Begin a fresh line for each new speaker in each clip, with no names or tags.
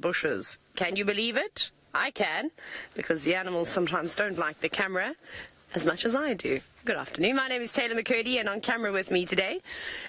bushes. Can you believe it? I can, because the animals sometimes don't like the camera as much as I do. Good afternoon, my name is Taylor McCurdy, and on camera with me today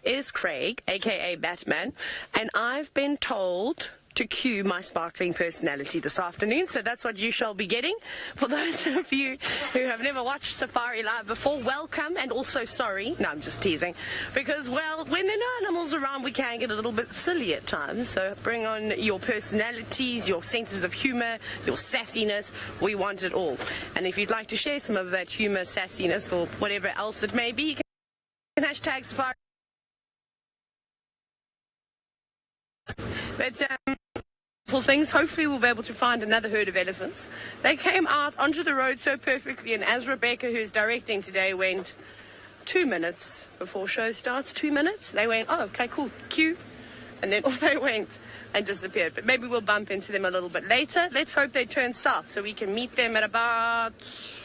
is Craig, aka Batman, and I've been told to cue my sparkling personality this afternoon, so that's what you shall be getting. For those of you who have never watched Safari Live before, welcome, and also sorry. No, I'm just teasing, because, well, when there are no animals around, we can get a little bit silly at times, so bring on your personalities, your senses of humour, your sassiness. We want it all. And if you'd like to share some of that humour, sassiness, or whatever else it may be, you can hashtag Safari. But things, hopefully we'll be able to find another herd of elephants. They came out onto the road so perfectly, and as Rebecca, who's directing today, went 2 minutes before show starts, 2 minutes, they went, oh, okay, cool, cue, and then off they went and disappeared. But maybe we'll bump into them a little bit later. Let's hope they turn south so we can meet them at about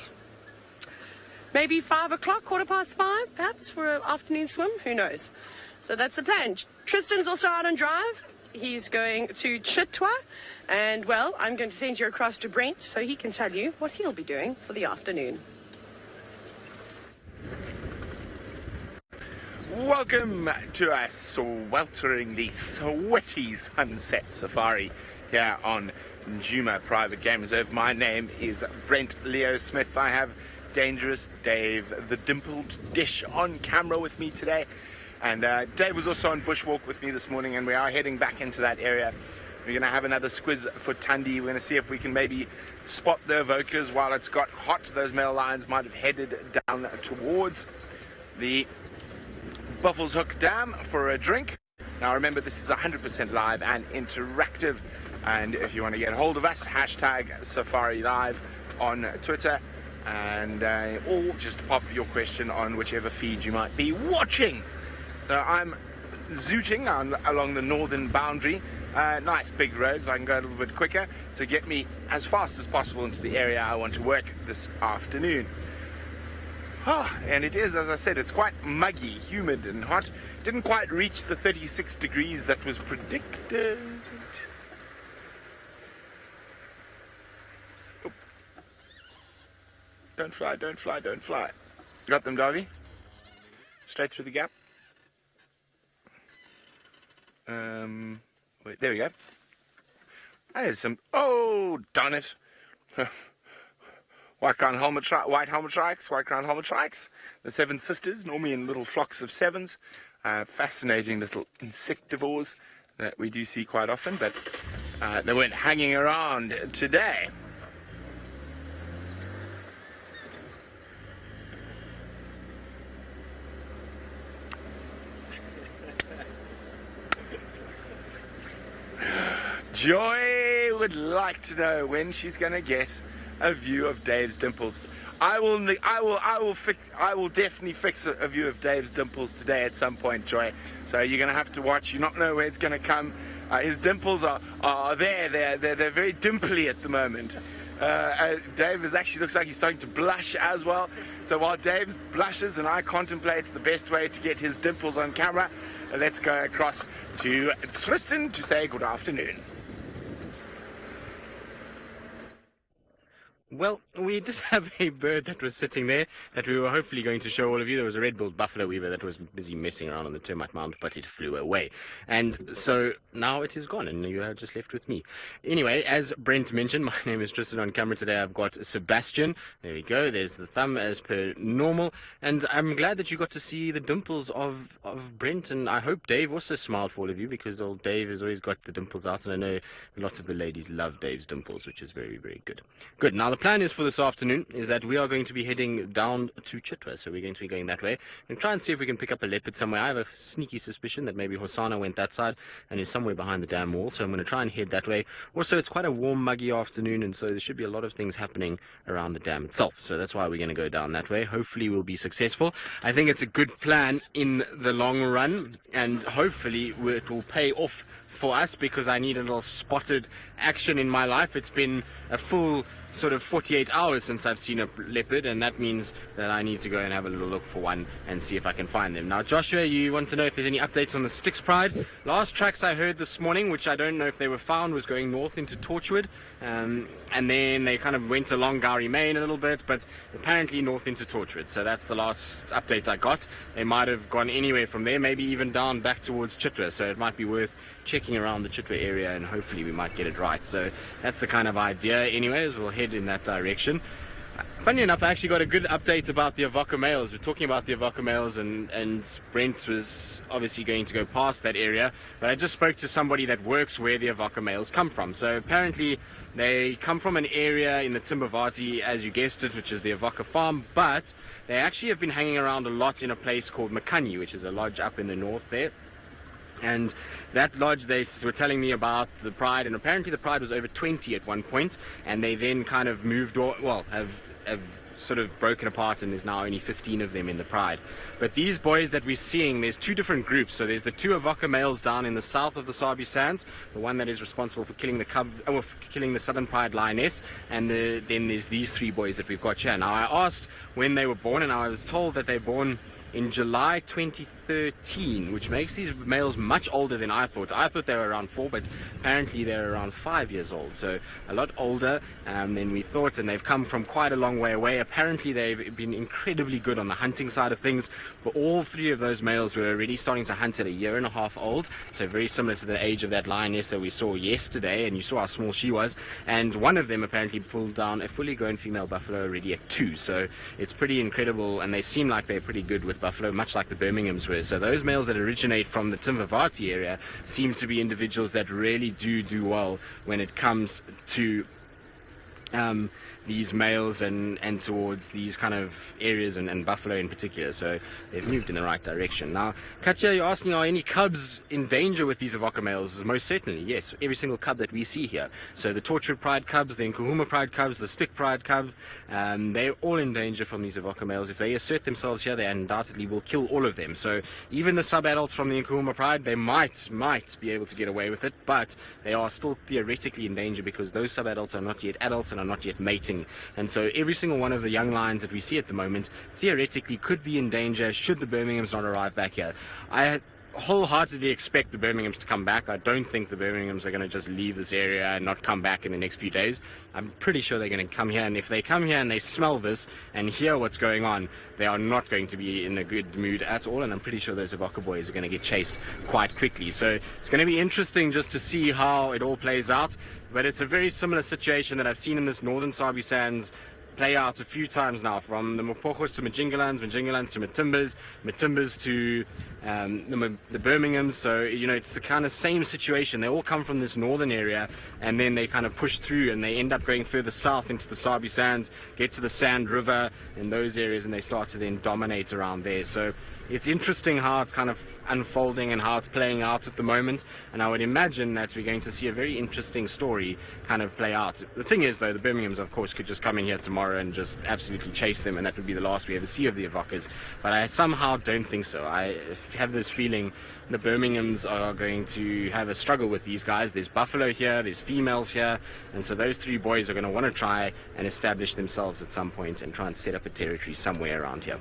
maybe 5 o'clock, 5:15, perhaps, for an afternoon swim. Who knows? So that's the plan. Tristan's also out on drive. He's going to Chitra, and, well, I'm going to send you across to Brent so he can tell you what he'll be doing for the afternoon.
Welcome to a swelteringly sweaty sunset safari here on Njuma Private Game Reserve. My name is Brent Leo Smith. I have Dangerous Dave, the dimpled dish, on camera with me today. And Dave was also on bushwalk with me this morning, and we are heading back into that area. We're going to have another squiz for Tandy. We're going to see if we can maybe spot the Avocas while it's got hot. Those male lions might have headed down towards the Buffalo's Hook Dam for a drink. Now remember, this is 100% live and interactive, and if you want to get hold of us, hashtag Safari Live on Twitter, and or just pop your question on whichever feed you might be watching. So I'm zooting along the northern boundary. Nice big road, so I can go a little bit quicker to get me as fast as possible into the area I want to work this afternoon. Oh, and it is, as I said, it's quite muggy, humid and hot. Didn't quite reach the 36 degrees that was predicted. Oh. Don't fly, don't fly, don't fly. Got them, Davy? Straight through the gap. Wait, there we go. There's some. Oh, darn it! White crowned helmet shrikes, white crowned helmet shrikes. The seven sisters, normally in little flocks of sevens. Fascinating little insectivores that we do see quite often, but they weren't hanging around today. Joy would like to know when she's going to get a view of Dave's dimples. I will definitely fix a view of Dave's dimples today at some point, Joy. So you're going to have to watch. You not know where it's going to come. His dimples are there. They're very dimply at the moment. Dave actually looks like he's starting to blush as well. So while Dave blushes and I contemplate the best way to get his dimples on camera, let's go across to Tristan to say good afternoon.
Well, we did have a bird that was sitting there that we were hopefully going to show all of you. There was a red-billed buffalo weaver that was busy messing around on the termite mound, but it flew away. And so now it is gone, and you are just left with me. Anyway, as Brent mentioned, my name is Tristan. On camera today I've got Sebastian. There we go. There's the thumb as per normal. And I'm glad that you got to see the dimples of Brent, and I hope Dave also smiled for all of you, because old Dave has always got the dimples out, and I know lots of the ladies love Dave's dimples, which is very, very good. Good. Now the plan is for this afternoon is that we are going to be heading down to Chitra, so we're going to be going that way and try and see if we can pick up a leopard somewhere. I have a sneaky suspicion that maybe Hosanna went that side and is somewhere behind the dam wall, so I'm going to try and head that way. Also, it's quite a warm, muggy afternoon, and so there should be a lot of things happening around the dam itself, so that's why we're going to go down that way. Hopefully we'll be successful. I think it's a good plan in the long run, and hopefully it will pay off for us, because I need a little spotted action in my life. It's been a full sort of 48 hours since I've seen a leopard, and that means that I need to go and have a little look for one and see if I can find them. Now, Joshua, you want to know if there's any updates on the Styx Pride? Last tracks I heard this morning, which I don't know if they were found, was going north into Torchwood, and then they kind of went along Gowrie Main a little bit, but apparently north into Torchwood. So that's the last update I got. They might have gone anywhere from there, maybe even down back towards Chitra, so it might be worth checking around the Chitra area, and hopefully we might get it right. So that's the kind of idea. Anyways, we'll head in that direction. Funny enough, I actually got a good update about the Avoca males. We're talking about the Avoca males, and Brent was obviously going to go past that area, but I just spoke to somebody that works where the Avoca males come from. So apparently they come from an area in the Timbavati, as you guessed it, which is the Avoca farm, but they actually have been hanging around a lot in a place called Makani, which is a lodge up in the north there. And that lodge, they were telling me about the Pride, and apparently the Pride was over 20 at one point, and they then kind of moved, have sort of broken apart, and there's now only 15 of them in the Pride. But these boys that we're seeing, there's two different groups. So there's the two Avoca males down in the south of the Sabi Sands, the one that is responsible for killing the for killing the Southern Pride lioness, and then there's these three boys that we've got here. Now, I asked when they were born, and I was told that they're born in July 2013, which makes these males much older than I thought. I thought they were around 4, but apparently they're around 5 years old, so a lot older than we thought, and they've come from quite a long way away. Apparently they've been incredibly good on the hunting side of things, but all three of those males were already starting to hunt at 1.5 years old, so very similar to the age of that lioness that we saw yesterday, and you saw how small she was. And one of them apparently pulled down a fully grown female buffalo already at 2, so it's pretty incredible, and they seem like they're pretty good with buffalo, much like the Birminghams were. So those males that originate from the Timbavati area seem to be individuals that really do well when it comes to these males and towards these kind of areas, and buffalo in particular. So they've moved in the right direction. Now, Katja, you're asking, are any cubs in danger with these Avoca males? Most certainly, yes. Every single cub that we see here. So the Torchwood Pride cubs, the Nkuhuma Pride cubs, the Stick Pride cubs, they're all in danger from these Avoca males. If they assert themselves here, they undoubtedly will kill all of them. So even the sub-adults from the Nkuhuma Pride, they might be able to get away with it, but they are still theoretically in danger because those sub-adults are not yet adults and are not yet mating. And so every single one of the young lions that we see at the moment theoretically could be in danger should the Birminghams not arrive back here. I wholeheartedly expect the Birminghams to come back. I don't think the Birminghams are going to just leave this area and not come back in the next few days. I'm pretty sure they're going to come here, and if they come here and they smell this and hear what's going on, they are not going to be in a good mood at all, and I'm pretty sure those Avoca boys are going to get chased quite quickly. So it's going to be interesting just to see how it all plays out, but it's a very similar situation that I've seen in this northern Sabi Sands play out a few times now, from the Mapogos to Majingalans, Majingalans to Matimbas, Matimbas to the Birminghams. So, you know, it's the kind of same situation. They all come from this northern area, and then they kind of push through, and they end up going further south into the Sabi Sands, get to the Sand River in those areas, and they start to then dominate around there. So it's interesting how it's kind of unfolding and how it's playing out at the moment, and I would imagine that we're going to see a very interesting story kind of play out. The thing is, though, the Birminghams, of course, could just come in here tomorrow and just absolutely chase them, and that would be the last we ever see of the Avocas, but I somehow don't think so. I have this feeling the Birminghams are going to have a struggle with these guys. There's buffalo here, there's females here, and so those three boys are going to want to try and establish themselves at some point and try and set up a territory somewhere around here.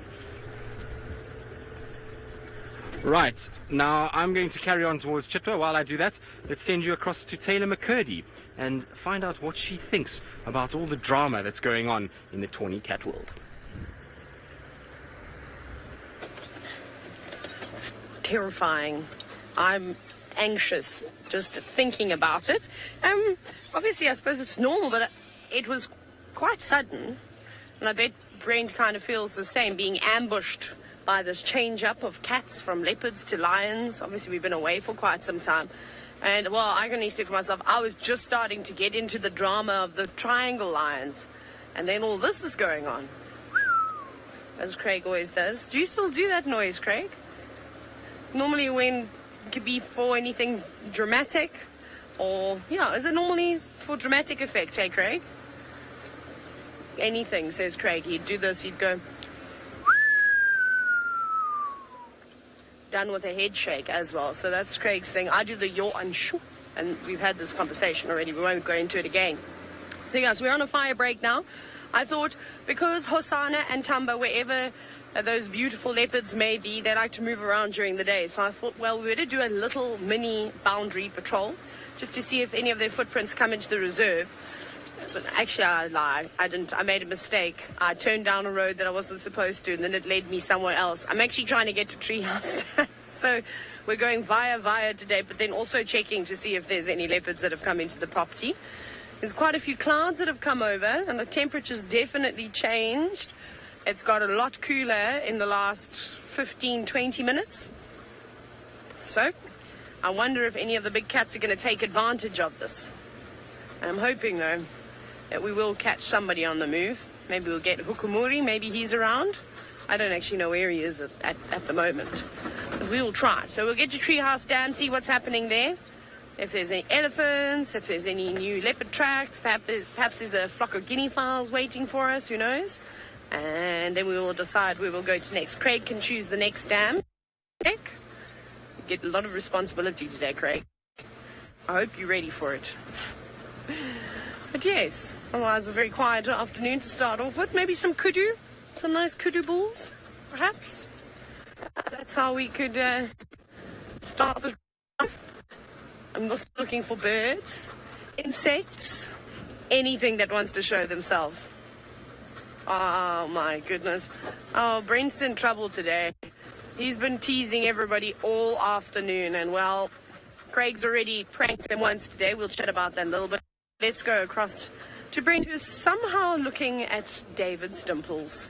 Right, now I'm going to carry on towards Chitra. While I do that, let's send you across to Taylor McCurdy and find out what she thinks about all the drama that's going on in the tawny cat world.
Terrifying. I'm anxious just thinking about it. Obviously, I suppose it's normal, but it was quite sudden, and I bet Brent kind of feels the same, being ambushed by this change up of cats from leopards to lions. Obviously, we've been away for quite some time. And, well, I can only speak for myself. I was just starting to get into the drama of the triangle lions. And then all this is going on. As Craig always does. Do you still do that noise, Craig? Normally when it could be for anything dramatic, or, yeah, is it normally for dramatic effect, hey, Craig? Anything, says Craig. He'd do this, he'd go... done with a head shake as well. So that's Craig's thing. I do the yaw and shoo, and we've had this conversation already. We won't go into it again. So guys, we're on a fire break now. I thought because Hosanna and Tamba, wherever those beautiful leopards may be, they like to move around during the day. So I thought, well, we better do a little mini boundary patrol just to see if any of their footprints come into the reserve. But actually, I lied. I didn't. I made a mistake. I turned down a road that I wasn't supposed to, and then it led me somewhere else. I'm actually trying to get to Treehouse. So we're going via today, but then also checking to see if there's any leopards that have come into the property. There's quite a few clouds that have come over, and the temperature's definitely changed. It's got a lot cooler in the last 15-20 minutes. So I wonder if any of the big cats are going to take advantage of this. I'm hoping, though, that we will catch somebody on the move. Maybe we'll get Hukumuri. Maybe he's around. I don't actually know where he is at the moment. But we will try. So we'll get to Treehouse Dam, see what's happening there. If there's any elephants, if there's any new leopard tracks, perhaps there's a flock of guinea fowls waiting for us, who knows? And then we will decide where we'll go to next. Craig can choose the next dam. Craig, you get a lot of responsibility today, Craig. I hope you're ready for it. But yes, otherwise a very quiet afternoon to start off with. Maybe some kudu, some nice kudu bulls, perhaps. That's how we could start the drive. I'm also looking for birds, insects, anything that wants to show themselves. Oh my goodness. Oh, Brent's in trouble today. He's been teasing everybody all afternoon, and well, Craig's already pranked him once today. We'll chat about that a little bit. Let's go across to Brent, who's somehow looking at David's dimples.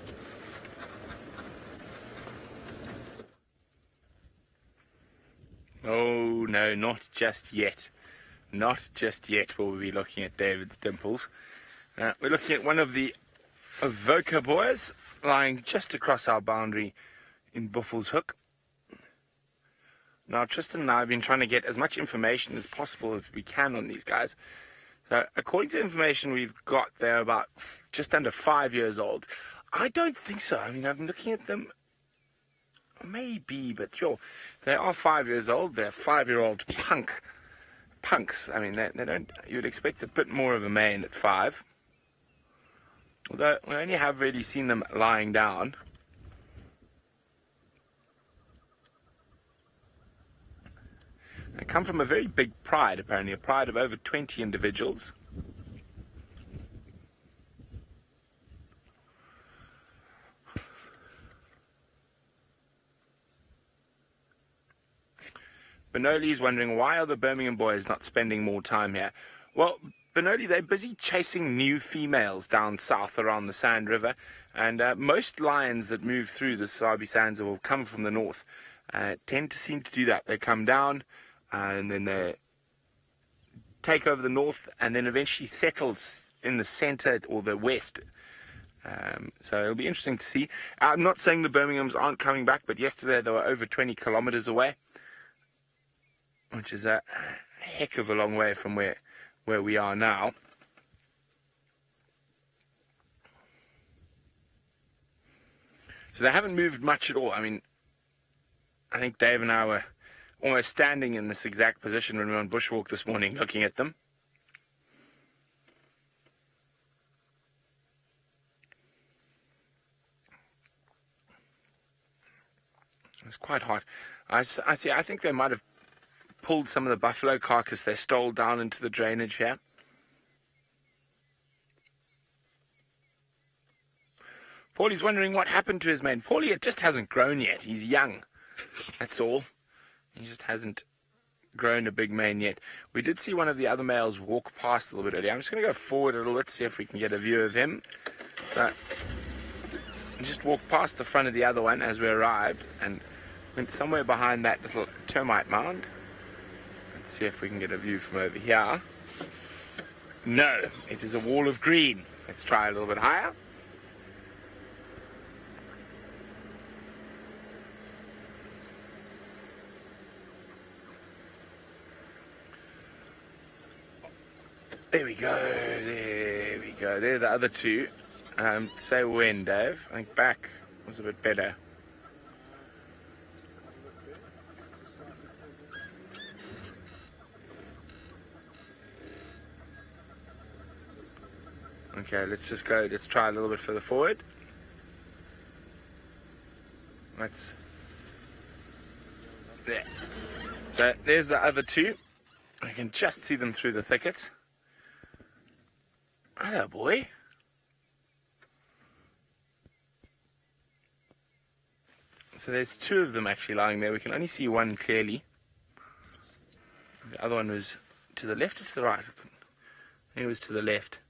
Oh, no, not just yet. Not just yet will we be looking at David's dimples. We're looking at one of the Avoca boys lying just across our boundary in Buffelshoek. Now, Tristan and I have been trying to get as much information as possible as we can on these guys. So, according to the information we've got, they're about just under 5 years old. I don't think so. I mean, I'm looking at them. Maybe, but sure. They are 5 years old. They're 5-year-old punks. I mean, they don't. You'd expect a bit more of a mane at 5. Although we only have really seen them lying down. They come from a very big pride, apparently, a pride of over 20 individuals. Benoli's wondering, why are the Birmingham boys not spending more time here? Well, Benoli, they're busy chasing new females down south around the Sand River, and most lions that move through the Sabi Sands or come from the north tend to seem to do that. They come down, and then they take over the north, and then eventually settle in the centre or the west. So it'll be interesting to see. I'm not saying the Birminghams aren't coming back, but yesterday they were over 20 kilometres away, which is a heck of a long way from where we are now. So they haven't moved much at all. I mean, I think Dave and I were almost standing in this exact position when we were on bushwalk this morning looking at them. It's quite hot. I see. I think they might have pulled some of the buffalo carcass they stole down into the drainage here. Paulie's wondering what happened to his mane. Paulie, it just hasn't grown yet. He's young. That's all. He just hasn't grown a big mane yet. We did see one of the other males walk past a little bit earlier. I'm just going to go forward a little bit, see if we can get a view of him. So, just walked past the front of the other one as we arrived and went somewhere behind that little termite mound. Let's see if we can get a view from over here. No, it is a wall of green. Let's try a little bit higher. There we go, there we go. There are the other two. Say when, Dave? I think back was a bit better. Okay, let's just go. Let's try a little bit further forward. Let's... There. So there's the other two. I can just see them through the thicket. Hello, boy. So there's two of them actually lying there. We can only see one clearly. The other one was to the left or to the right? I think it was to the left.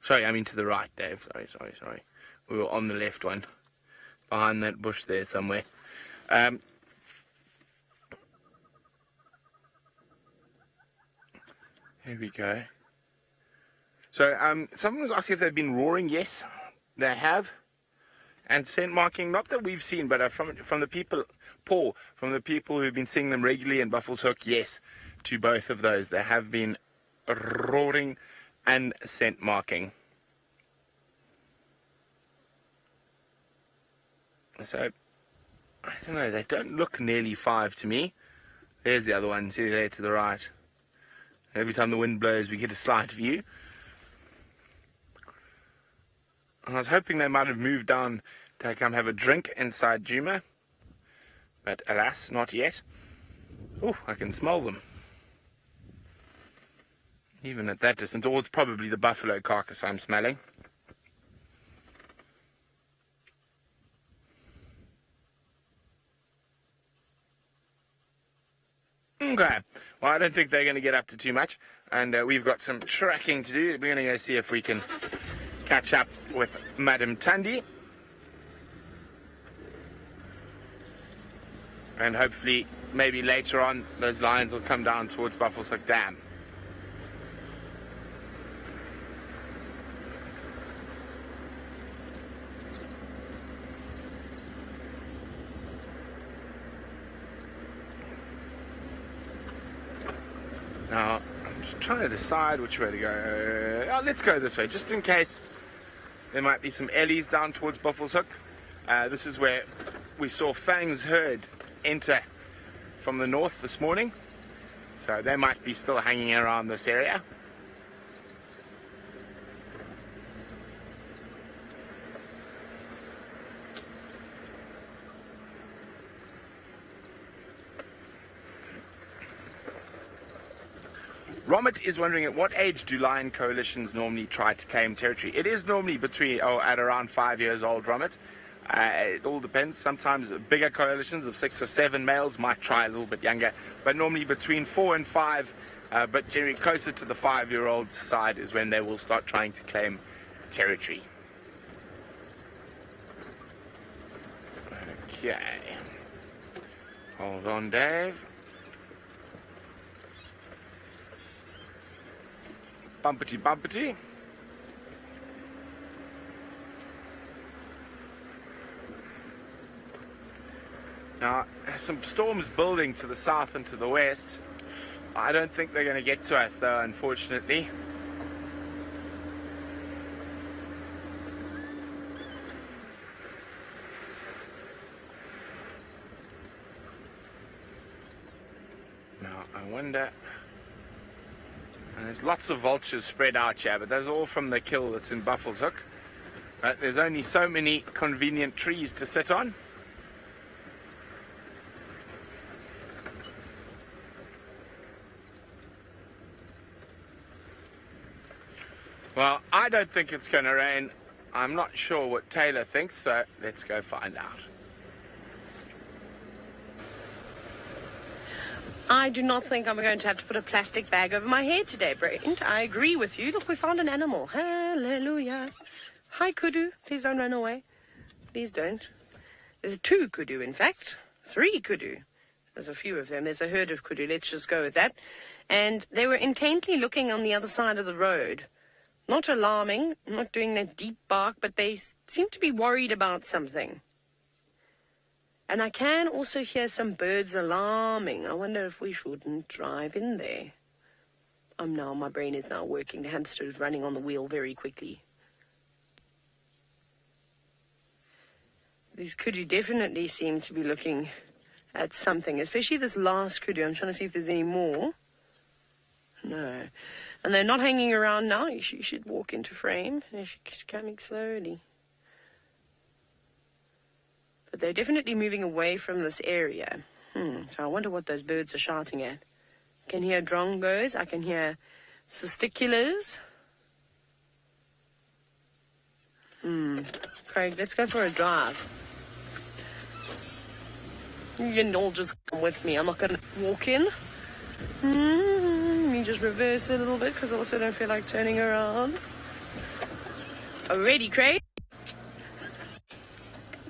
Sorry, I mean to the right, Dave. Sorry. We were on the left one. Behind that bush there somewhere. Here we go. So, someone was asking if they've been roaring. Yes, they have. And scent marking, not that we've seen, but from the people, from the people who've been seeing them regularly in Buffelshoek, yes, to both of those. They have been roaring and scent marking. So, I don't know, they don't look nearly 5 to me. There's the other one, see there to the right. Every time the wind blows, we get a slight view. I was hoping they might have moved down to come have a drink inside Djuma. But alas, not yet. Oh, I can smell them. Even at that distance. Or it's probably the buffalo carcass I'm smelling. Okay, well, I don't think they're going to get up to too much, and we've got some tracking to do. We're going to go see if we can catch up with Madam Tandy, and hopefully, maybe later on, those lions will come down towards Buffelshoek Dam. Now, I'm just trying to decide which way to go. Let's go this way, just in case there might be some ellies down towards Buffelshoek. This is where we saw Fang's herd enter from the north this morning. So they might be still hanging around this area. Romit is wondering, at what age do lion coalitions normally try to claim territory? It is normally at around 5 years old, Romit. It all depends. Sometimes bigger coalitions of 6 or 7 males might try a little bit younger, but normally between 4 and 5, but generally closer to the 5-year-old side is when they will start trying to claim territory. Okay. Hold on, Dave. Bumpety, bumpety. Now, there's some storms building to the south and to the west. I don't think they're going to get to us, though, unfortunately. Now, I wonder... There's lots of vultures spread out here, but those are all from the kill that's in Buffelshoek. But there's only so many convenient trees to sit on. Well, I don't think it's going to rain. I'm not sure what Taylor thinks, so let's go find out.
I do not think I'm going to have to put a plastic bag over my head today, Brent. I agree with you. Look, we found an animal. Hallelujah. Hi, kudu. Please don't run away. Please don't. There's 2 kudu, in fact. 3 kudu. There's a few of them. There's a herd of kudu. Let's just go with that. And they were intently looking on the other side of the road. Not alarming, not doing that deep bark, but they seem to be worried about something. And I can also hear some birds alarming. I wonder if we shouldn't drive in there. My brain is now working. The hamster is running on the wheel very quickly. These kudu definitely seem to be looking at something, especially this last kudu. I'm trying to see if there's any more. No. And they're not hanging around now. You should walk into frame. She's coming slowly. But they're definitely moving away from this area. So I wonder what those birds are shouting at. I can hear drongos. I can hear testiculars. Craig, let's go for a drive. You can all just come with me. I'm not going to walk in. Let me just reverse a little bit because I also don't feel like turning around. Are we ready, Craig?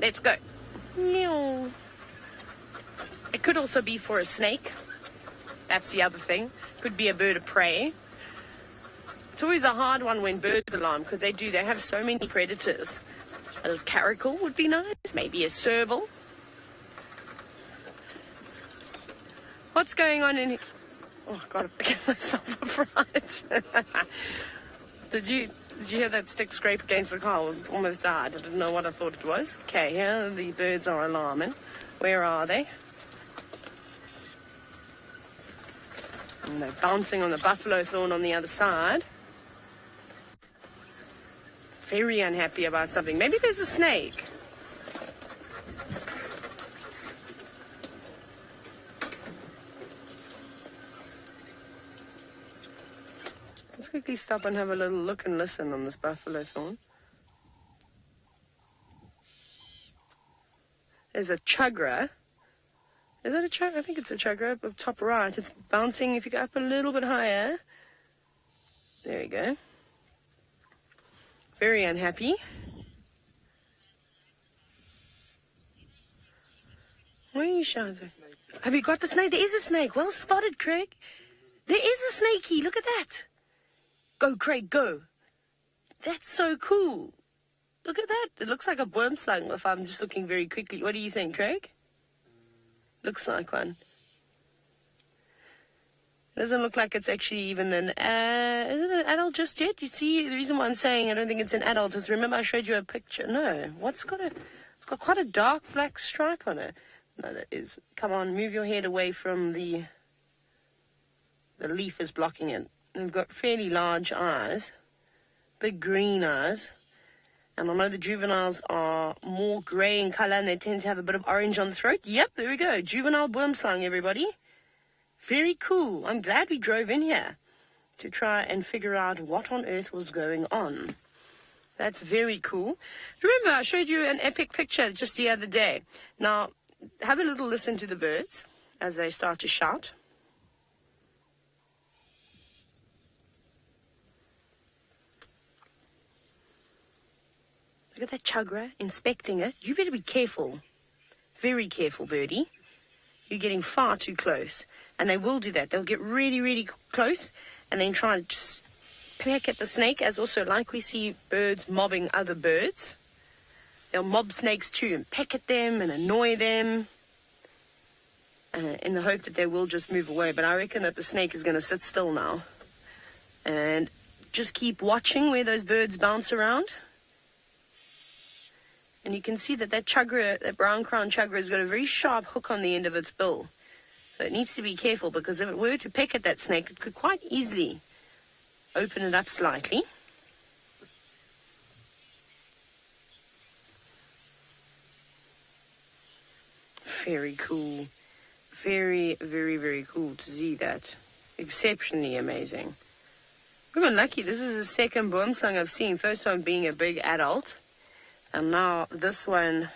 Let's go. Meow. It could also be for a snake. That's the other thing. Could be a bird of prey. It's always a hard one when birds alarm because they have so many predators. A little caracal would be nice. Maybe a serval. What's going on in here? Oh, I've got to get myself upright. Did you hear that stick scrape against the car? I almost died. I didn't know what I thought it was. Okay, here the birds are alarming. Where are they? And they're bouncing on the buffalo thorn on the other side. Very unhappy about something. Maybe there's a snake. Let's quickly stop and have a little look and listen on this buffalo thorn. There's a chugra. Is that a chugra? I think it's a chugra up top right. It's bouncing. If you go up a little bit higher. There we go. Very unhappy. Where are you shouting? Have you got the snake? There is a snake. Well spotted, Craig. There is a snakey. Look at that. Go, Craig, go. That's so cool. Look at that. It looks like a Boomslang if I'm just looking very quickly. What do you think, Craig? Looks like one. It doesn't look like it's actually even an... is it an adult just yet? You see, the reason why I'm saying I don't think it's an adult is, remember I showed you a picture? No. It's got quite a dark black stripe on it. No, that is... Come on, move your head away from the... The leaf is blocking it. They've got fairly large eyes. Big green eyes. And I know the juveniles are more grey in colour and they tend to have a bit of orange on the throat. Yep, there we go. Juvenile Boomslang, everybody. Very cool. I'm glad we drove in here to try and figure out what on earth was going on. That's very cool. Remember, I showed you an epic picture just the other day. Now, have a little listen to the birds as they start to shout. Look at that chugra inspecting it. You better be careful. Very careful, birdie. You're getting far too close. And they will do that. They'll get really, really close and then try and just peck at the snake, as also like we see birds mobbing other birds. They'll mob snakes too and peck at them and annoy them in the hope that they will just move away. But I reckon that the snake is going to sit still now and just keep watching where those birds bounce around. And you can see that chugra, that brown crown chugra, has got a very sharp hook on the end of its bill. So it needs to be careful because if it were to peck at that snake, it could quite easily open it up slightly. Very cool. Very, very, very cool to see that. Exceptionally amazing. We've been lucky. This is the second Boomslang I've seen. First one being a big adult. And now this one,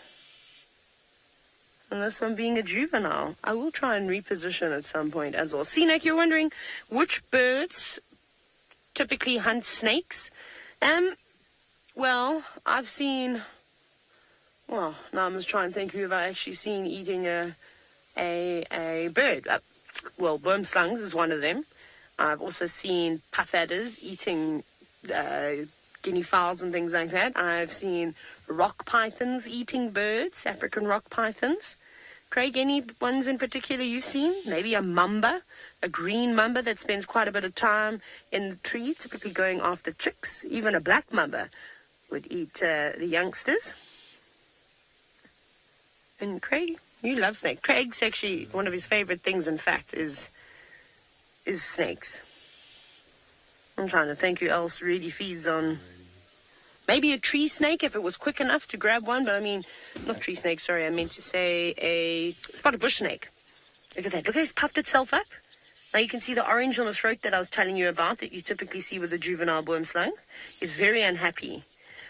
and this one being a juvenile. I will try and reposition at some point as well. See, Nick, you're wondering which birds typically hunt snakes? Well, I've seen, well, now I'm just trying to think who have I actually seen eating a bird. Well, boomslangs is one of them. I've also seen puff adders eating guinea fowls and things like that. I've seen rock pythons eating birds, African rock pythons. Craig, any ones in particular you've seen? Maybe a mamba, a green mamba that spends quite a bit of time in the tree, typically going after chicks. Even a black mamba would eat the youngsters. And Craig, you love snakes. Craig's actually, one of his favorite things, in fact, is snakes. I'm trying to think who else really feeds on... Maybe a tree snake if it was quick enough to grab one, but I mean, not tree snake, sorry, I meant to say a spotted bush snake. Look at that. Look at it's puffed itself up. Now you can see the orange on the throat that I was telling you about that you typically see with the juvenile boomslang. It's very unhappy.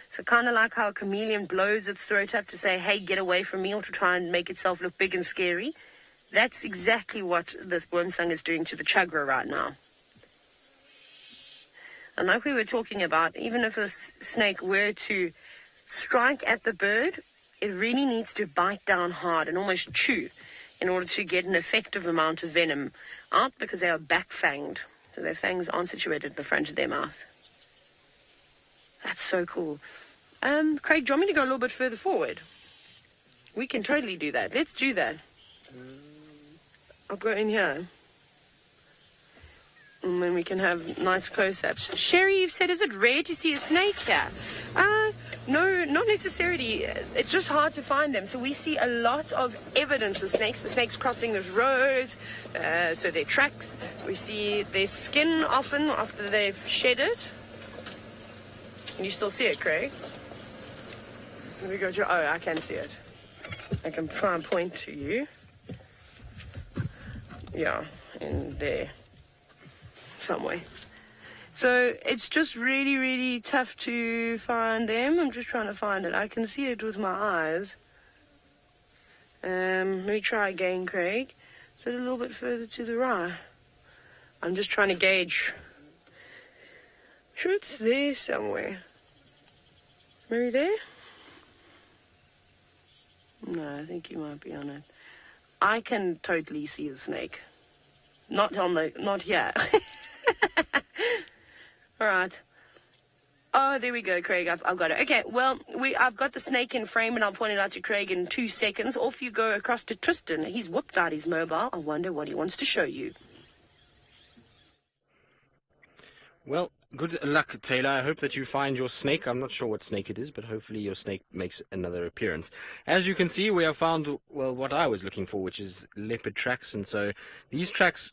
So kind of like how a chameleon blows its throat up to say, hey, get away from me, or to try and make itself look big and scary. That's exactly what this boomslang is doing to the chagra right now. And like we were talking about, even if a snake were to strike at the bird, it really needs to bite down hard and almost chew in order to get an effective amount of venom out, because they are back-fanged. So their fangs aren't situated at the front of their mouth. That's so cool. Craig, do you want me to go a little bit further forward? We can totally do that. Let's do that. I'll go in here. And then we can have nice close-ups. Sherry, you've said, is it rare to see a snake here? No, not necessarily. It's just hard to find them. So we see a lot of evidence of snakes. The snakes crossing the roads, so their tracks. We see their skin often after they've shed it. Can you still see it, Craig? Let me go to... Oh, I can see it. I can try and point to you. Yeah, in there. Somewhere. So it's just really, really tough to find them. I'm just trying to find it. I can see it with my eyes. Let me try again, Craig. Is it a little bit further to the right? I'm just trying to gauge. I'm sure it's there somewhere. Maybe there? No, I think you might be on it. I can totally see the snake. Not here. All right. Oh, there we go, Craig. I've got it. Okay, well, I've got the snake in frame, and I'll point it out to Craig in 2 seconds. Off you go across to Tristan. He's whipped out his mobile. I wonder what he wants to show you.
Well, good luck, Taylor. I hope that you find your snake. I'm not sure what snake it is, but hopefully your snake makes another appearance. As you can see, we have found, well, what I was looking for, which is leopard tracks. And so these tracks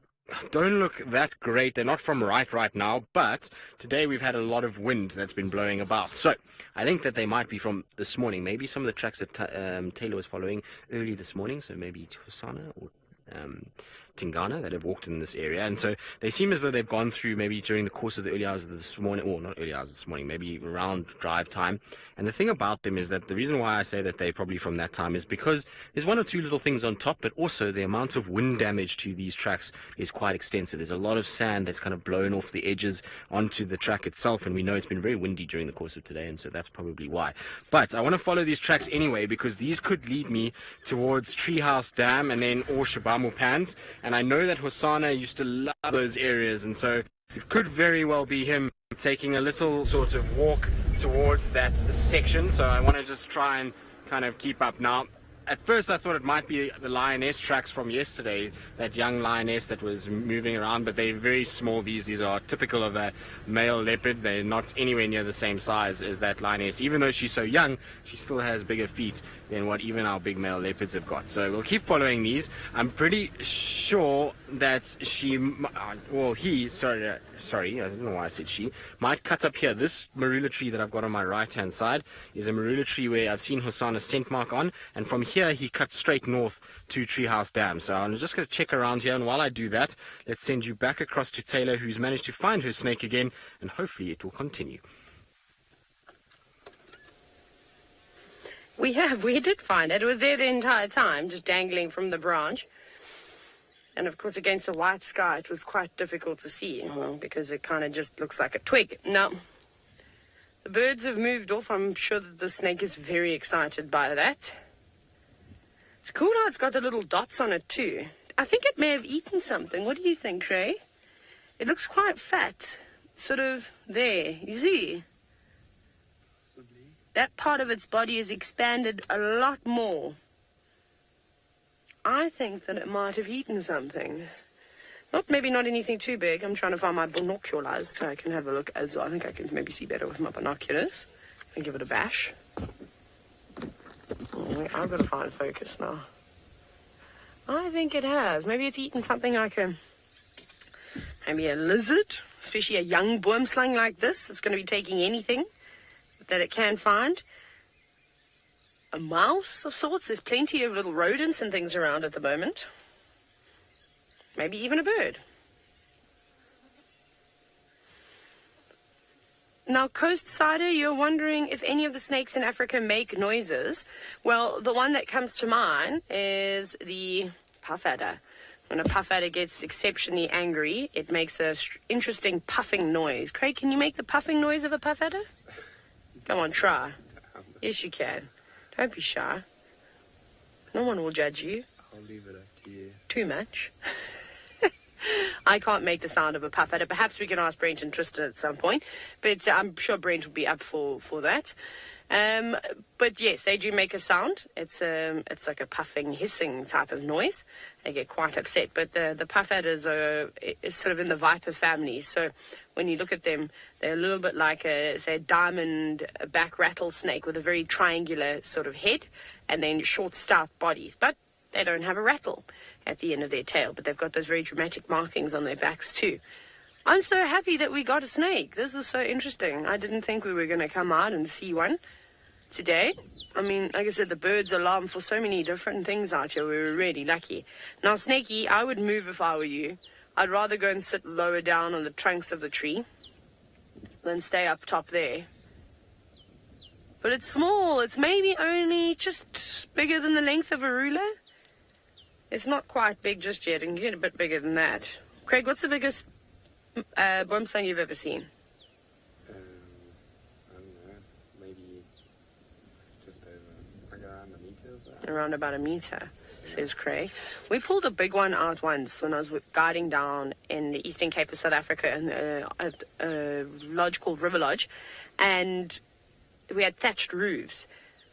don't look that great. They're not from right now, but today we've had a lot of wind that's been blowing about. So I think that they might be from this morning. Maybe some of the tracks that Taylor was following early this morning, so maybe Hosana or Tingana that have walked in this area, and so they seem as though they've gone through maybe during the course of the early hours of this morning, or not early hours this morning, maybe around drive time. And the thing about them is that the reason why I say that they're probably from that time is because there's one or two little things on top, but also the amount of wind damage to these tracks is quite extensive. There's a lot of sand that's kind of blown off the edges onto the track itself, and we know it's been very windy during the course of today, and so that's probably why. But I want to follow these tracks anyway, because these could lead me towards Treehouse Dam and then or Shabamu Pans. And I know that Hosana used to love those areas, and so it could very well be him taking a little sort of walk towards that section. So I want to just try and kind of keep up. Now, at first I thought it might be the lioness tracks from yesterday, that young lioness that was moving around, but they're very small. These are typical of a male leopard. They're not anywhere near the same size as that lioness. Even though she's so young, she still has bigger feet than what even our big male leopards have got. So we'll keep following these. I'm pretty sure that he, sorry, I don't know why I said she, might cut up here. This marula tree that I've got on my right-hand side is a marula tree where I've seen Hosana's scent mark on, and from here he cuts straight north to Treehouse Dam. So I'm just going to check around here, and while I do that, let's send you back across to Taylor, who's managed to find her snake again, and hopefully it will continue.
We did find it. It was there the entire time, just dangling from the branch. And of course, against the white sky, it was quite difficult to see, because it kind of just looks like a twig. Now, the birds have moved off. I'm sure that the snake is very excited by that. It's cool how it's got the little dots on it too. I think it may have eaten something. What do you think, Trey? It looks quite fat. Sort of there. You see? That part of its body is expanded a lot more. I think that it might have eaten something. Maybe not anything too big. I'm trying to find my binoculars so I can have a look as well. I think I can maybe see better with my binoculars. And give it a bash. Oh, I've got to find focus now. I think it has. Maybe it's eaten something like maybe a lizard. especially a young boomslang like this. It's going to be taking anything that it can find. A mouse of sorts. There's plenty of little rodents and things around at the moment. Maybe even a bird. Now, Coast Cider, you're wondering if any of the snakes in Africa make noises. Well, the one that comes to mind is the puff adder. When a puff adder gets exceptionally angry, it makes a interesting puffing noise. Craig, can you make the puffing noise of a puff adder? Come on, try. Yes, you can. Don't be shy. No one will judge you.
I'll leave it up to you.
Too much. I can't make the sound of a puff adder. Perhaps we can ask Brent and Tristan at some point, but I'm sure Brent will be up for that. But yes, they do make a sound. It's like a puffing, hissing type of noise. They get quite upset. But the puff adders are sort of in the viper family. So when you look at them, they're a little bit like a diamond back rattlesnake with a very triangular sort of head and then short, stout bodies. But they don't have a rattle at the end of their tail, but they've got those very dramatic markings on their backs too. I'm so happy that we got a snake. This is so interesting. I didn't think we were going to come out and see one today. I mean, like I said, the birds alarm for so many different things out here. We were really lucky. Now, Snakey, I would move if I were you. I'd rather go and sit lower down on the trunks of the tree than stay up top there. But it's small. It's maybe only just bigger than the length of a ruler. It's not quite big just yet. It can get a bit bigger than that. Craig, what's the biggest boomslang you've ever seen?
I don't know. Maybe just over, like around a meter or so.
Around about a meter, says Craig. We pulled a big one out once when I was guiding down in the Eastern Cape of South Africa at a lodge called River Lodge. And we had thatched roofs.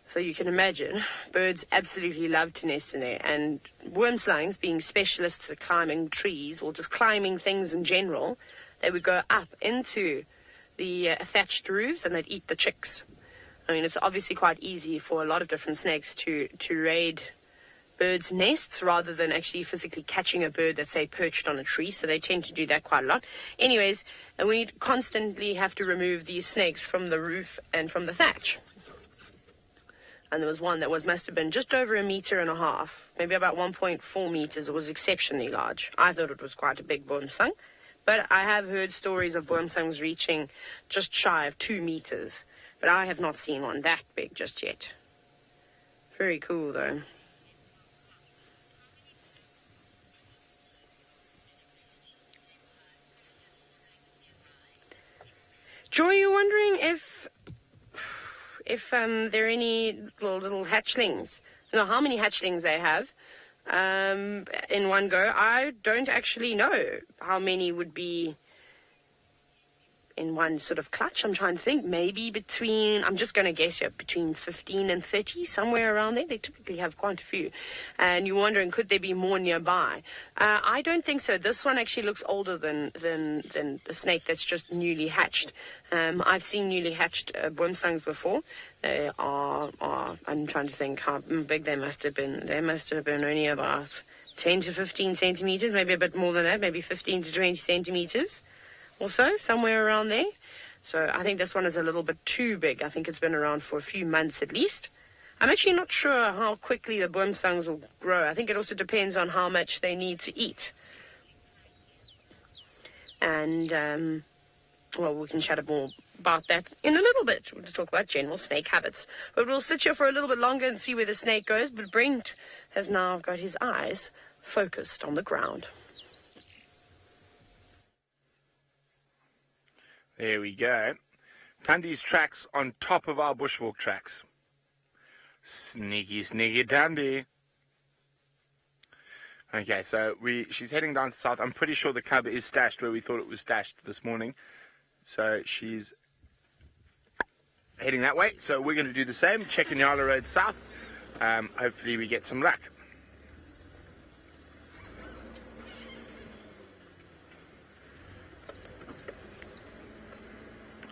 So you can imagine, birds absolutely love to nest in there. And wormslangs, being specialists at climbing trees or just climbing things in general, they would go up into the thatched roofs and they'd eat the chicks. I mean, it's obviously quite easy for a lot of different snakes to raid birds' nests rather than actually physically catching a bird that's, say, perched on a tree. So they tend to do that quite a lot. Anyways, we constantly have to remove these snakes from the roof and from the thatch. And there was one that must have been just over 1.5 meters, maybe about 1.4 meters. It was exceptionally large. I thought it was quite a big boomslang. But I have heard stories of boomslangs reaching just shy of 2 meters. But I have not seen one that big just yet. Very cool, though. Joy, you're wondering if there are any little hatchlings, how many hatchlings they have in one go. I don't actually know how many would be in one sort of clutch. I'm trying to think, maybe I'm just going to guess here, between 15 and 30, somewhere around there. They typically have quite a few. And you're wondering, could there be more nearby? I don't think so. This one actually looks older than the snake that's just newly hatched. I've seen newly hatched boomslangs before. They are, I'm trying to think how big they must have been. They must have been only about 10 to 15 centimeters, maybe a bit more than that, maybe 15 to 20 centimeters. Also, somewhere around there. So I think this one is a little bit too big. I think it's been around for a few months at least. I'm actually not sure how quickly the boomslangs will grow. I think it also depends on how much they need to eat. And, well, we can chat more about that in a little bit. We'll just talk about general snake habits. But we'll sit here for a little bit longer and see where the snake goes. But Brent has now got his eyes focused on the ground.
There we go. Tandy's tracks on top of our bushwalk tracks. Sneaky, sneaky Tandy. Okay, so she's heading down to south. I'm pretty sure the cub is stashed where we thought it was stashed this morning. So she's heading that way. So we're going to do the same. Check the Nyala Road south. Hopefully we get some luck.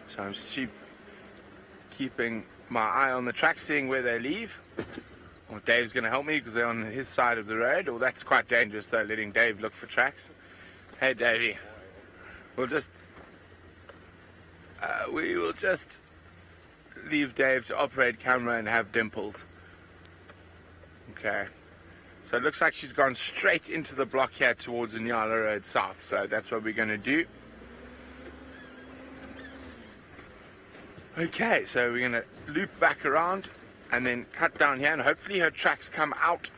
So I'm just keeping my eye on the track, seeing where they leave. Or Dave's going to help me because they're on his side of the road. Or that's quite dangerous though, letting Dave look for tracks. Hey Davey, we'll just we will just leave Dave to operate camera and have dimples. Okay. So it looks like she's gone straight into the block here towards the Nyala Road South. So that's what we're going to do. Okay, so we're going to loop back around and then cut down here, and hopefully her tracks come out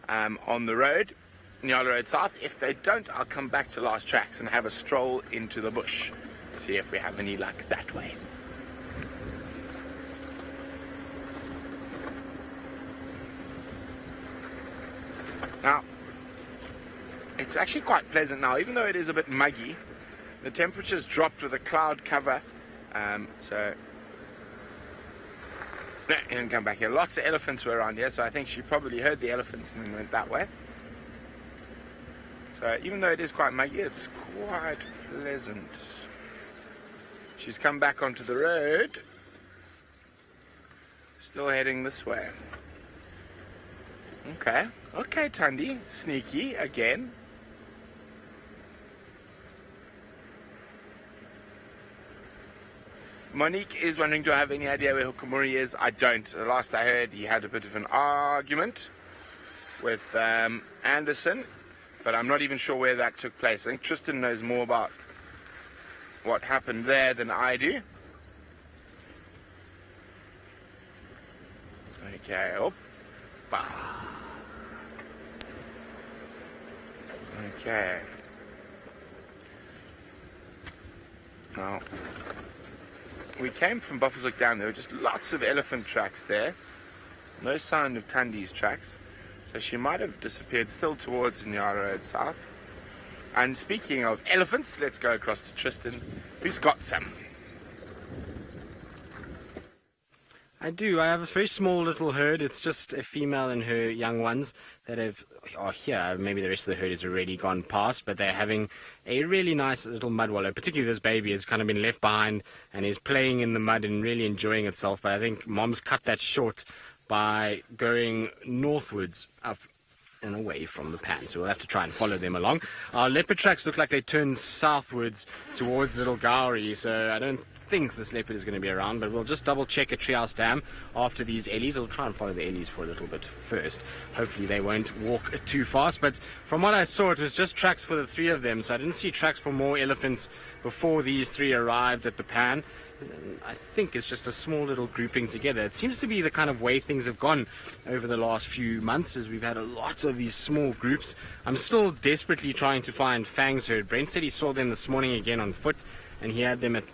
on the road, Nyala Road South. If they don't, I'll come back to last tracks and have a stroll into the bush, see if we have any luck that way. Now, it's actually quite pleasant now, even though it is a bit muggy. The temperature's dropped with a cloud cover, so and come back here. Lots of elephants were around here, so I think she probably heard the elephants and then went that way. So even though it is quite muggy, it's quite pleasant. She's come back onto the road, still heading this way. Okay, Tandy, sneaky again. Monique is wondering, do I have any idea where Hukamuri is? I don't. The last I heard, he had a bit of an argument with Anderson, but I'm not even sure where that took place. I think Tristan knows more about what happened there than I do. Okay, oppa. Okay. Now, we came from Buffelshoek down. There were just lots of elephant tracks there. No sign of Tandy's tracks. So she might have disappeared still towards Nyala Road South. And speaking of elephants, let's go across to Tristan, who's got some.
I do. I have a very small little herd. It's just a female and her young ones that are here. Maybe the rest of the herd is already gone past, but they're having a really nice little mud wallow. Particularly this baby has kind of been left behind and is playing in the mud and really enjoying itself. But I think Mom's cut that short by going northwards up and away from the pan. So we'll have to try and follow them along. Our leopard tracks look like they turn southwards towards Little Gowrie, so I don't think this leopard is going to be around, but we'll just double check at Trias Dam after these ellies. We'll try and follow the ellies for a little bit first. Hopefully they won't walk too fast, but from what I saw, it was just tracks for the three of them, so I didn't see tracks for more elephants before these three arrived at the pan. I think it's just a small little grouping together. It seems to be the kind of way things have gone over the last few months, as we've had a lot of these small groups. I'm still desperately trying to find Fang's herd. Brent said he saw them this morning again on foot, and he had them at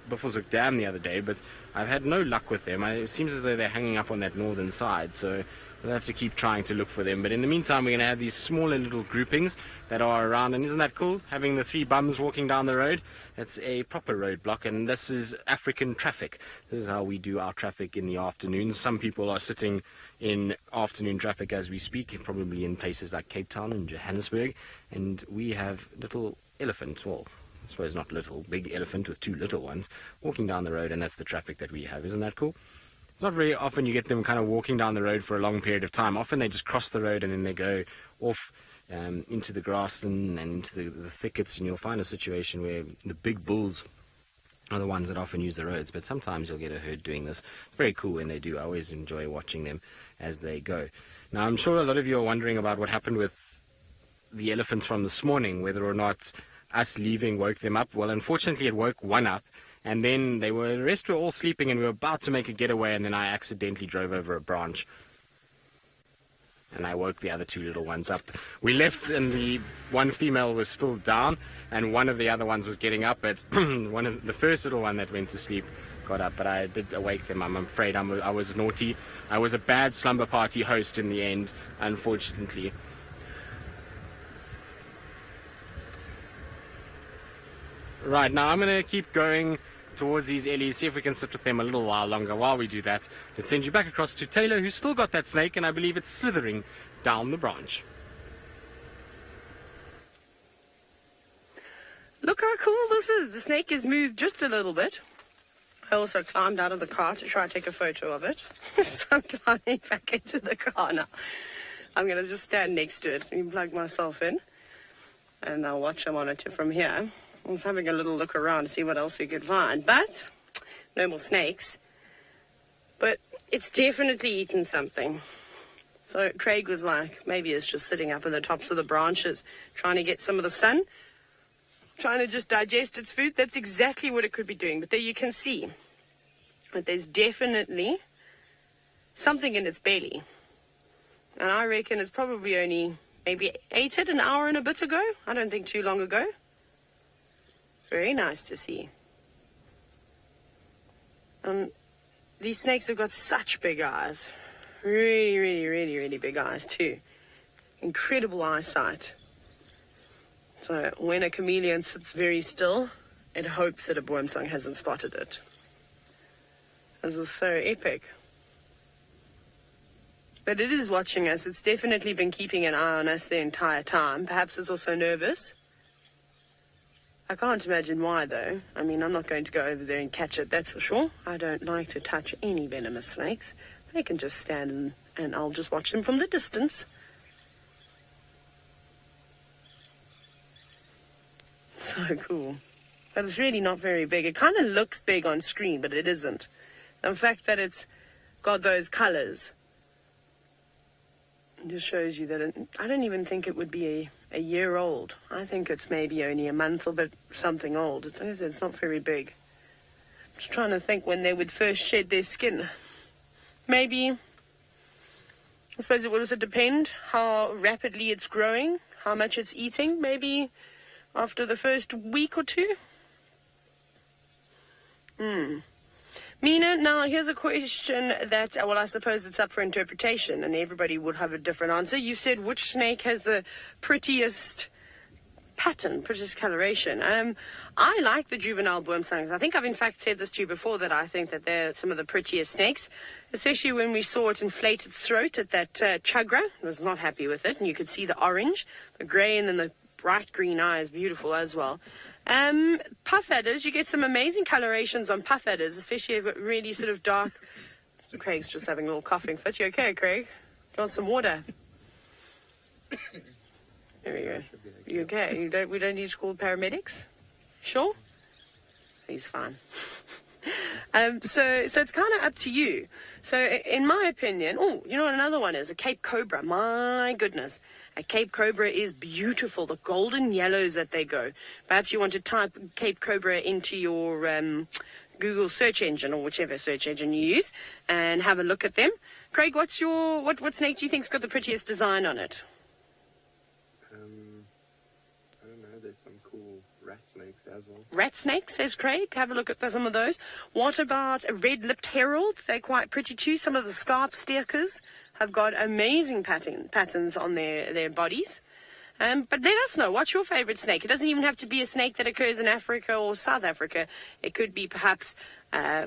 Buffelshoek Dam the other day, but I've had no luck with them. It seems as though they're hanging up on that northern side, so we'll have to keep trying to look for them. But in the meantime, we're going to have these smaller little groupings that are around, and isn't that cool? Having the three bums walking down the road. It's a proper roadblock, and this is African traffic. This is how we do our traffic in the afternoons. Some people are sitting in afternoon traffic as we speak, probably in places like Cape Town and Johannesburg, and we have little elephants, well, I suppose not little, big elephant with two little ones walking down the road, and that's the traffic that we have. Isn't that cool? It's not very often you get them kind of walking down the road for a long period of time. Often they just cross the road and then they go off into the grassland and into the thickets, and you'll find a situation where the big bulls are the ones that often use the roads, but sometimes you'll get a herd doing this. Very cool when they do. I always enjoy watching them as they go. Now, I'm sure a lot of you are wondering about what happened with the elephants from this morning, whether or not us leaving woke them up. Well, unfortunately, it woke one up, and then the rest were all sleeping, and we were about to make a getaway, and then I accidentally drove over a branch, and I woke the other two little ones up. We left, and the one female was still down, and one of the other ones was getting up, but the first little one that went to sleep got up, but I did awake them. I'm afraid I was naughty. I was a bad slumber party host in the end, unfortunately. Right, now I'm going to keep going towards these ellies, see if we can sit with them a little while longer. While we do that, let's send you back across to Taylor, who's still got that snake, and I believe it's slithering down the branch.
Look how cool this is. The snake has moved just a little bit. I also climbed out of the car to try and take a photo of it. So I'm climbing back into the car now. I'm going to just stand next to it and plug myself in, and I'll watch a monitor from here. I was having a little look around to see what else we could find, but no more snakes. But it's definitely eaten something. So Craig was like, maybe it's just sitting up in the tops of the branches, trying to get some of the sun, trying to just digest its food. That's exactly what it could be doing. But there you can see that there's definitely something in its belly. And I reckon it's probably only maybe ate it an hour and a bit ago. I don't think too long ago. Very nice to see. These snakes have got such big eyes. Really, really, really, really big eyes too. Incredible eyesight. So when a chameleon sits very still, it hopes that a boomslang hasn't spotted it. This is so epic. But it is watching us. It's definitely been keeping an eye on us the entire time. Perhaps it's also nervous. I can't imagine why, though. I mean, I'm not going to go over there and catch it, that's for sure. I don't like to touch any venomous snakes. They can just stand and I'll just watch them from the distance. So cool. But it's really not very big. It kind of looks big on screen, but it isn't. The fact that it's got those colors just shows you that I don't even think it would be a year old. I think it's maybe only a month or bit something old. It's not very big. I'm just trying to think when they would first shed their skin. Maybe, I suppose it would also depend how rapidly it's growing, how much it's eating, maybe after the first week or two. Mina, now here's a question that, well, I suppose it's up for interpretation and everybody would have a different answer. You said which snake has the prettiest pattern, prettiest coloration. I like the juvenile boomslangs. I think I've in fact said this to you before, that I think that they're some of the prettiest snakes, especially when we saw it inflate its throat at that chagra. I was not happy with it, and you could see the orange, the grey, and then the bright green eyes, beautiful as well. Puff adders, you get some amazing colorations on puff adders, especially if you've got really sort of dark. Craig's just having a little coughing fit. You okay, Craig? Do you want some water? There we go. You okay? We don't need to call paramedics? Sure? He's fine. So it's kind of up to you. So in my opinion, you know what another one is? A Cape Cobra. My goodness. A Cape Cobra is beautiful. The golden yellows that they go. Perhaps you want to type Cape Cobra into your Google search engine or whichever search engine you use and have a look at them. Craig, what snake do you think's got the prettiest design on it?
I don't know. There's some cool rat snakes as well.
Rat snakes, says Craig. Have a look at some of those. What about a red-lipped herald? They're quite pretty too. Some of the scarp stalkers have got amazing patterns on their bodies. But let us know, what's your favourite snake? It doesn't even have to be a snake that occurs in Africa or South Africa. It could be perhaps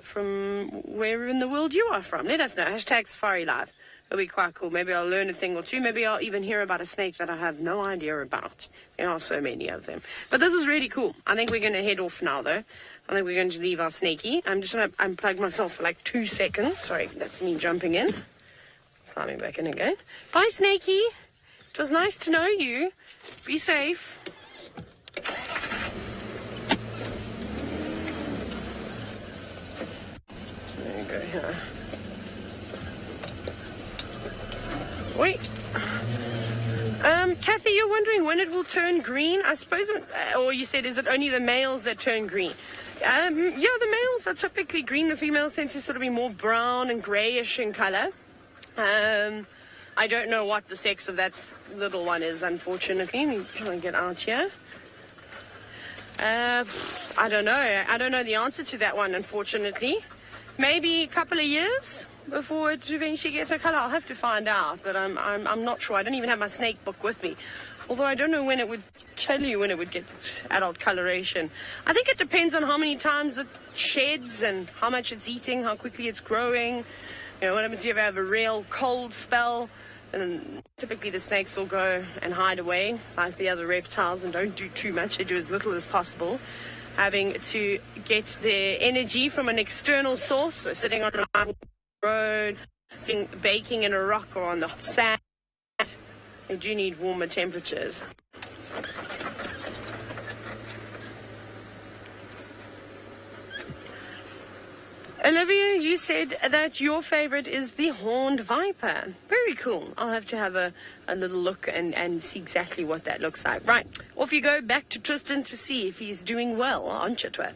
from wherever in the world you are from. Let us know. Hashtag Safari Live. It'll be quite cool. Maybe I'll learn a thing or two. Maybe I'll even hear about a snake that I have no idea about. There are so many of them. But this is really cool. I think we're going to head off now, though. I think we're going to leave our snakey. I'm just going to unplug myself for like 2 seconds. Sorry, that's me jumping in. Climbing back in again. Bye, snakey. It was nice to know you. Be safe. There you go here. Wait. Kathy, you're wondering when it will turn green? I suppose, or you said, is it only the males that turn green? Yeah, the males are typically green. The females tend to sort of be more brown and greyish in colour. I don't know what the sex of that little one is, unfortunately. Let me try and get out here. I don't know. I don't know the answer to that one, unfortunately. Maybe a couple of years before it eventually gets a colour. I'll have to find out, but I'm not sure. I don't even have my snake book with me. Although I don't know when it would tell you when it would get its adult coloration. I think it depends on how many times it sheds and how much it's eating, how quickly it's growing. You know, what happens if you have a real cold spell? And typically the snakes will go and hide away like the other reptiles and don't do too much. They do as little as possible, having to get their energy from an external source. So sitting on a road, baking in a rock or on the sand. They do need warmer temperatures. Olivia, you said that your favorite is the horned viper. Very cool. I'll have to have a little look and see exactly what that looks like. Right, off you go back to Tristan to see if he's doing well on Chitra.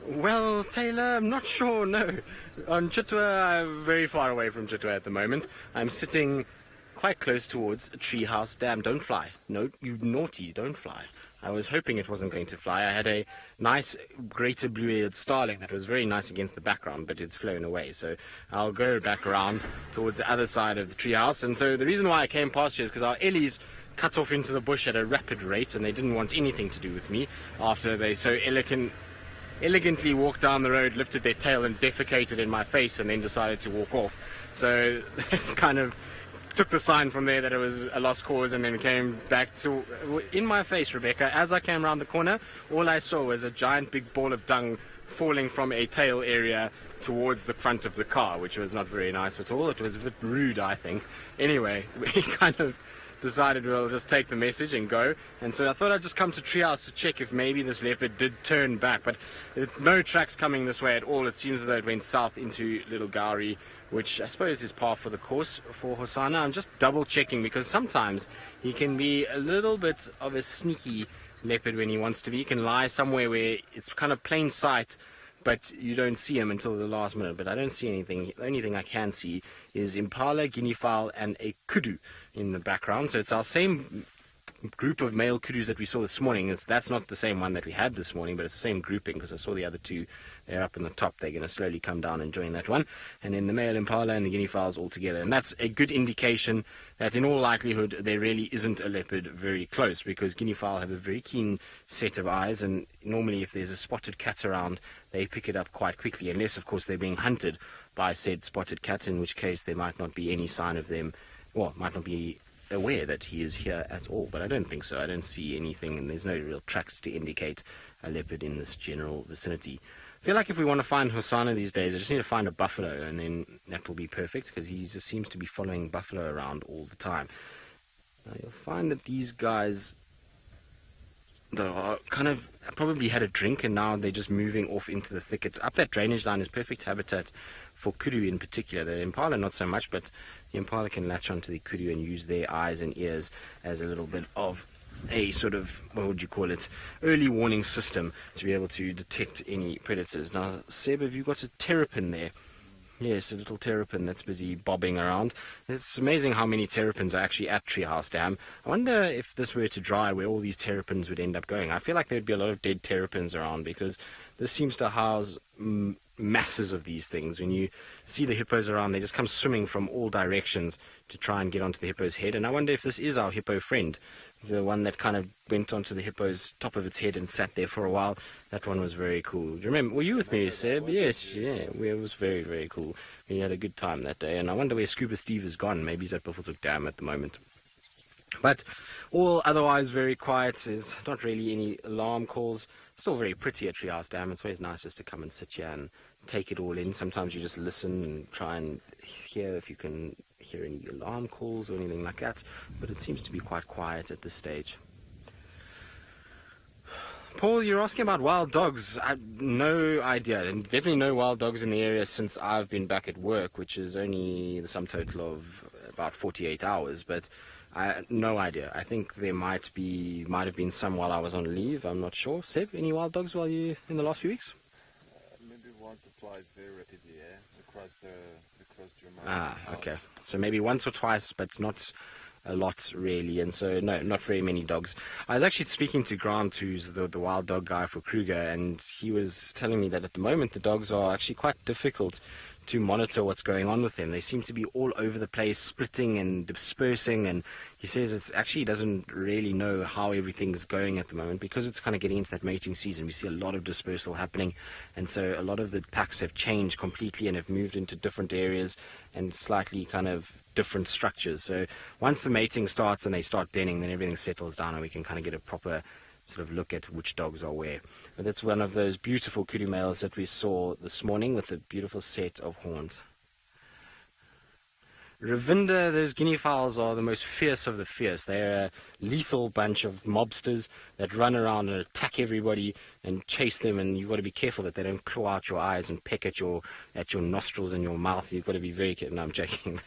Well, Taylor, I'm not sure, no. On Chitra, I'm very far away from Chitra at the moment. I'm sitting quite close towards a treehouse dam. Don't fly. No, you naughty, don't fly. I was hoping it wasn't going to fly. I had a nice greater blue-eared starling that was very nice against the background, but it's flown away. So I'll go back around towards the other side of the treehouse. And so the reason why I came past here is because our Ellies cut off into the bush at a rapid rate, and they didn't want anything to do with me after they so elegantly walked down the road, lifted their tail and defecated in my face, and then decided to walk off. So kind of took the sign from there that it was a lost cause, and then came back to in my face, Rebecca. As I came around the corner, all I saw was a giant big ball of dung falling from a tail area towards the front of the car, which was not very nice at all. It was a bit rude, I think. Anyway, we kind of decided we'll just take the message and go. And so I thought I'd just come to Treehouse to check if maybe this leopard did turn back, but no tracks coming this way at all. It seems as though it went south into Little Gowrie, which I suppose is par for the course for Hosanna. I'm just double checking because sometimes he can be a little bit of a sneaky leopard when he wants to be. He can lie somewhere where it's kind of plain sight, but you don't see him until the last minute. But I don't see anything. The only thing I can see is impala, guinea fowl, and a kudu in the background. So it's our same group of male kudus that we saw this morning. That's not the same one that we had this morning, but it's the same grouping because I saw the other two. They're up in the top. They're going to slowly come down and join that one. And then the male impala and the guinea fowls all together. And that's a good indication that in all likelihood there really isn't a leopard very close, because guinea fowl have a very keen set of eyes, and normally if there's a spotted cat around, they pick it up quite quickly, unless of course they're being hunted by said spotted cat, in which case there might not be any sign of them, well, might not be aware that he is here at all. But I don't think so. I don't see anything, and there's no real tracks to indicate a leopard in this general vicinity. I feel like if we want to find Hosanna these days, I just need to find a buffalo, and then that will be perfect, because he just seems to be following buffalo around all the time. Now you'll find that these guys, though, are kind of probably had a drink, and now they're just moving off into the thicket. Up that drainage line is perfect habitat for kudu in particular. The impala not so much, but the impala can latch onto the kudu and use their eyes and ears as a little bit of a sort of, what would you call it, early warning system to be able to detect any predators. Now, Seb, have you got a terrapin there? Yes, a little terrapin that's busy bobbing around. It's amazing how many terrapins are actually at Treehouse Dam. I wonder if this were to dry, where all these terrapins would end up going. I feel like there'd be a lot of dead terrapins around, because this seems to house masses of these things. When you see the hippos around, they just come swimming from all directions to try and get onto the hippo's head. And I wonder if this is our hippo friend, the one that kind of went onto the hippo's top of its head and sat there for a while. That one was very cool. Do you remember? Were you with me, Seb? Yes, yeah. It was very, very cool. We had a good time that day. And I wonder where Scuba Steve is gone. Maybe he's at Buffelshoek Dam at the moment. But all otherwise very quiet. There's not really any alarm calls. Still very pretty at Treehouse Dam. It's always nice just to come and sit here and take it all in. Sometimes you just listen and try and hear if you can hear any alarm calls or anything like that. But it seems to be quite quiet at this stage. Paul, you're asking about wild dogs. I have no idea. And definitely no wild dogs in the area since I've been back at work, which is only the sum total of about 48 hours. But no idea. I think there might have been some while I was on leave. I'm not sure. Seb, any wild dogs while you in the last few weeks?
Maybe once or twice, very rapidly, across Germany.
Okay. So maybe once or twice, but not a lot really. And so no, not very many dogs. I was actually speaking to Grant, who's the wild dog guy for Kruger, and he was telling me that at the moment the dogs are actually quite difficult to monitor what's going on with them. They seem to be all over the place, splitting and dispersing, and he says he doesn't really know how everything's going at the moment, because it's kind of getting into that mating season. We see a lot of dispersal happening, and so a lot of the packs have changed completely and have moved into different areas and slightly kind of different structures. So once the mating starts and they start denning, then everything settles down and we can kind of get a proper sort of look at which dogs are where. But that's one of those beautiful kudu males that we saw this morning with a beautiful set of horns. Ravinda, those guinea fowls are the most fierce of the fierce. They're a lethal bunch of mobsters that run around and attack everybody and chase them, and you've got to be careful that they don't claw out your eyes and peck at your nostrils and your mouth. You've got to be very careful. No, I'm joking.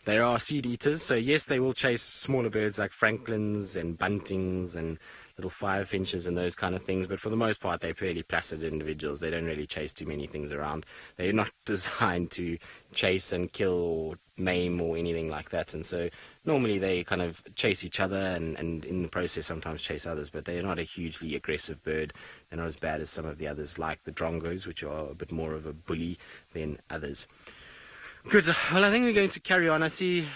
They are seed eaters, so yes, they will chase smaller birds like francolins and buntings and little firefinches and those kind of things, but for the most part they're fairly placid individuals. They don't really chase too many things around. They're not designed to chase and kill or maim or anything like that, and so normally they kind of chase each other and in the process sometimes chase others, but they're not a hugely aggressive bird. They're not as bad as some of the others like the drongos, which are a bit more of a bully than others. Good. Well, I think we're going to carry on. I see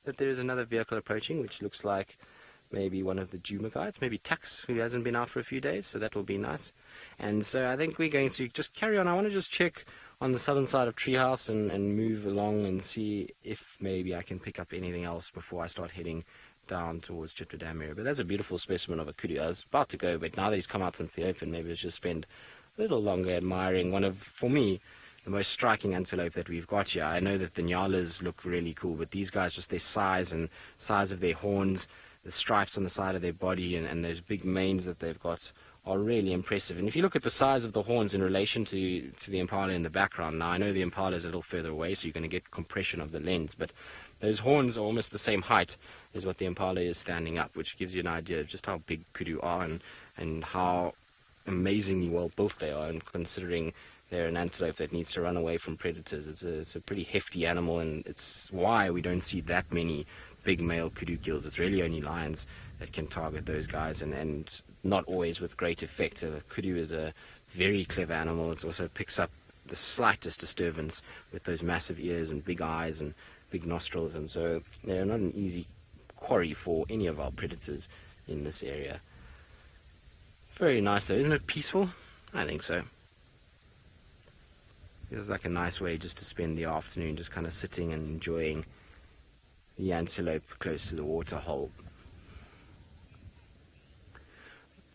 that there is another vehicle approaching, which looks like maybe one of the Djuma guides, maybe Tax, who hasn't been out for a few days, so that will be nice. And so I think we're going to just carry on. I want to just check on the southern side of Treehouse and move along and see if maybe I can pick up anything else before I start heading down towards Chitra Dam area. But that's a beautiful specimen of a kudu. I was about to go, but now that he's come out into the open, maybe let's just spend a little longer admiring one of, for me, the most striking antelope that we've got here. I know that the Nyalas look really cool, but these guys, just their size and size of their horns, the stripes on the side of their body, and those big manes that they've got are really impressive. And if you look at the size of the horns in relation to the impala in the background, now I know the impala is a little further away, so you're going to get compression of the lens, but those horns are almost the same height as what the impala is standing up, which gives you an idea of just how big kudu are and how amazingly well built they are, and considering they're an antelope that needs to run away from predators. It's a pretty hefty animal, and it's why we don't see that many big male kudu kills. It's really only lions that can target those guys, and not always with great effect. So the kudu is a very clever animal. It also picks up the slightest disturbance with those massive ears and big eyes and big nostrils, and so they're not an easy quarry for any of our predators in this area. Very nice though, isn't it peaceful? I think so. Feels like a nice way just to spend the afternoon, just kind of sitting and enjoying the antelope close to the water hole.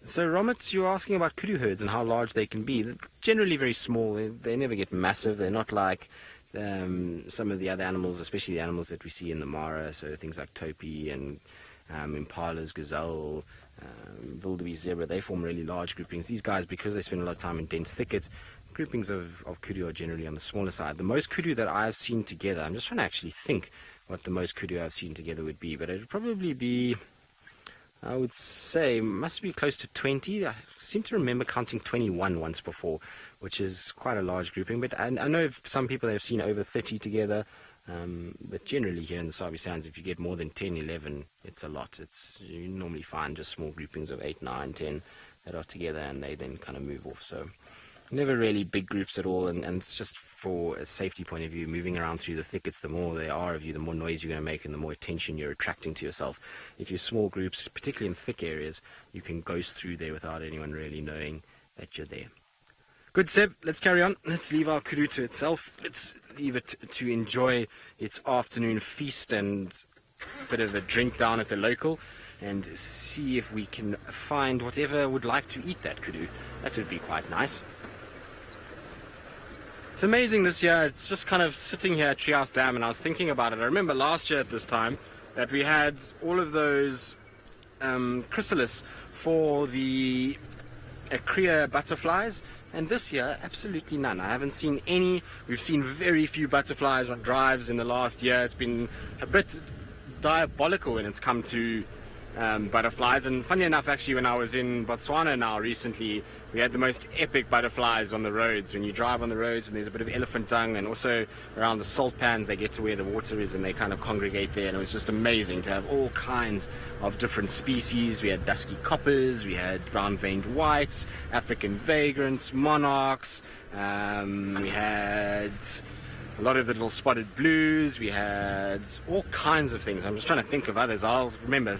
So Romit, you're asking about kudu herds and how large they can be. They're generally very small. They never get massive. They're not like some of the other animals, especially the animals that we see in the Mara, so things like topi and impalas, gazelle, wildebeest, zebra. They form really large groupings. These guys, because they spend a lot of time in dense thickets, groupings of kudu are generally on the smaller side. The most kudu that I've seen together, I'm just trying to actually think what the most kudu I've seen together would be, but it would probably be, I would say, must be close to 20. I seem to remember counting 21 once before, which is quite a large grouping, but I know some people have seen over 30 together, but generally here in the Sabi Sands, if you get more than 10, 11, it's a lot. You normally find just small groupings of 8, 9, 10 that are together, and they then kind of move off, so never really big groups at all, and it's just for a safety point of view, moving around through the thickets, the more there are of you, the more noise you're going to make and the more attention you're attracting to yourself. If you're small groups, particularly in thick areas, you can ghost through there without anyone really knowing that you're there. Good, Seb, let's carry on. Let's leave our kudu to itself. Let's leave it to enjoy its afternoon feast and a bit of a drink down at the local, and see if we can find whatever would like to eat that kudu. That would be quite nice. It's amazing this year. It's just kind of sitting here at Treehouse Dam, and I was thinking about it. I remember last year at this time that we had all of those chrysalis for the Akria butterflies, and this year absolutely none. I haven't seen any. We've seen very few butterflies on drives in the last year. It's been a bit diabolical when it's come to butterflies, and funny enough, actually, when I was in Botswana now recently, we had the most epic butterflies on the roads. When you drive on the roads and there's a bit of elephant dung, and also around the salt pans, they get to where the water is and they kind of congregate there, and it was just amazing to have all kinds of different species. We had dusky coppers, we had brown-veined whites, African vagrants, monarchs, we had a lot of the little spotted blues, we had all kinds of things. I'm just trying to think of others. I'll remember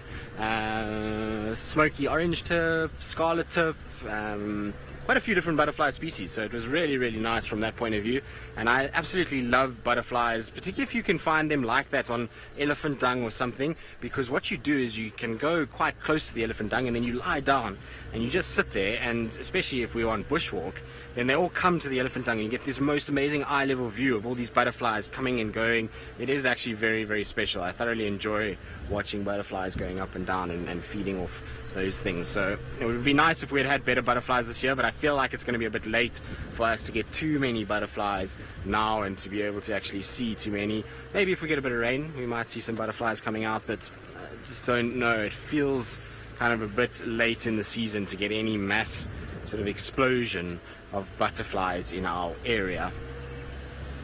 smoky orange tip, scarlet tip, quite a few different butterfly species, so it was really, really nice from that point of view. And I absolutely love butterflies, particularly if you can find them like that on elephant dung or something, because what you do is you can go quite close to the elephant dung and then you lie down and you just sit there, and especially if we're on bushwalk, then they all come to the elephant dung and you get this most amazing eye level view of all these butterflies coming and going. It is actually very, very special. I thoroughly enjoy watching butterflies going up and down and feeding off those things. So it would be nice if we had had better butterflies this year, but I feel like it's going to be a bit late for us to get too many butterflies now and to be able to actually see too many. Maybe if we get a bit of rain, we might see some butterflies coming out, but I just don't know. It feels kind of a bit late in the season to get any mass sort of explosion of butterflies in our area,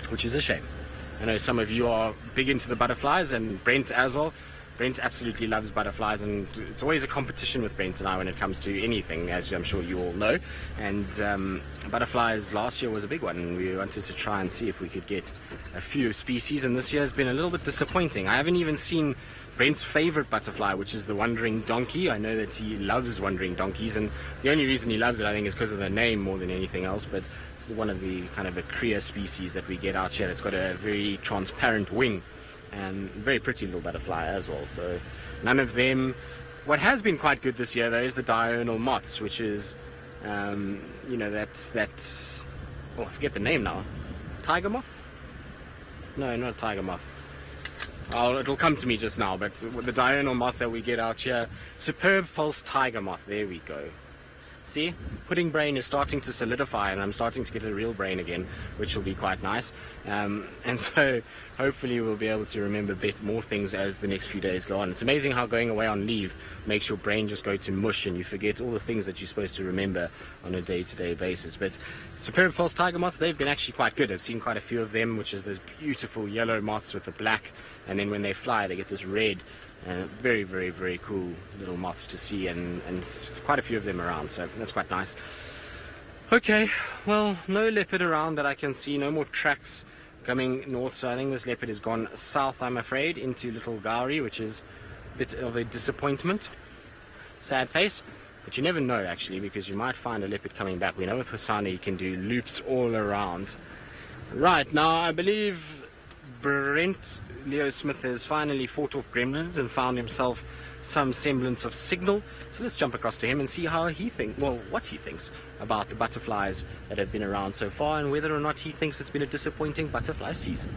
which is a shame. I know some of you are big into the butterflies, and Brent as well. Brent absolutely loves butterflies, and it's always a competition with Brent and I when it comes to anything, as I'm sure you all know. And butterflies last year was a big one, and we wanted to try and see if we could get a few species, and this year has been a little bit disappointing. I haven't even seen Brent's favorite butterfly, which is the wandering donkey. I know that he loves wandering donkeys, and the only reason he loves it, I think, is because of the name more than anything else. But it's one of the kind of a Kruger species that we get out here that's got a very transparent wing, and very pretty little butterfly as well. So none of them. What has been quite good this year though is the diurnal moths, which is that's oh, I forget the name now. Tiger moth? No, not a tiger moth. It'll come to me just now, but the diurnal moth that we get out here, superb false tiger moth. There we go. See, pudding brain is starting to solidify, and I'm starting to get a real brain again, which will be quite nice. And so hopefully we'll be able to remember more things as the next few days go on. It's amazing how going away on leave makes your brain just go to mush and you forget all the things that you're supposed to remember on a day-to-day basis. But superb false tiger moths, they've been actually quite good. I've seen quite a few of them, which is those beautiful yellow moths with the black, and then when they fly they get this red. Very, very, very cool little moths to see, and quite a few of them around, so that's quite nice. Okay, well, no leopard around that I can see, no more tracks coming north, so I think this leopard has gone south, I'm afraid, into Little Gowrie, which is a bit of a disappointment. Sad face, but you never know, actually, because you might find a leopard coming back. We know with Hasani he can do loops all around. Right, now I believe Brent Leo Smith has finally fought off gremlins and found himself some semblance of signal. So let's jump across to him and see what he thinks about the butterflies that have been around so far, and whether or not he thinks it's been a disappointing butterfly season.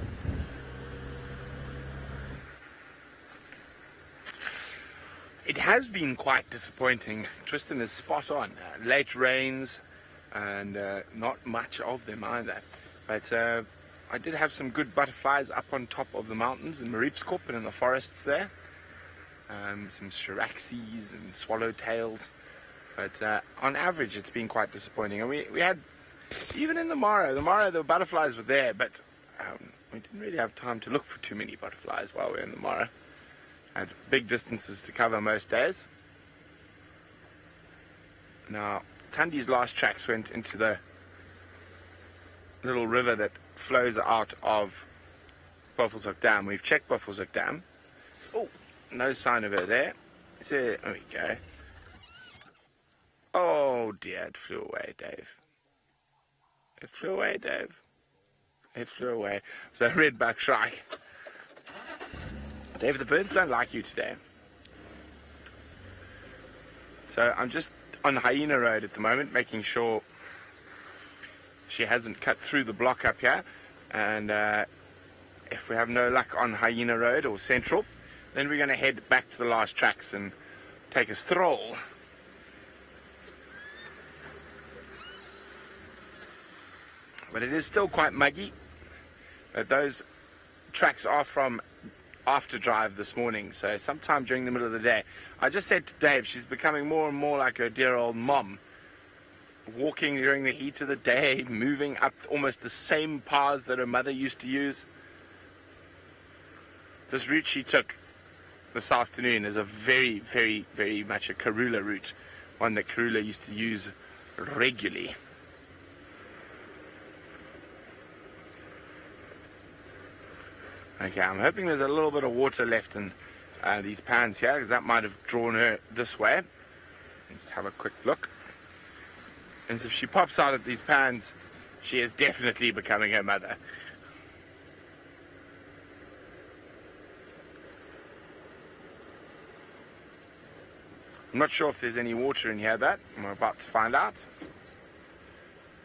It has been quite disappointing. Tristan is spot on. Late rains and not much of them either. But I did have some good butterflies up on top of the mountains in Mariepskop and in the forests there. Some Shiraxes and swallowtails. But on average, it's been quite disappointing. And we had, even in the Mara, the butterflies were there, but we didn't really have time to look for too many butterflies while we were in the Mara. Had big distances to cover most days. Now, Tandy's last tracks went into the little river that flows out of Buffelshoek Dam. We've checked Buffelshoek Dam. Oh, no sign of her there. There we go. Oh dear, it flew away, Dave. It flew away, Dave. It flew away. So redback shrike. Dave, the birds don't like you today. So I'm just on Hyena Road at the moment, making sure she hasn't cut through the block up here. And if we have no luck on Hyena Road or Central, then we're going to head back to the last tracks and take a stroll. But it is still quite muggy. But those tracks are from after drive this morning, so sometime during the middle of the day. I just said to Dave, she's becoming more and more like her dear old mom. Walking during the heat of the day, moving up almost the same paths that her mother used to use. This route she took this afternoon is a very, very, very much a Karula route, one that Karula used to use regularly. Okay, I'm hoping there's a little bit of water left in these pans here, because that might have drawn her this way. Let's have a quick look. As if she pops out at these pans, she is definitely becoming her mother. I'm not sure if there's any water in here, that we're about to find out.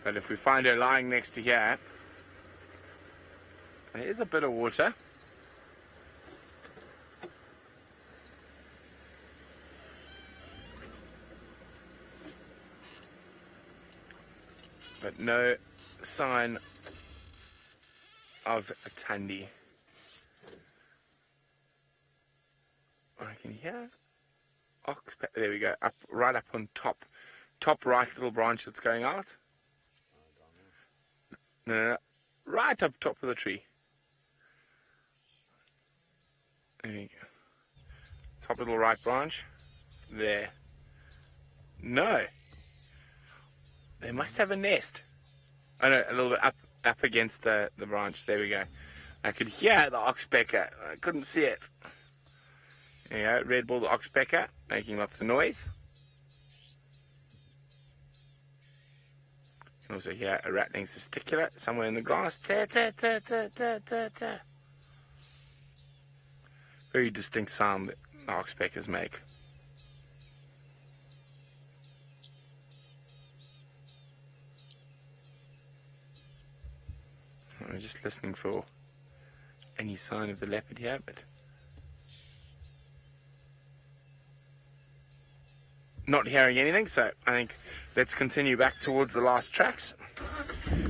But if we find her lying next to here, there is a bit of water. But no sign of a Tandy. I can hear there we go, up right up on top right little branch that's going out. No, right up top of the tree. There you go. Top little right branch. There. No. They must have a nest. Oh no, a little bit up against the branch. There we go. I could hear the oxpecker. I couldn't see it. There you go, red-billed oxpecker, making lots of noise. You can also hear a rattling testicular somewhere in the grass. Ta, ta, ta, ta, ta, ta, ta. Very distinct sound that the oxpeckers make. I'm just listening for any sign of the leopard here, but not hearing anything, so I think let's continue back towards the last tracks.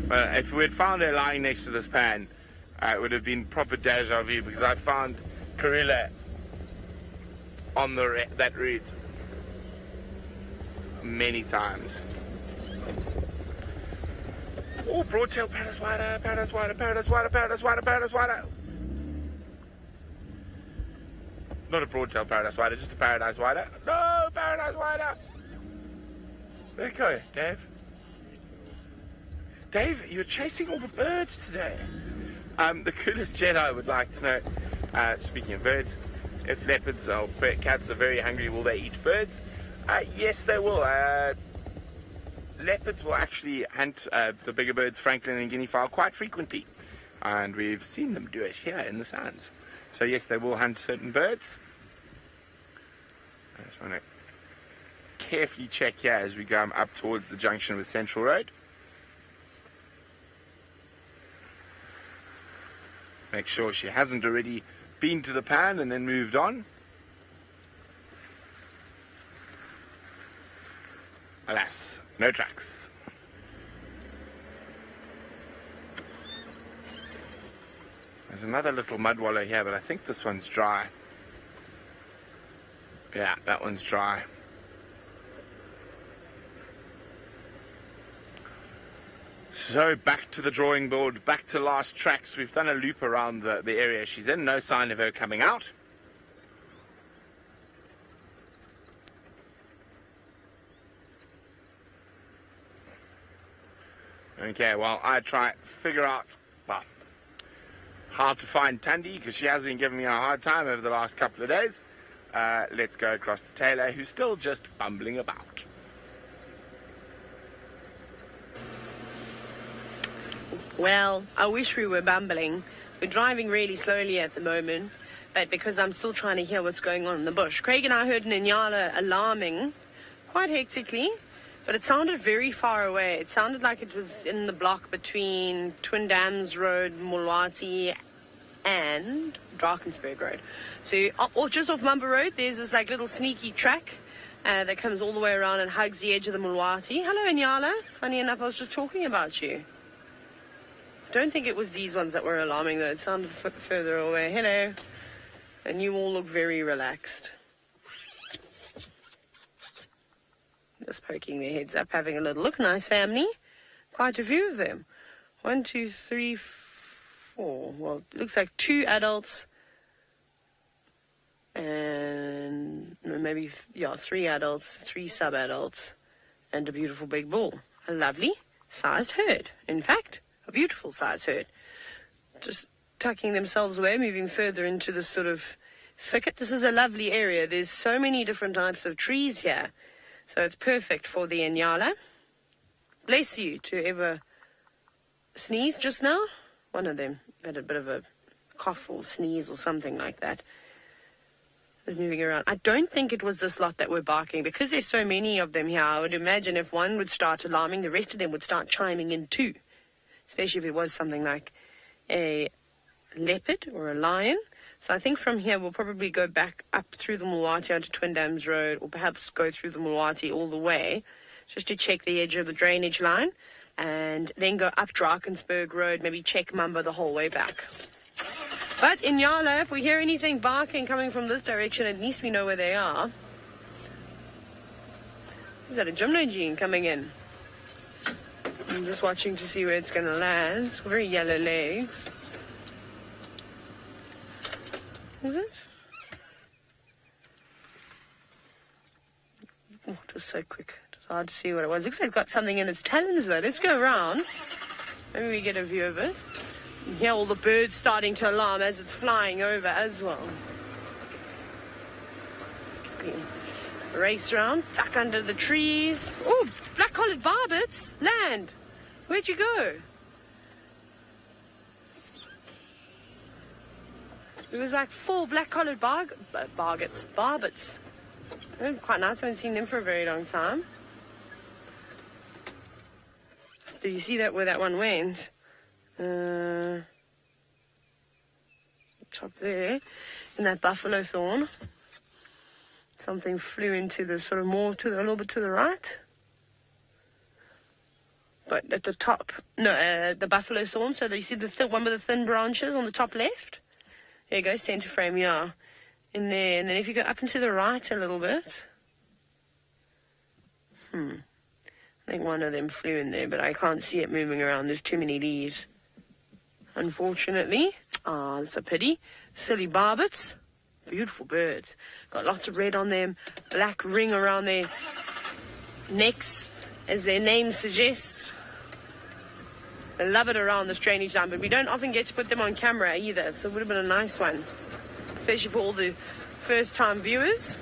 But if we had found her lying next to this pan, it would have been proper deja vu, because I found Karela on that route many times. Oh, broad-tailed paradise whiter, paradise whiter, paradise whiter, paradise whiter, paradise whiter. Not a broad-tailed paradise whiter, just a paradise whiter. No, paradise whiter. Where'd it go, Dave? Dave, you're chasing all the birds today. The coolest Jedi would like to know, speaking of birds, if leopards or cats are very hungry, will they eat birds? Yes, they will. Leopards will actually hunt the bigger birds, francolin and guinea fowl, quite frequently. And we've seen them do it here in the sands. So yes, they will hunt certain birds. I just want to carefully check here as we go up towards the junction with Central Road. Make sure she hasn't already been to the pan and then moved on. Alas, no tracks. There's another little mud wallow here, but I think this one's dry. Yeah, that one's dry. So back to the drawing board, back to last tracks. We've done a loop around the area she's in. No sign of her coming out. Okay, well, I try to figure out, well, how to find Tandy, because she has been giving me a hard time over the last couple of days. Let's go across to Taylor, who's still just bumbling about.
Well, I wish we were bumbling. We're driving really slowly at the moment, but because I'm still trying to hear what's going on in the bush. Craig and I heard an Nyala alarming quite hectically, but it sounded very far away. It sounded like it was in the block between Twin Dams Road, Mulwati, and Drakensberg Road. So or just off Mumba Road, there's this like little sneaky track that comes all the way around and hugs the edge of the Mulwati. Hello, Nyala. Funny enough, I was just talking about you. Don't think it was these ones that were alarming, though. It sounded further away. Hello. And you all look very relaxed. Just poking their heads up, having a little look. Nice family. Quite a few of them. 1, 2, 3, 4. Well, it looks like 2 adults. And maybe, 3 adults, 3 sub-adults. And a beautiful big bull. A lovely sized herd, in fact. A beautiful size herd. Just tucking themselves away, moving further into this sort of thicket. This is a lovely area. There's so many different types of trees here. So it's perfect for the Nyala. bless you, to ever sneeze just now. One of them had a bit of a cough or sneeze or something like that. It was moving around. I don't think it was this lot that were barking, because there's so many of them here. I would imagine if one would start alarming, the rest of them would start chiming in too, especially if it was something like a leopard or a lion. So I think from here we'll probably go back up through the Mulwati onto Twin Dams Road, or perhaps go through the Mulwati all the way, just to check the edge of the drainage line, and then go up Drakensberg Road, maybe check Mamba the whole way back. But in Nyala, if we hear anything barking coming from this direction, at least we know where they are. Is that a gymnogene coming in? I'm just watching to see where it's going to land. It's got very yellow legs. Is it? Oh, it was so quick. It was hard to see what it was. Looks like it's got something in its talons, though. Let's go around. Maybe we get a view of it. You hear all the birds starting to alarm as it's flying over as well. Race round, tuck under the trees. Oh, black-collared barbets, land. Where'd you go? It was like 4 black-collared barbets. They're quite nice. I haven't seen them for a very long time. Did you see that where that one went? Top there, in that buffalo thorn. Something flew into the sort of more to the, a little bit to the right. But at the top, no, the buffalo thorn. So you see the one with the thin branches on the top left. There you go, center frame, yeah. In there, and then if you go up and to the right a little bit. I think one of them flew in there, but I can't see it moving around. There's too many leaves, unfortunately. Ah, that's a pity. Silly barbets. Beautiful birds. Got lots of red on them. Black ring around their necks, as their name suggests. They love it around this drainage line, but we don't often get to put them on camera either, so it would have been a nice one, especially for all the first-time viewers.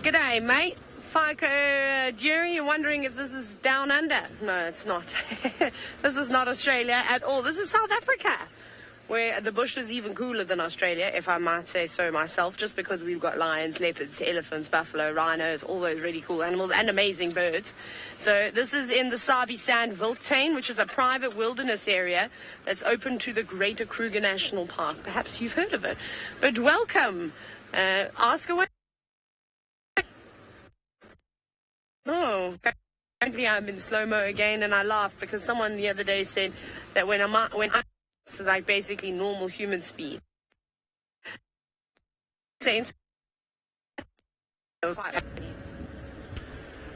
G'day, mate. Jerry, you're wondering if this is down under. No, it's not. This is not Australia at all. This is South Africa, where the bush is even cooler than Australia, if I might say so myself, just because we've got lions, leopards, elephants, buffalo, rhinos, all those really cool animals and amazing birds. So this is in the Sabi Sand Vultures, which is a private wilderness area that's open to the greater Kruger National Park. Perhaps you've heard of it. But welcome. Ask away. Oh, apparently I'm in slow-mo again, and I laughed because someone the other day said that when I it's like basically normal human speed.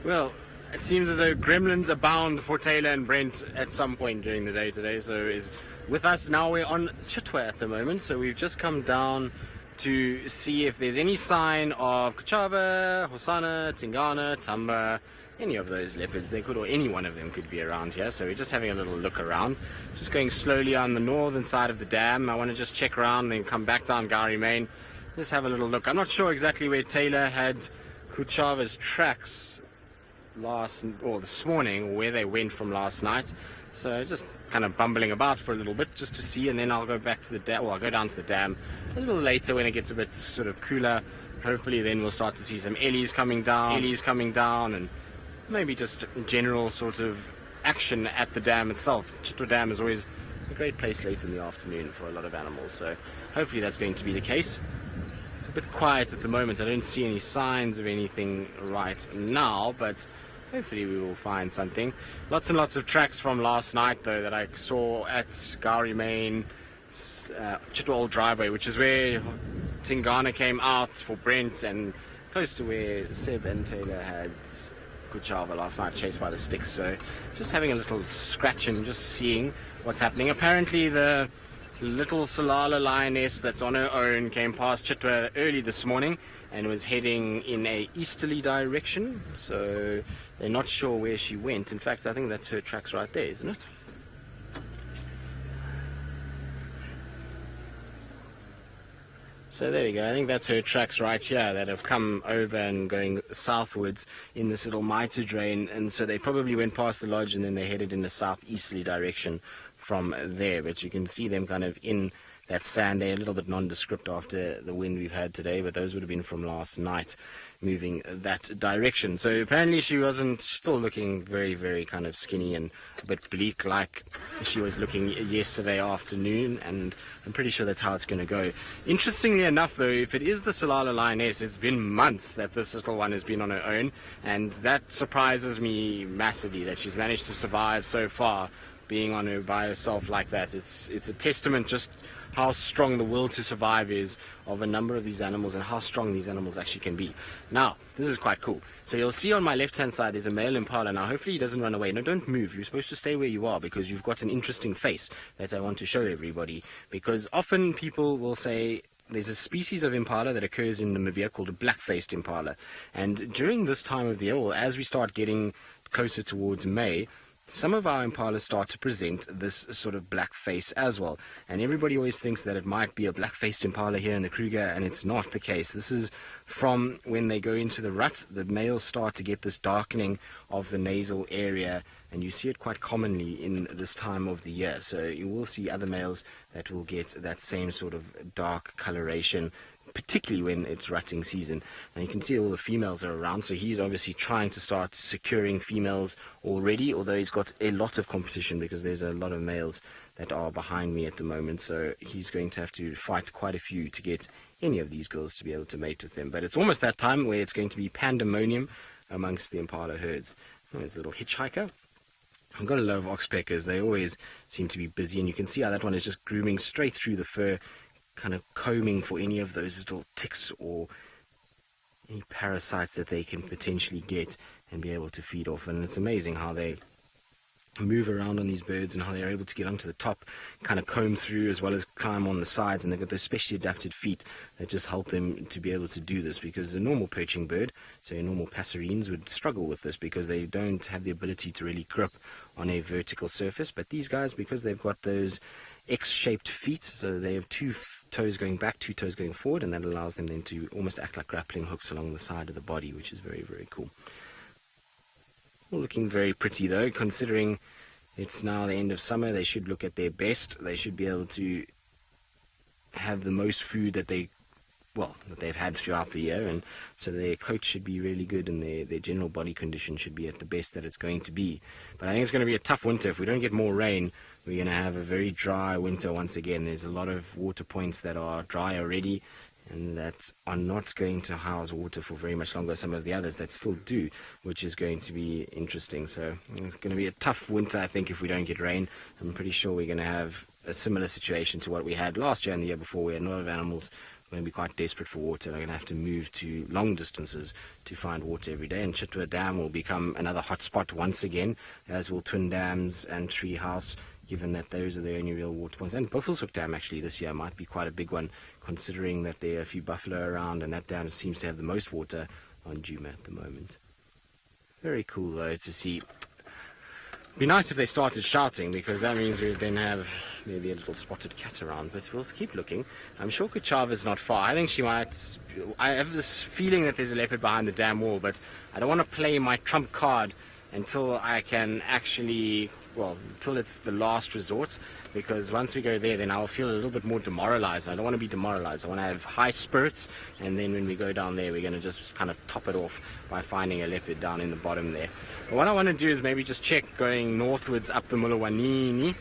Well, it seems as though gremlins abound for Taylor and Brent at some point during the day today. So is with us now. We're on Chitra at the moment, so we've just come down to see if there's any sign of Kuchava, Hosana, Tingana, Tamba, any of those leopards. They could, or any one of them could be around here. So we're just having a little look around. Just going slowly on the northern side of the dam. I want to just check around and then come back down Gowrie Main. Just have a little look. I'm not sure exactly where Taylor had Kuchava's tracks this morning, or where they went from last night. So just kind of bumbling about for a little bit just to see, and then I'll go back to the dam. Well, I'll go down to the dam a little later when it gets a bit sort of cooler. Hopefully then we'll start to see some ellies coming down, and maybe just general sort of action at the dam itself. Chitra Dam is always a great place late in the afternoon for a lot of animals, so hopefully that's going to be the case. It's a bit quiet at the moment. I don't see any signs of anything right now, but hopefully we will find something. Lots and lots of tracks from last night, though, that I saw at Gowrie Main, Chitra Old Driveway, which is where Tingana came out for Brent, and close to where Seb and Taylor had Kuchava last night, chased by the sticks. So just having a little scratch and just seeing what's happening. Apparently the little Solala lioness that's on her own came past Chitra early this morning and was heading in a easterly direction, so they're not sure where she went. In fact, I think that's her tracks right there, isn't it? So there we go. I think that's her tracks right here that have come over and going southwards in this little mitre drain. And so they probably went past the lodge and then they headed in a southeasterly direction from there. But you can see them kind of in that sand there, a little bit nondescript after the wind we've had today, but those would have been from last night, moving that direction. So apparently she wasn't, still looking very, very kind of skinny and a bit bleak like she was looking yesterday afternoon, and I'm pretty sure that's how it's going to go. Interestingly enough, though, if it is the Salala lioness, it's been months that this little one has been on her own, and that surprises me massively that she's managed to survive so far, being on her by herself like that. It's a testament just how strong the will to survive is of a number of these animals and how strong these animals actually can be. Now, this is quite cool. So you'll see on my left-hand side there's a male impala. Now, hopefully he doesn't run away. No, don't move. You're supposed to stay where you are because you've got an interesting face that I want to show everybody. Because often people will say there's a species of impala that occurs in Namibia called a black-faced impala. And during this time of the year, or as we start getting closer towards May, some of our impalas start to present this sort of black face as well. And everybody always thinks that it might be a black-faced impala here in the Kruger, and it's not the case. This is from when they go into the rut, the males start to get this darkening of the nasal area, and you see it quite commonly in this time of the year. So you will see other males that will get that same sort of dark coloration, particularly when it's rutting season. And you can see all the females are around, so he's obviously trying to start securing females already, although he's got a lot of competition because there's a lot of males that are behind me at the moment, so he's going to have to fight quite a few to get any of these girls to be able to mate with them. But it's almost that time where it's going to be pandemonium amongst the impala herds. Oh, there's a little hitchhiker. I've got to love oxpeckers. They always seem to be busy, and you can see how that one is just grooming straight through the fur, kind of combing for any of those little ticks or any parasites that they can potentially get and be able to feed off. And it's amazing how they move around on these birds and how they're able to get onto the top, kind of comb through as well as climb on the sides, and they've got those specially adapted feet that just help them to be able to do this, because a normal perching bird, so normal passerines, would struggle with this because they don't have the ability to really grip on a vertical surface. But these guys, because they've got those X-shaped feet, so they have two toes going back, two toes going forward, and that allows them then to almost act like grappling hooks along the side of the body, which is very, very cool. All looking very pretty though, considering it's now the end of summer. They should look at their best. They should be able to have the most food that they've had throughout the year, and so their coat should be really good, and their general body condition should be at the best that it's going to be. But I think it's going to be a tough winter. If we don't get more rain, we're going to have a very dry winter once again. There's a lot of water points that are dry already and that are not going to house water for very much longer. Some of the others that still do, which is going to be interesting. So it's going to be a tough winter, I think, if we don't get rain. I'm pretty sure we're going to have a similar situation to what we had last year and the year before, where a lot of animals are going to be quite desperate for water. They're going to have to move to long distances to find water every day. And Chitra Dam will become another hotspot once again, as will Twin Dams and Treehouse, given that those are the only real water points. And Buffelshoek Dam actually this year might be quite a big one, considering that there are a few buffalo around, and that dam seems to have the most water on Djuma at the moment. Very cool though to see. It'd be nice if they started shouting, because that means we would then have maybe a little spotted cat around, but we'll keep looking. I'm sure Kuchava's not far. I think she might. I have this feeling that there's a leopard behind the dam wall, but I don't want to play my trump card until I can actually, until it's the last resort, because once we go there, then I'll feel a little bit more demoralized. I don't want to be demoralized. I want to have high spirits, and then when we go down there, we're going to just kind of top it off by finding a leopard down in the bottom there. But what I want to do is maybe just check going northwards up the Mulawanini,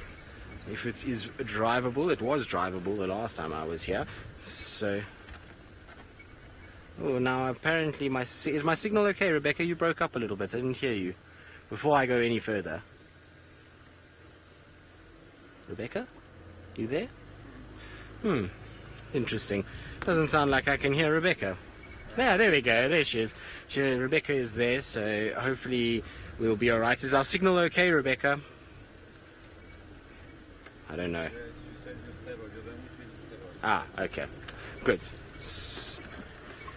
if it is drivable. It was drivable the last time I was here. So, now apparently is my signal okay, Rebecca? You broke up a little bit. I didn't hear you before I go any further. Rebecca? You there? It's interesting. Doesn't sound like I can hear Rebecca. There we go. There she is. Rebecca is there, so hopefully we'll be alright. Is our signal okay, Rebecca? I don't know. Okay. Good.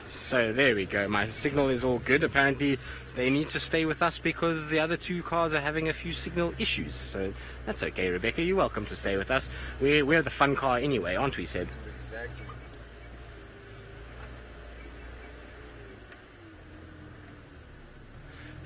So there we go. My signal is all good. Apparently they need to stay with us because the other two cars are having a few signal issues. So that's okay, Rebecca. You're welcome to stay with us. We're the fun car anyway, aren't we, Seb?
Exactly.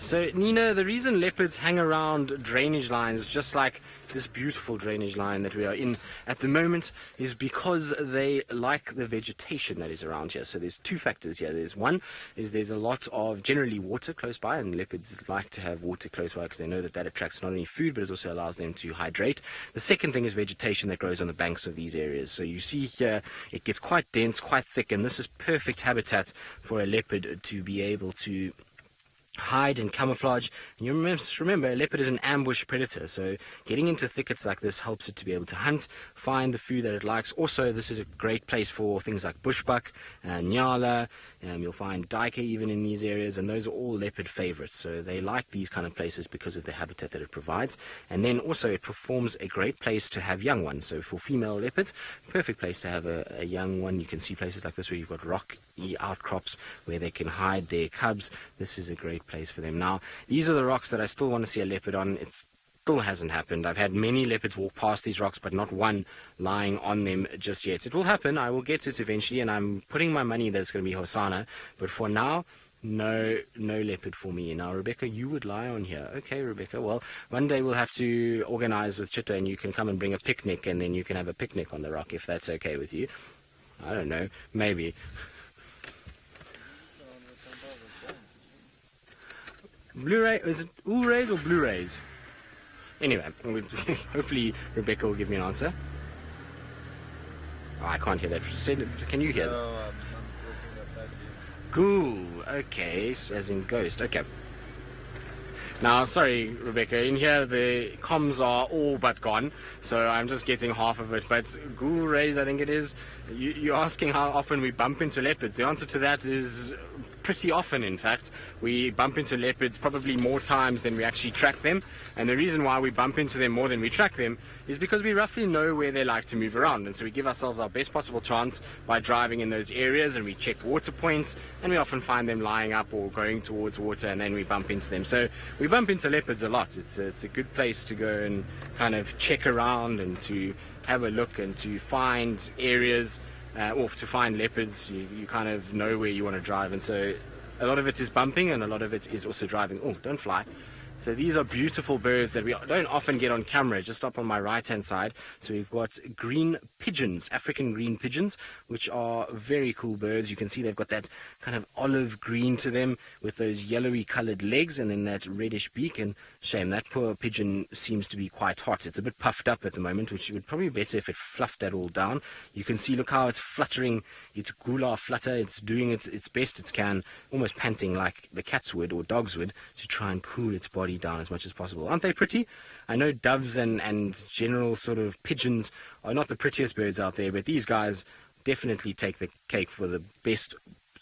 So, Nina, the reason leopards hang around drainage lines, just like this beautiful drainage line that we are in at the moment, is because they like the vegetation that is around here. So there's two factors here. There's one, is there's a lot of generally water close by, and leopards like to have water close by because they know that that attracts not only food, but it also allows them to hydrate. The second thing is vegetation that grows on the banks of these areas. So you see here, it gets quite dense, quite thick, and this is perfect habitat for a leopard to be able to hide and camouflage. And you remember, a leopard is an ambush predator, so getting into thickets like this helps it to be able to hunt, find the food that it likes. Also, this is a great place for things like bushbuck, Nyala, you'll find duiker even in these areas, and those are all leopard favorites. So they like these kind of places because of the habitat that it provides. And then also it performs a great place to have young ones. So for female leopards, perfect place to have a young one. You can see places like this where you've got rocky outcrops where they can hide their cubs. This is a great place for them. Now, these are the rocks that I still want to see a leopard on. It still hasn't happened. I've had many leopards walk past these rocks, but not one lying on them just yet. It will happen. I will get it eventually, and I'm putting my money that it's going to be Hosanna. But for now, no leopard for me. Now, Rebecca, you would lie on here. Okay, Rebecca. Well, one day we'll have to organize with Chitra, and you can come and bring a picnic, and then you can have a picnic on the rock, if that's okay with you. I don't know. Maybe. Blu-ray, is it Blu-rays or Blu-rays? Anyway, hopefully Rebecca will give me an answer. Oh, I can't hear that. Can you hear that?
No, I'm looking at that.
Ghoul, okay, as in ghost, okay. Now, sorry, Rebecca, in here the comms are all but gone, so I'm just getting half of it. But ghoul rays, I think it is. You're asking how often we bump into leopards. The answer to that is pretty often, in fact. We bump into leopards probably more times than we actually track them. And the reason why we bump into them more than we track them is because we roughly know where they like to move around. And so we give ourselves our best possible chance by driving in those areas, and we check water points, and we often find them lying up or going towards water, and then we bump into them. So we bump into leopards a lot. It's a good place to go and kind of check around and to have a look and to find areas or to find leopards. You kind of know where you want to drive, and so a lot of it is bumping and a lot of it is also driving. Oh, don't fly. So these are beautiful birds that we don't often get on camera. Just up on my right-hand side, so we've got green pigeons, African green pigeons, which are very cool birds. You can see they've got that kind of olive green to them with those yellowy coloured legs and then that reddish beak. And shame, that poor pigeon seems to be quite hot. It's a bit puffed up at the moment, which would probably be better if it fluffed that all down. You can see, look how it's fluttering, its gula flutter. It's doing its best it can, almost panting like the cats would or dogs would, to try and cool its body down as much as possible. Aren't they pretty? I know doves and general sort of pigeons are not the prettiest birds out there, but these guys definitely take the cake for the best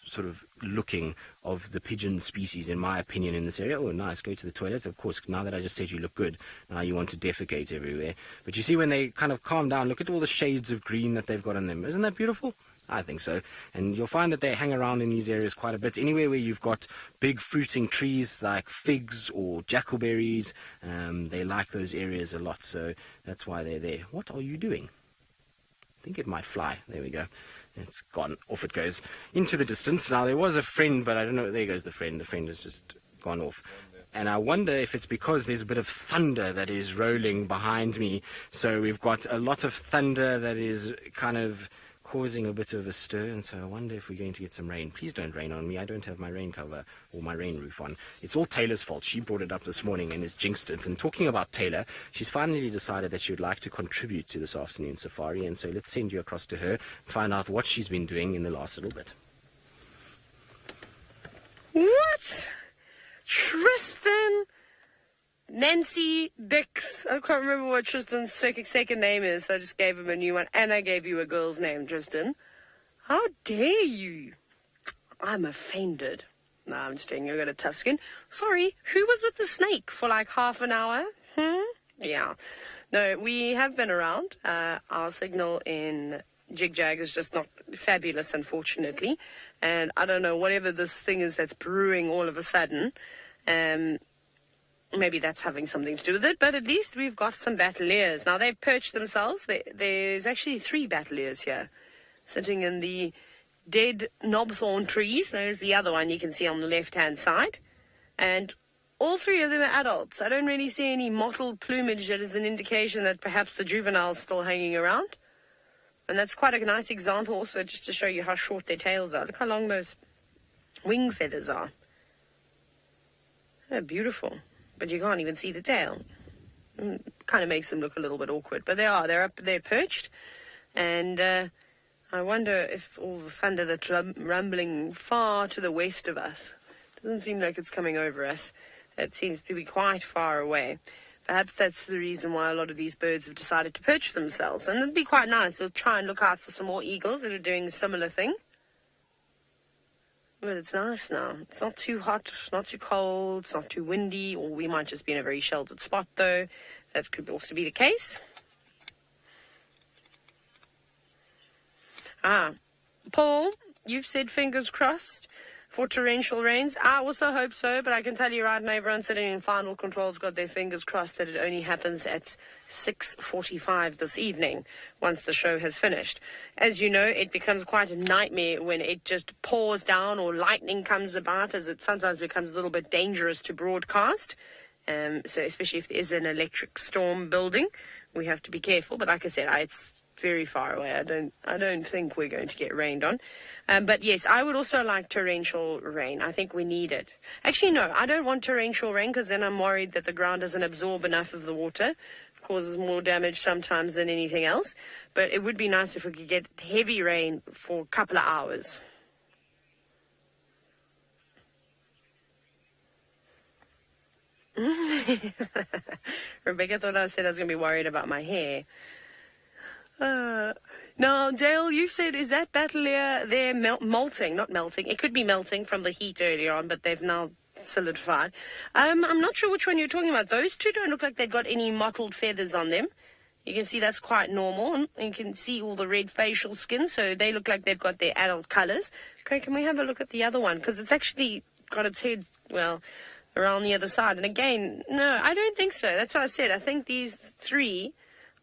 sort of looking of the pigeon species, in my opinion, in this area. Oh, nice. Go to the toilet. Of course, now that I just said you look good, now you want to defecate everywhere. But you see, when they kind of calm down, look at all the shades of green that they've got on them. Isn't that beautiful? I think so. And you'll find that they hang around in these areas quite a bit. Anywhere where you've got big fruiting trees like figs or jackalberries, they like those areas a lot. So that's why they're there. What are you doing? I think it might fly. There we go. It's gone. Off it goes into the distance. Now, there was a friend, but I don't know. There goes the friend. The friend has just gone off. And I wonder if it's because there's a bit of thunder that is rolling behind me. So we've got a lot of thunder that is kind of causing a bit of a stir, and so I wonder if we're going to get some rain. Please don't rain on me. I don't have my rain cover or my rain roof on. It's all Taylor's fault. She brought it up this morning and has jinxed it. And talking about Taylor, she's finally decided that she would like to contribute to this afternoon safari, and so let's send you across to her and find out what she's been doing in the last little bit.
What? Tristan, Nancy, Dix. I can't remember what Tristan's second name is, so I just gave him a new one. And I gave you a girl's name, Tristan. How dare you? I'm offended. No, I'm just kidding. You've got a tough skin. Sorry, who was with the snake for like half an hour? Yeah. No, we have been around. Our signal in Jig-Jag is just not fabulous, unfortunately. And I don't know, whatever this thing is that's brewing all of a sudden, maybe that's having something to do with it, but at least we've got some Bateleurs. Now, they've perched themselves. There's actually 3 Bateleurs here, sitting in the dead knobthorn trees. There's the other one you can see on the left-hand side. And all three of them are adults. I don't really see any mottled plumage that is an indication that perhaps the juvenile's still hanging around. And that's quite a nice example also, just to show you how short their tails are. Look how long those wing feathers are. They're beautiful, but you can't even see the tail. Kind of makes them look a little bit awkward, but they are. They're perched, and I wonder if all the thunder that's rumbling far to the west of us, doesn't seem like it's coming over us. It seems to be quite far away. Perhaps that's the reason why a lot of these birds have decided to perch themselves. And it'd be quite nice. We'll try and look out for some more eagles that are doing a similar thing. But it's nice now. It's not too hot, it's not too cold, it's not too windy, or we might just be in a very sheltered spot, though. That could also be the case. Paul, you've said fingers crossed for torrential rains. I also hope so, but I can tell you right now, everyone sitting in final control's got their fingers crossed that it only happens at 6:45 this evening, once the show has finished. As you know, it becomes quite a nightmare when it just pours down or lightning comes about, as it sometimes becomes a little bit dangerous to broadcast. So especially if there is an electric storm building, we have to be careful. But like I said, it's very far away. I don't think we're going to get rained on. But yes, I would also like torrential rain. I think we need it. Actually, no, I don't want torrential rain, because then I'm worried that the ground doesn't absorb enough of the water. It causes more damage sometimes than anything else. But it would be nice if we could get heavy rain for a couple of hours. Rebecca thought I said I was going to be worried about my hair. Now, Dale, you said, is that Bateleur there molting? Not melting. It could be melting from the heat earlier on, but they've now solidified. I'm not sure which one you're talking about. Those two don't look like they've got any mottled feathers on them. You can see that's quite normal. And you can see all the red facial skin, so they look like they've got their adult colours. Okay, can we have a look at the other one? Because it's actually got its head, well, around the other side. And again, no, I don't think so. That's what I said. I think these three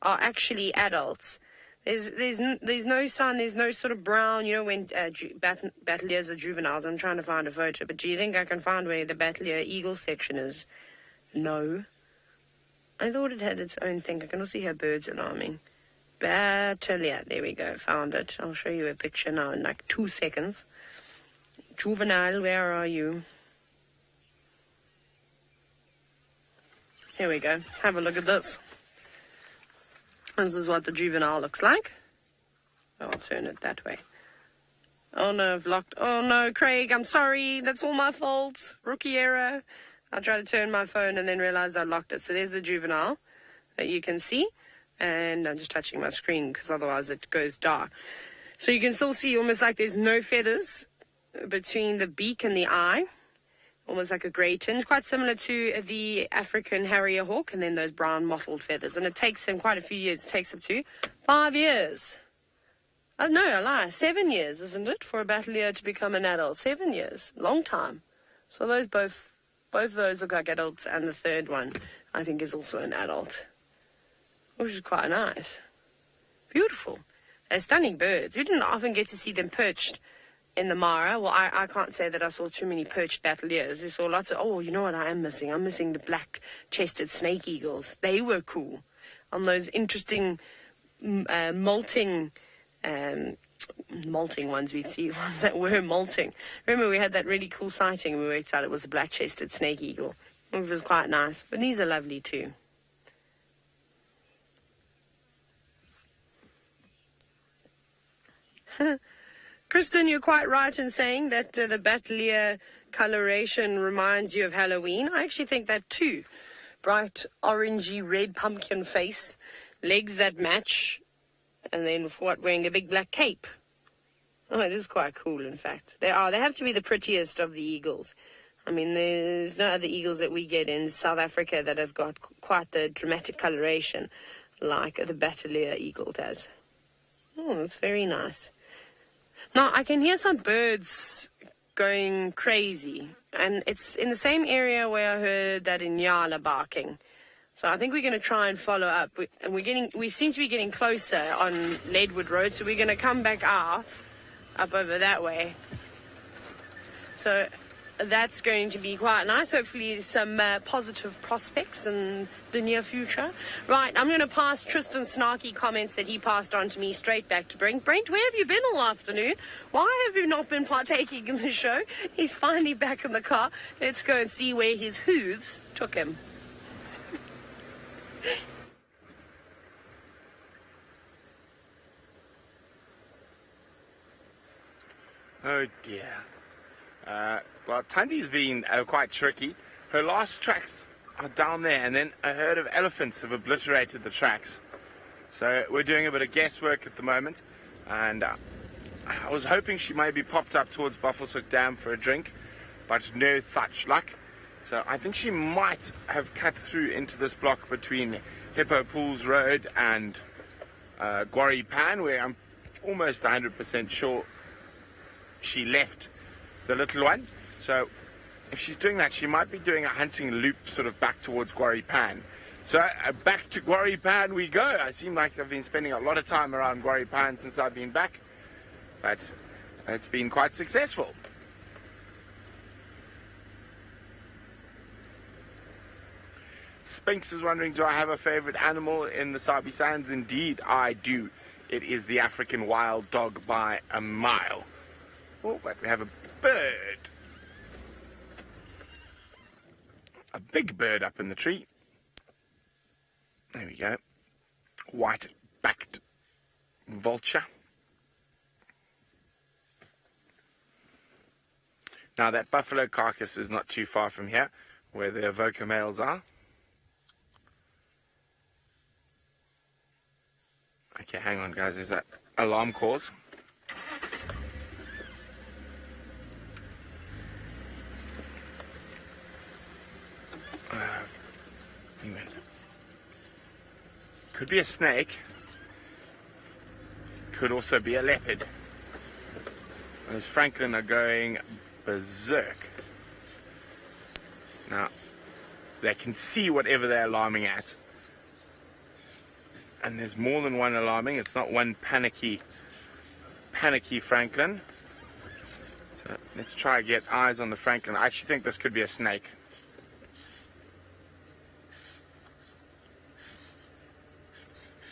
are actually adults. There's no sun, there's no sort of brown, you know, when Bateleurs are juveniles. I'm trying to find a photo, but do you think I can find where the Bateleur eagle section is? No. I thought it had its own thing. I can also hear birds alarming. Bateleur, there we go, found it. I'll show you a picture now in like 2 seconds. Juvenile, where are you? Here we go. Have a look at this. This is what the juvenile looks like. I'll turn it that way. Oh no, I've locked. Oh no, Craig, I'm sorry. That's all my fault. Rookie error. I tried to turn my phone and then realized I locked it. So there's the juvenile that you can see. And I'm just touching my screen because otherwise it goes dark. So you can still see almost like there's no feathers between the beak and the eye. Almost like a grey tinge, quite similar to the African harrier hawk, and then those brown mottled feathers. And it takes them quite a few years. It takes up to 5 years. Oh, no, I lie. 7 years, isn't it, for a Bateleur to become an adult? 7 years. Long time. So those both of those look like adults, and the third one, I think, is also an adult, which is quite nice. Beautiful. They're stunning birds. We didn't often get to see them perched in the Mara. Well, I can't say that I saw too many perched Bateleurs. I saw lots of, oh, you know what I am missing? I'm missing the black-chested snake eagles. They were cool. On those interesting molting ones, we'd see ones that were molting. Remember, we had that really cool sighting and we worked out it was a black-chested snake eagle. It was quite nice. But these are lovely too. Kristen, you're quite right in saying that the Bateleur coloration reminds you of Halloween. I actually think that too. Bright orangey red pumpkin face, legs that match, and then wearing a big black cape. Oh, it is quite cool, in fact. They have to be the prettiest of the eagles. I mean, there's no other eagles that we get in South Africa that have got quite the dramatic coloration like the Bateleur eagle does. Oh, it's very nice. Now, I can hear some birds going crazy, and it's in the same area where I heard that in Nyala barking. So I think we're going to try and follow up. We seem to be getting closer on Leadwood Road, so we're going to come back up over that way. So that's going to be quite nice. Hopefully some positive prospects in the near future. Right, I'm going to pass Tristan's snarky comments that he passed on to me straight back to Brent. Brent, where have you been all afternoon? Why have you not been partaking in the show? He's finally back in the car. Let's go and see where his hooves took him.
Oh dear. Well, Tandy's been quite tricky. Her last tracks are down there, and then a herd of elephants have obliterated the tracks. So we're doing a bit of guesswork at the moment, and I was hoping she maybe popped up towards Buffelshoek Dam for a drink, but no such luck. So I think she might have cut through into this block between Hippo Pools Road and Quarry Pan, where I'm almost 100% sure she left the little one. So if she's doing that, she might be doing a hunting loop sort of back towards Quarry Pan. So back to Quarry Pan we go. I seem like I've been spending a lot of time around Quarry Pan since I've been back, but it's been quite successful. Spinks is wondering, do I have a favorite animal in the Sabi Sands? Indeed, I do. It is the African wild dog by a mile. Oh, but we have a bird. A big bird up in the tree. There we go. White-backed vulture. Now that buffalo carcass is not too far from here, where the Avoca males are. Okay, hang on guys, there's that alarm calls. Could be a snake. Could also be a leopard. Those Franklin are going berserk. Now, they can see whatever they're alarming at. And there's more than one alarming. It's not one panicky Franklin. So let's try and get eyes on the Franklin. I actually think this could be a snake.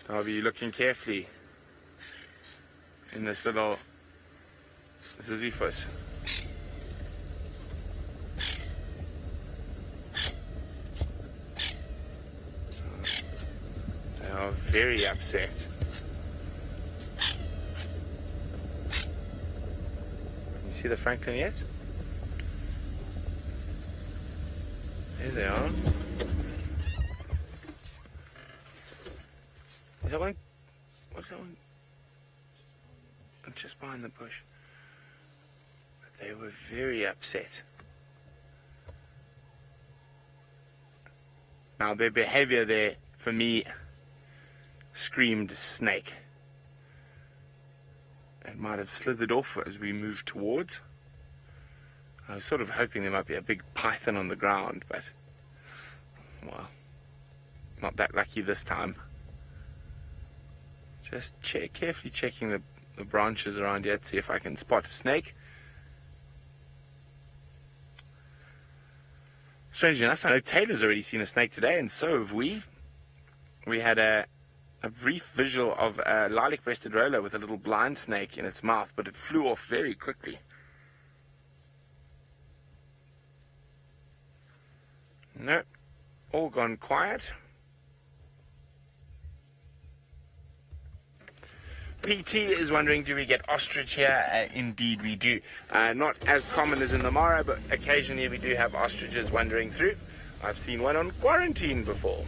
I'll be looking carefully in this little Sisyphus. They are very upset. You see the Franklin yet? There they are. Is that one? What's that one? Just behind the bush. But they were very upset. Now their behavior there, for me, screamed snake. It might have slithered off as we moved towards. I was sort of hoping there might be a big python on the ground, but, well, not that lucky this time. Just carefully checking the branches around here to see if I can spot a snake. Strangely enough, I know Taylor's already seen a snake today, and so have we. We had a brief visual of a lilac-breasted roller with a little blind snake in its mouth, but it flew off very quickly. No, all gone quiet. PT is wondering, do we get ostrich here? Indeed we do. Not as common as in the Mara, but occasionally we do have ostriches wandering through. I've seen one on quarantine before.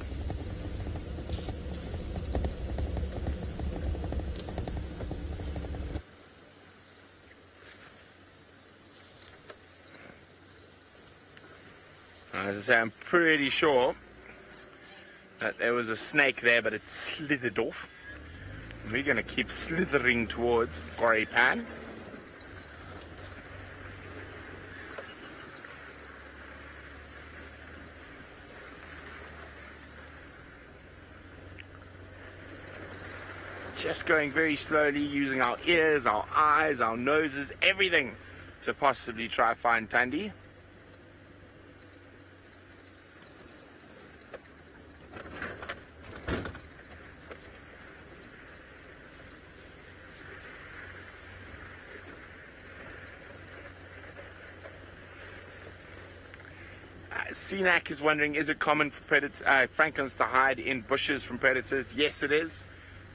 As I say, I'm pretty sure that there was a snake there, but it slithered off. We're going to keep slithering towards Quarry Pan. Just going very slowly, using our ears, our eyes, our noses, everything to possibly try find Tandy. Cenac is wondering, is it common for francolins to hide in bushes from predators? Yes, it is.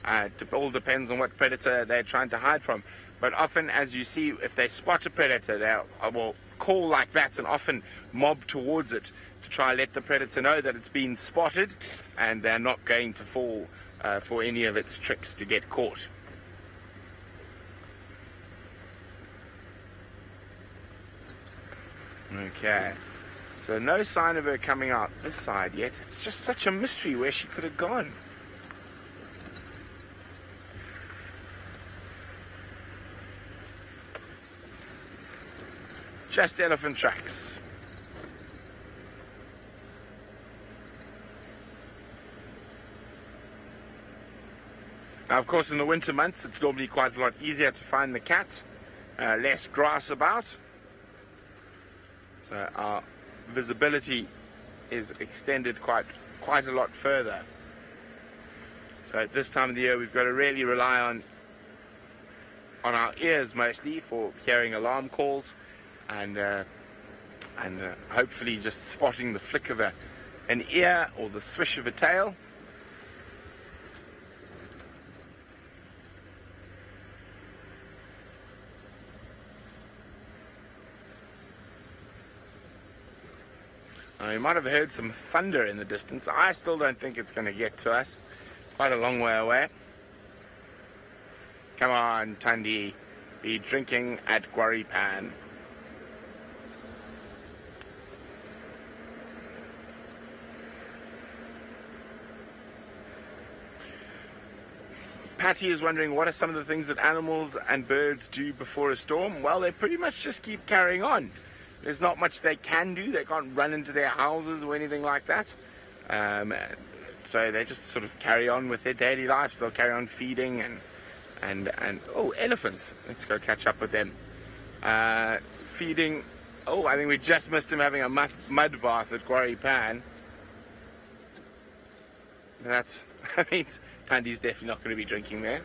It all depends on what predator they're trying to hide from. But often, as you see, if they spot a predator, they will call like that and often mob towards it to try and let the predator know that it's been spotted and they're not going to fall for any of its tricks to get caught. Okay, so no sign of her coming out this side yet. It's just such a mystery where she could have gone. Just elephant tracks. Now, of course, in the winter months, it's normally quite a lot easier to find the cats. Less grass about. So our visibility is extended quite a lot further. So at this time of the year, we've got to really rely on our ears mostly for hearing alarm calls. And hopefully just spotting the flick of an ear or the swish of a tail. Now, you might have heard some thunder in the distance. I still don't think it's going to get to us. Quite a long way away. Come on, Tandy. Be drinking at Guaripan. Patty is wondering, what are some of the things that animals and birds do before a storm? Well, they pretty much just keep carrying on. There's not much they can do. They can't run into their houses or anything like that. So they just sort of carry on with their daily lives. They'll carry on feeding and oh, elephants. Let's go catch up with them. Feeding. Oh, I think we just missed him having a mud bath at Guaripan. That's, I mean, Tandy's definitely not going to be drinking there.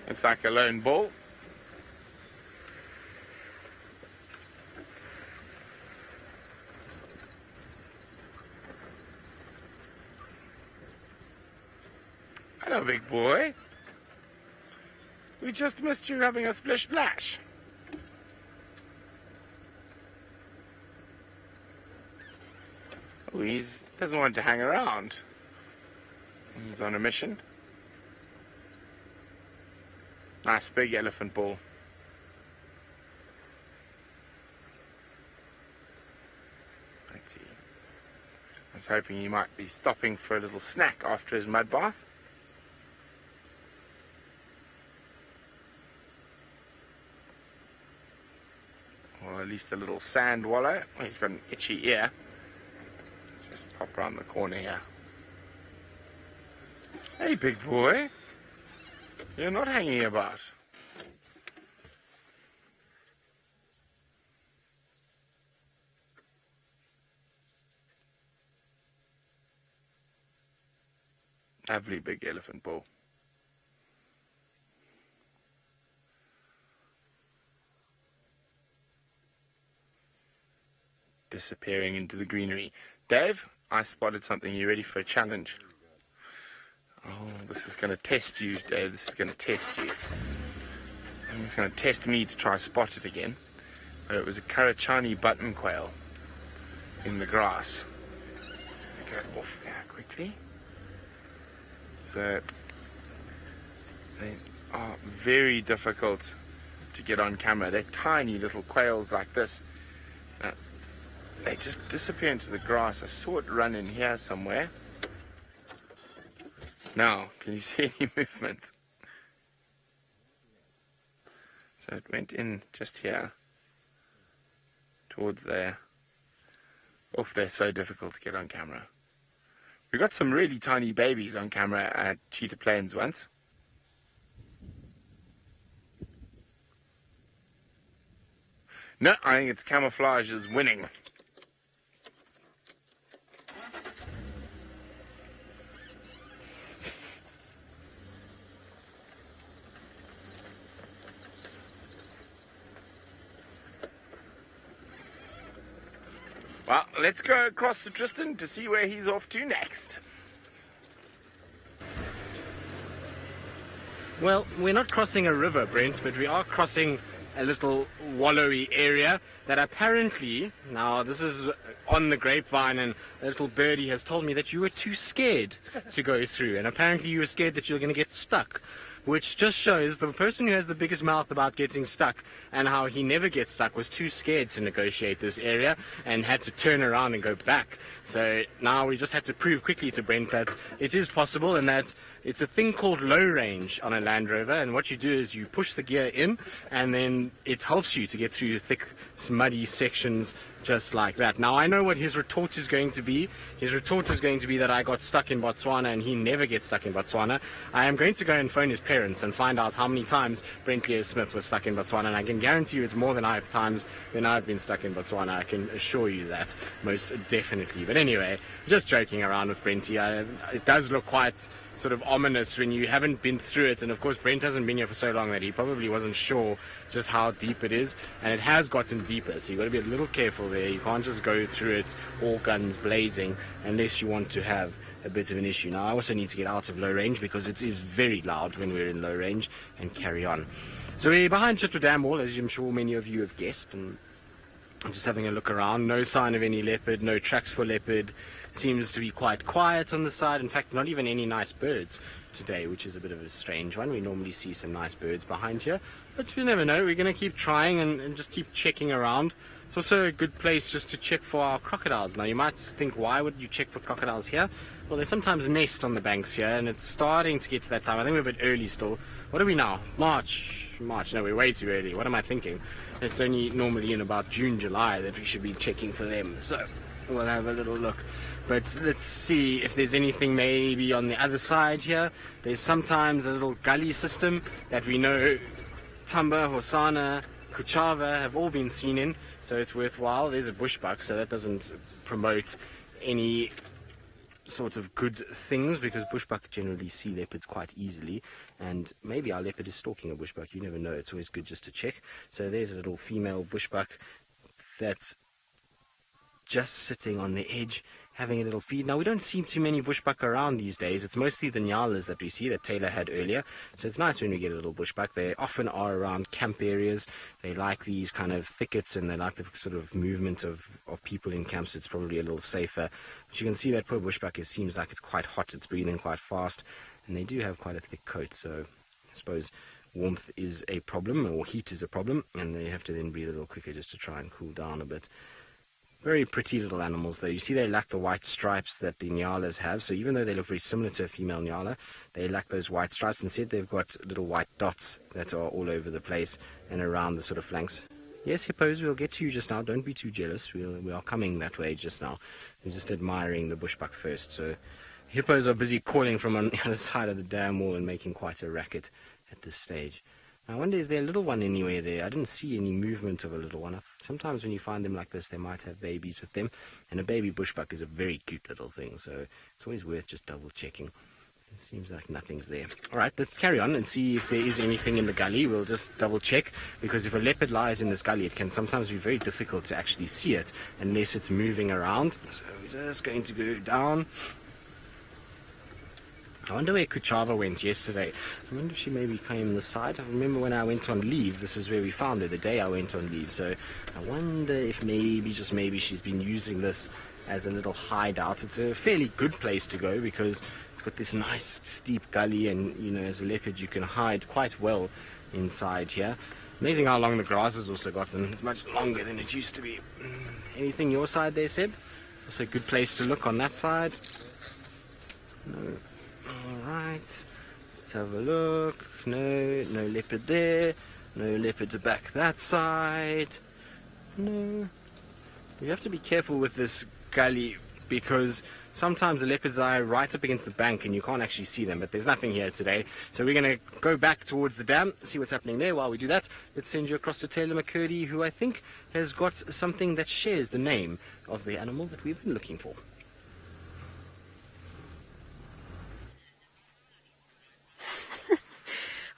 Looks like a lone bull. Hello, big boy. We just missed you having a splish splash. Oh, he doesn't want to hang around. He's on a mission. Nice big elephant bull. Let's see. I was hoping he might be stopping for a little snack after his mud bath. Or at least a little sand wallow. Oh, he's got an itchy ear. Let's just hop around the corner here. Hey, big boy. You're not hanging about. Lovely big elephant bull. Disappearing into the greenery. Dave, I spotted something. You ready for a challenge? Oh, this is going to test you, Dave. This is going to test you. And it's going to test me to try spot it again. But it was a Karachani button quail in the grass. Just going to go off there quickly. So they are very difficult to get on camera. They're tiny little quails like this. They just disappear into the grass. I saw it run in here somewhere. Now, can you see any movement? So it went in just here, towards there. Oh, they're so difficult to get on camera. We got some really tiny babies on camera at Cheetah Plains once. No, I think it's camouflage is winning. Well, let's go across to Tristan to see where he's off to next.
Well, we're not crossing a river, Brent, but we are crossing a little wallowy area that apparently, now this is on the grapevine, and a little birdie has told me that you were too scared to go through, and apparently you were scared that you were going to get stuck, which just shows the person who has the biggest mouth about getting stuck and how he never gets stuck was too scared to negotiate this area and had to turn around and go back. So now we just had to prove quickly to Brent that it is possible, and that it's a thing called low range on a Land Rover, and what you do is you push the gear in and then it helps you to get through thick, muddy sections just like that. Now I know what his retort is going to be. His retort is going to be that I got stuck in Botswana and he never gets stuck in Botswana. I am going to go and phone his parents and find out how many times Brent Leo Smith was stuck in Botswana, and I can guarantee you it's more than times than I've been stuck in Botswana. I can assure you that, most definitely. But anyway, just joking around with Brenty. It does look quite sort of ominous when you haven't been through it, and of course Brent hasn't been here for so long that he probably wasn't sure just how deep it is, and it has gotten deeper, so you've got to be a little careful there. You can't just go through it all guns blazing unless you want to have a bit of an issue. Now I also need to get out of low range because it is very loud when we're in low range, and carry on. So we're behind Chitra Dam Wall, as I'm sure many of you have guessed, and I'm just having a look around. No sign of any leopard, no tracks for leopard. Seems to be quite quiet on the side. In fact, not even any nice birds today, which is a bit of a strange one. We normally see some nice birds behind here, but you never know. We're going to keep trying and just keep checking around. It's also a good place just to check for our crocodiles. Now you might think, why would you check for crocodiles here? Well, they sometimes nest on the banks here, and it's starting to get to that time. I think we're a bit early still. What are we now? March. No, we're way too early. What am I thinking? It's only normally in about June, July that we should be checking for them. So we'll have a little look. But let's see if there's anything maybe on the other side here. There's sometimes a little gully system that we know Tamba, Hosana, Kuchava have all been seen in, so it's worthwhile. There's a bushbuck, so that doesn't promote any sort of good things, because bushbuck generally see leopards quite easily, and maybe our leopard is stalking a bushbuck. You never know. It's always good just to check. So there's a little female bushbuck that's just sitting on the edge having a little feed. Now we don't see too many bushbuck around these days. It's mostly the Nyalas that we see that Taylor had earlier, so it's nice when we get a little bushbuck. They often are around camp areas. They like these kind of thickets, and they like the sort of movement of people in camps. It's probably a little safer, but you can see that poor bushbuck, it seems like it's quite hot. It's breathing quite fast, and they do have quite a thick coat, so I suppose warmth is a problem, or heat is a problem, and they have to then breathe a little quicker just to try and cool down a bit. Very pretty little animals, though. You see they lack the white stripes that the Nyalas have, so even though they look very similar to a female Nyala, they lack those white stripes. Instead, they've got little white dots that are all over the place and around the sort of flanks. Yes, hippos, we'll get to you just now. Don't be too jealous. We are coming that way just now. We're just admiring the bushbuck first. So hippos are busy calling from on the other side of the dam wall and making quite a racket at this stage. I wonder, is there a little one anywhere there? I didn't see any movement of a little one. Sometimes when you find them like this, they might have babies with them. And a baby bushbuck is a very cute little thing, so it's always worth just double-checking. It seems like nothing's there. All right, let's carry on and see if there is anything in the gully. We'll just double-check, because if a leopard lies in this gully, it can sometimes be very difficult to actually see it unless it's moving around. So we're just going to go down. I wonder where Kuchava went yesterday. I wonder if she maybe came this side. I remember when I went on leave, this is where we found her, the day I went on leave. So I wonder if maybe, just maybe, she's been using this as a little hideout. It's a fairly good place to go because it's got this nice steep gully, and, you know, as a leopard you can hide quite well inside here. Amazing how long the grass has also gotten. It's much longer than it used to be. Anything your side there, Seb? Also a good place to look on that side. No. Alright, let's have a look. No leopard there. No leopard to back that side. No. You have to be careful with this gully because sometimes the leopards are right up against the bank and you can't actually see them, but there's nothing here today. So we're going to go back towards the dam, see what's happening there. While we do that, let's send you across to Taylor McCurdy, who I think has got something that shares the name of the animal that we've been looking for.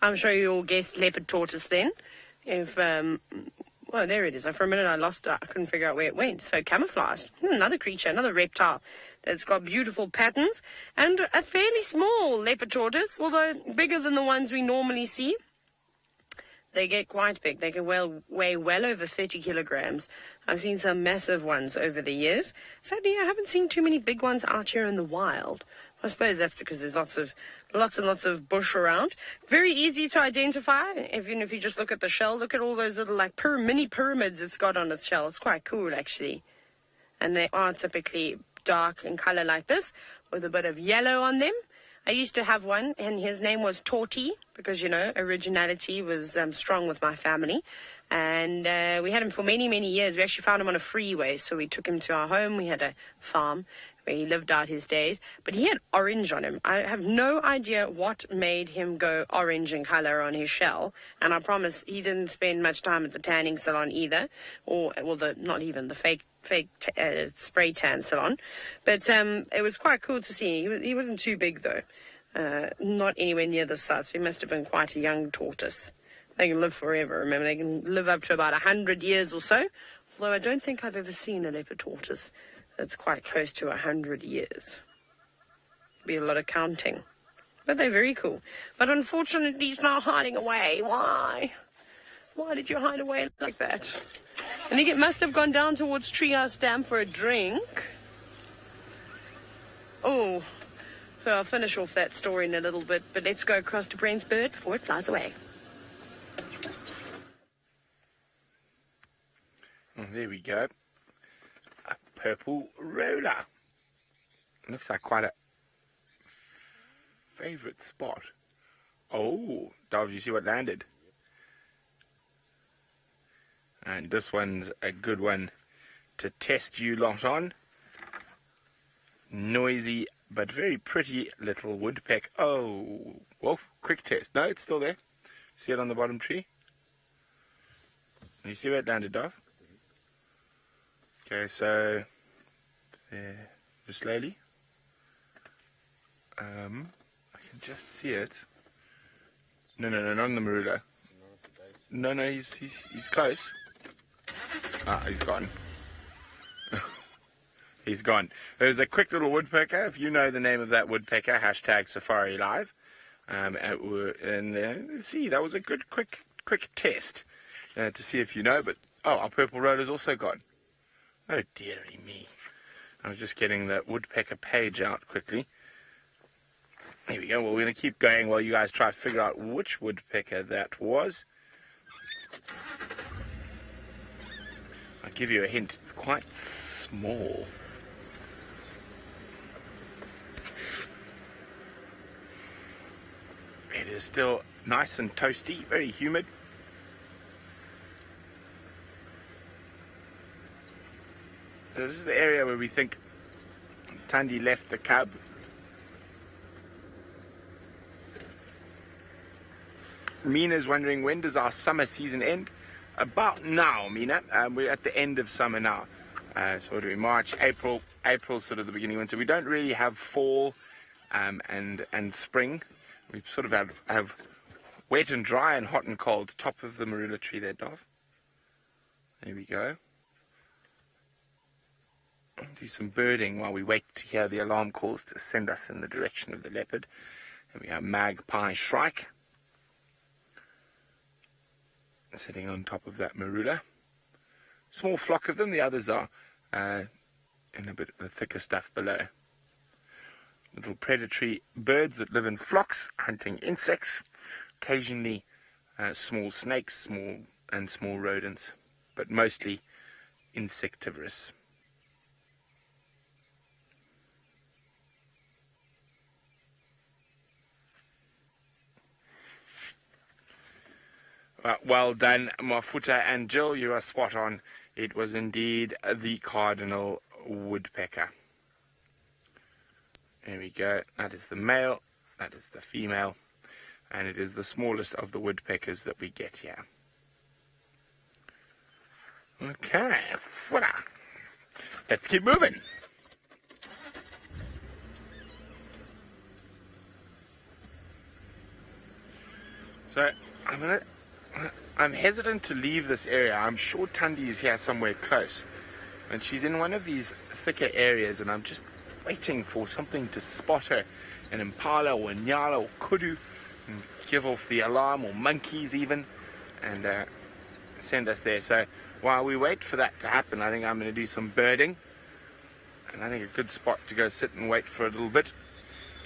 I'm sure you all guessed leopard tortoise then. If, well, Oh, there it is. For a minute I lost it. I couldn't figure out where it went. So camouflaged. Another creature, another reptile that's got beautiful patterns. And a fairly small leopard tortoise, although bigger than the ones we normally see. They get quite big. They can weigh well over 30 kilograms. I've seen some massive ones over the years. Sadly, I haven't seen too many big ones out here in the wild. I suppose that's because there's lots and lots of bush around. Very easy to identify. Even if you just look at the shell, look at all those little like mini pyramids it's got on its shell. It's quite cool, actually. And they are typically dark in color like this, with a bit of yellow on them. I used to have one, and his name was Torty, because, you know, originality was strong with my family. And we had him for many, many years. We actually found him on a freeway, so we took him to our home. We had a farm where he lived out his days. But he had orange on him. I have no idea what made him go orange in color on his shell. And I promise he didn't spend much time at the tanning salon either. Or, well, not even the fake spray tan salon. But it was quite cool to see. He wasn't too big, though. Not anywhere near the size. So he must have been quite a young tortoise. They can live forever. Remember, they can live up to about 100 years or so. Although I don't think I've ever seen a leopard tortoise that's quite close to 100 years. Be a lot of counting. But they're very cool. But unfortunately, he's now hiding away. Why? Why did you hide away like that? I think it must have gone down towards Chitra Dam for a drink. Oh, so I'll finish off that story in a little bit. But let's go across to Brent's bird before it flies away.
Oh, there we go. A purple roller. Looks like quite a favourite spot. Oh, Dov, you see what landed? And this one's a good one to test you lot on. Noisy but very pretty little woodpecker. Oh, whoa, quick test. No, it's still there. See it on the bottom tree? You see where it landed, Dov? Okay, so there, just slowly. I can just see it. No, not on the marula. No, he's close. Ah, he's gone. He's gone. There's a quick little woodpecker. If you know the name of that woodpecker, hashtag Safari Live. And see, that was a good quick test to see if you know. But our purple roller's also gone. Oh dearie me. I was just getting the woodpecker page out quickly. There we go. Well, we're going to keep going while you guys try to figure out which woodpecker that was. I'll give you a hint. It's quite small. It is still nice and toasty, very humid. This is the area where we think Tandy left the cub. Mina's wondering, when does our summer season end? About now, Mina. We're at the end of summer now. So what are we? March, April, sort of the beginning of winter. We don't really have fall and spring. We sort of have wet and dry and hot and cold. Top of the marula tree there, Dov. There we go. I'll do some birding while we wait to hear the alarm calls to send us in the direction of the leopard. And we have magpie shrike sitting on top of that marula. Small flock of them. The others are in a bit of the thicker stuff below. Little predatory birds that live in flocks, hunting insects, occasionally small snakes, small rodents, but mostly insectivorous. Well done, Mafuta and Jill. You are spot on. It was indeed the cardinal woodpecker. There we go. That is the male. That is the female. And it is the smallest of the woodpeckers that we get here. Okay. Voila. Let's keep moving. So I'm going to I'm hesitant to leave this area. I'm sure Tandy is here somewhere close. And she's in one of these thicker areas, and I'm just waiting for something to spot her. An impala or a Nyala or kudu, and give off the alarm, or monkeys even, and send us there. So while we wait for that to happen, I think I'm going to do some birding. And I think a good spot to go sit and wait for a little bit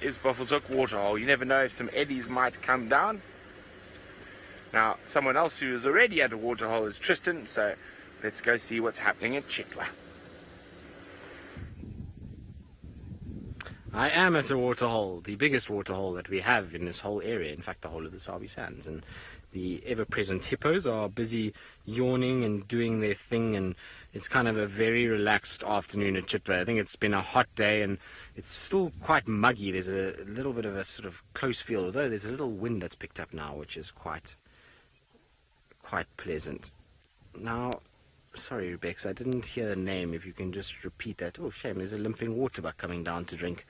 is Buffelshoek Waterhole. You never know if some eddies might come down. Now, someone else who is already at a waterhole is Tristan, so let's go see what's happening at Chitra.
I am at a waterhole, the biggest waterhole that we have in this whole area, in fact the whole of the Sabi Sands, and the ever-present hippos are busy yawning and doing their thing, and it's kind of a very relaxed afternoon at Chitra. I think it's been a hot day and it's still quite muggy. There's a little bit of a sort of close feel, although there's a little wind that's picked up now, which is quite pleasant. Now, sorry Rebecca, I didn't hear the name. If you can just repeat that. Oh, shame, there's a limping waterbuck coming down to drink.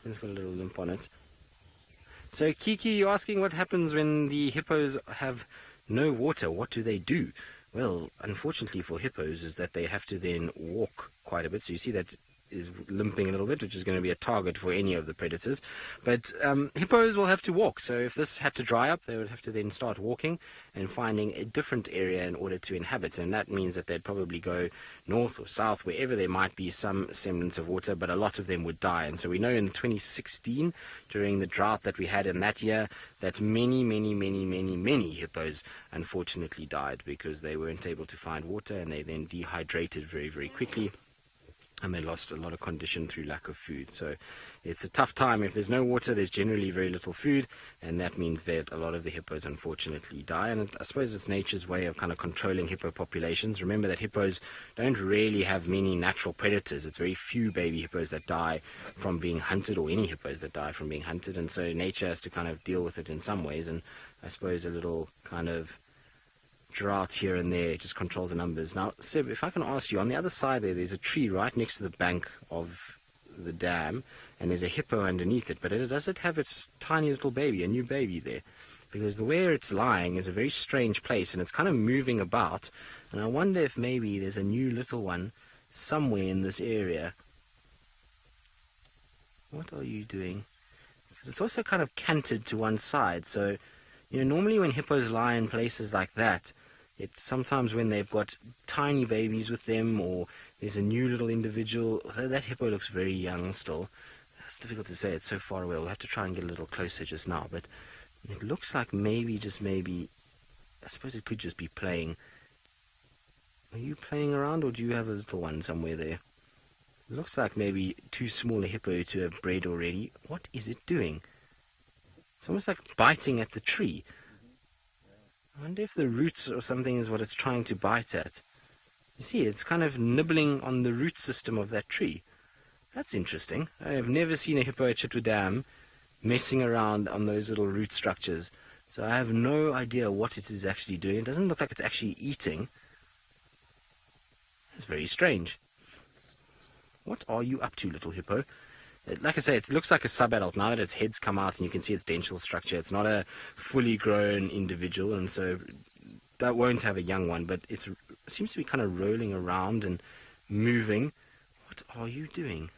It's got a little limp on it. So Kiki, you're asking what happens when the hippos have no water. What do they do? Well, unfortunately for hippos is that they have to then walk quite a bit. So you see that is limping a little bit, which is going to be a target for any of the predators. But hippos will have to walk. So if this had to dry up, they would have to then start walking and finding a different area in order to inhabit. And that means that they'd probably go north or south, wherever there might be some semblance of water, but a lot of them would die. And so we know in 2016, during the drought that we had in that year, that many hippos unfortunately died because they weren't able to find water, and they then dehydrated very, very quickly. And they lost a lot of condition through lack of food. So it's a tough time. If there's no water, there's generally very little food, and that means that a lot of the hippos unfortunately die. And I suppose it's nature's way of kind of controlling hippo populations. Remember that hippos don't really have many natural predators. It's very few baby hippos that die from being hunted, or any hippos that die from being hunted, and so nature has to kind of deal with it in some ways. And I suppose a little kind of drought here and there, it just controls the numbers. Now, Seb, if I can ask you, on the other side there's a tree right next to the bank of the dam, and there's a hippo underneath it, but does it have its tiny little baby, a new baby there? Because the where it's lying is a very strange place, and it's kind of moving about, and I wonder if maybe there's a new little one somewhere in this area. What are you doing? Because it's also kind of canted to one side, so normally when hippos lie in places like that, it's sometimes when they've got tiny babies with them, or there's a new little individual. Although that hippo looks very young still. It's difficult to say, it's so far away. We'll have to try and get a little closer just now. But it looks like maybe, I suppose it could just be playing. Are you playing around, or do you have a little one somewhere there? It looks like maybe too small a hippo to have bred already. What is it doing? It's almost like biting at the tree. I wonder if the roots or something is what it's trying to bite at. You see, it's kind of nibbling on the root system of that tree. That's interesting. I have never seen a hippo at Chitra Dam messing around on those little root structures. So I have no idea what it is actually doing. It doesn't look like it's actually eating. It's very strange. What are you up to, little hippo? Like I say, it looks like a sub-adult now that its head's come out and you can see its dental structure. It's not a fully grown individual, and so that won't have a young one, but it seems to be kind of rolling around and moving. What are you doing?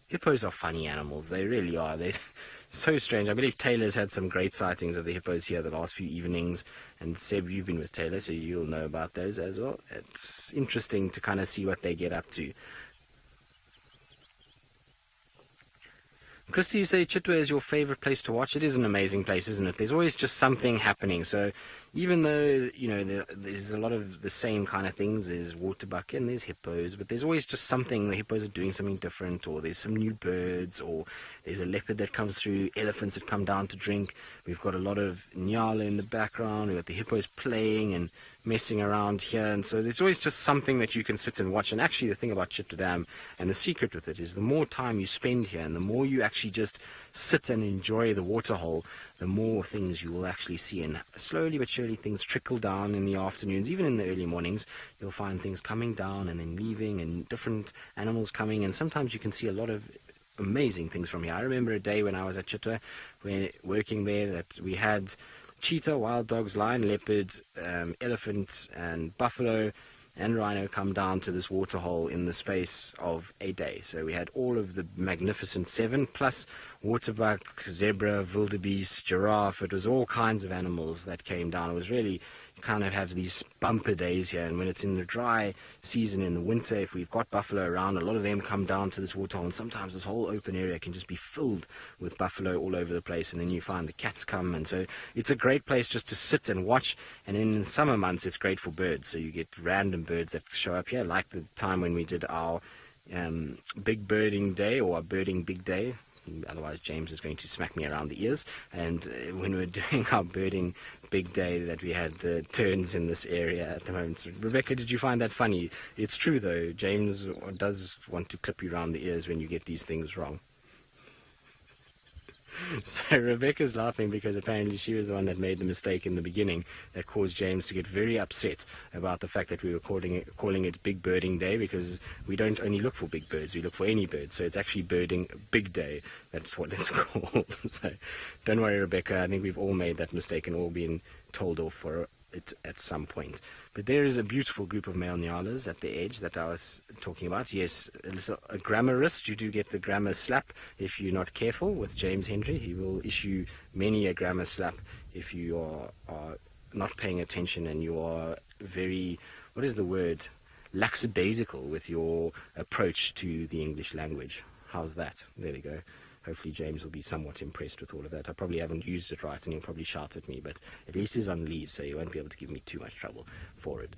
Hippos are funny animals. They really are. They're so strange. I believe Taylor's had some great sightings of the hippos here the last few evenings, and Seb, you've been with Taylor, so you'll know about those as well. It's interesting to kind of see what they get up to. Christy, you say Chitra is your favorite place to watch. It is an amazing place, isn't it? There's always just something happening. So even though, there's a lot of the same kind of things, there's waterbuck and there's hippos, but there's always just something. The hippos are doing something different, or there's some new birds, or there's a leopard that comes through, elephants that come down to drink. We've got a lot of Nyala in the background. We've got the hippos playing and messing around here, and so there's always just something that you can sit and watch. And actually the thing about Chitra Dam, and the secret with it, is the more time you spend here and the more you actually just sit and enjoy the waterhole, the more things you will actually see. And slowly but surely things trickle down in the afternoons, even in the early mornings. You'll find things coming down and then leaving, and different animals coming, and sometimes you can see a lot of amazing things from here. I remember a day when I was at Chitra, when working there, that we had cheetah, wild dogs, lion, leopard, elephant, and buffalo and rhino come down to this waterhole in the space of a day. So we had all of the magnificent 7, plus waterbuck, zebra, wildebeest, giraffe. It was all kinds of animals that came down. It was really, you kind of have these bumper days here, and when it's in the dry season in the winter, if we've got buffalo around, a lot of them come down to this waterhole, and sometimes this whole open area can just be filled with buffalo all over the place, and then you find the cats come, and so it's a great place just to sit and watch. And then in summer months it's great for birds, so you get random birds that show up here, like the time when we did our big birding day, or a birding big day. Otherwise James is going to smack me around the ears. And when we were doing our birding big day, that we had the terns in this area at the moment. So, Rebecca, did you find that funny? It's true though, James does want to clip you around the ears when you get these things wrong. So Rebecca's laughing because apparently she was the one that made the mistake in the beginning that caused James to get very upset about the fact that we were calling it Big Birding Day, because we don't only look for big birds, we look for any bird. So it's actually Birding Big Day. That's what it's called. So don't worry, Rebecca. I think we've all made that mistake and all been told off for it at some point. But there is a beautiful group of male nyalas at the edge that I was talking about. Yes, a grammarist. You do get the grammar slap if you're not careful with James Henry. He will issue many a grammar slap if you are not paying attention and you are very, what is the word, lackadaisical with your approach to the English language. How's that? There we go. Hopefully James will be somewhat impressed with all of that. I probably haven't used it right and he'll probably shout at me, but at least he's on leave, so he won't be able to give me too much trouble for it.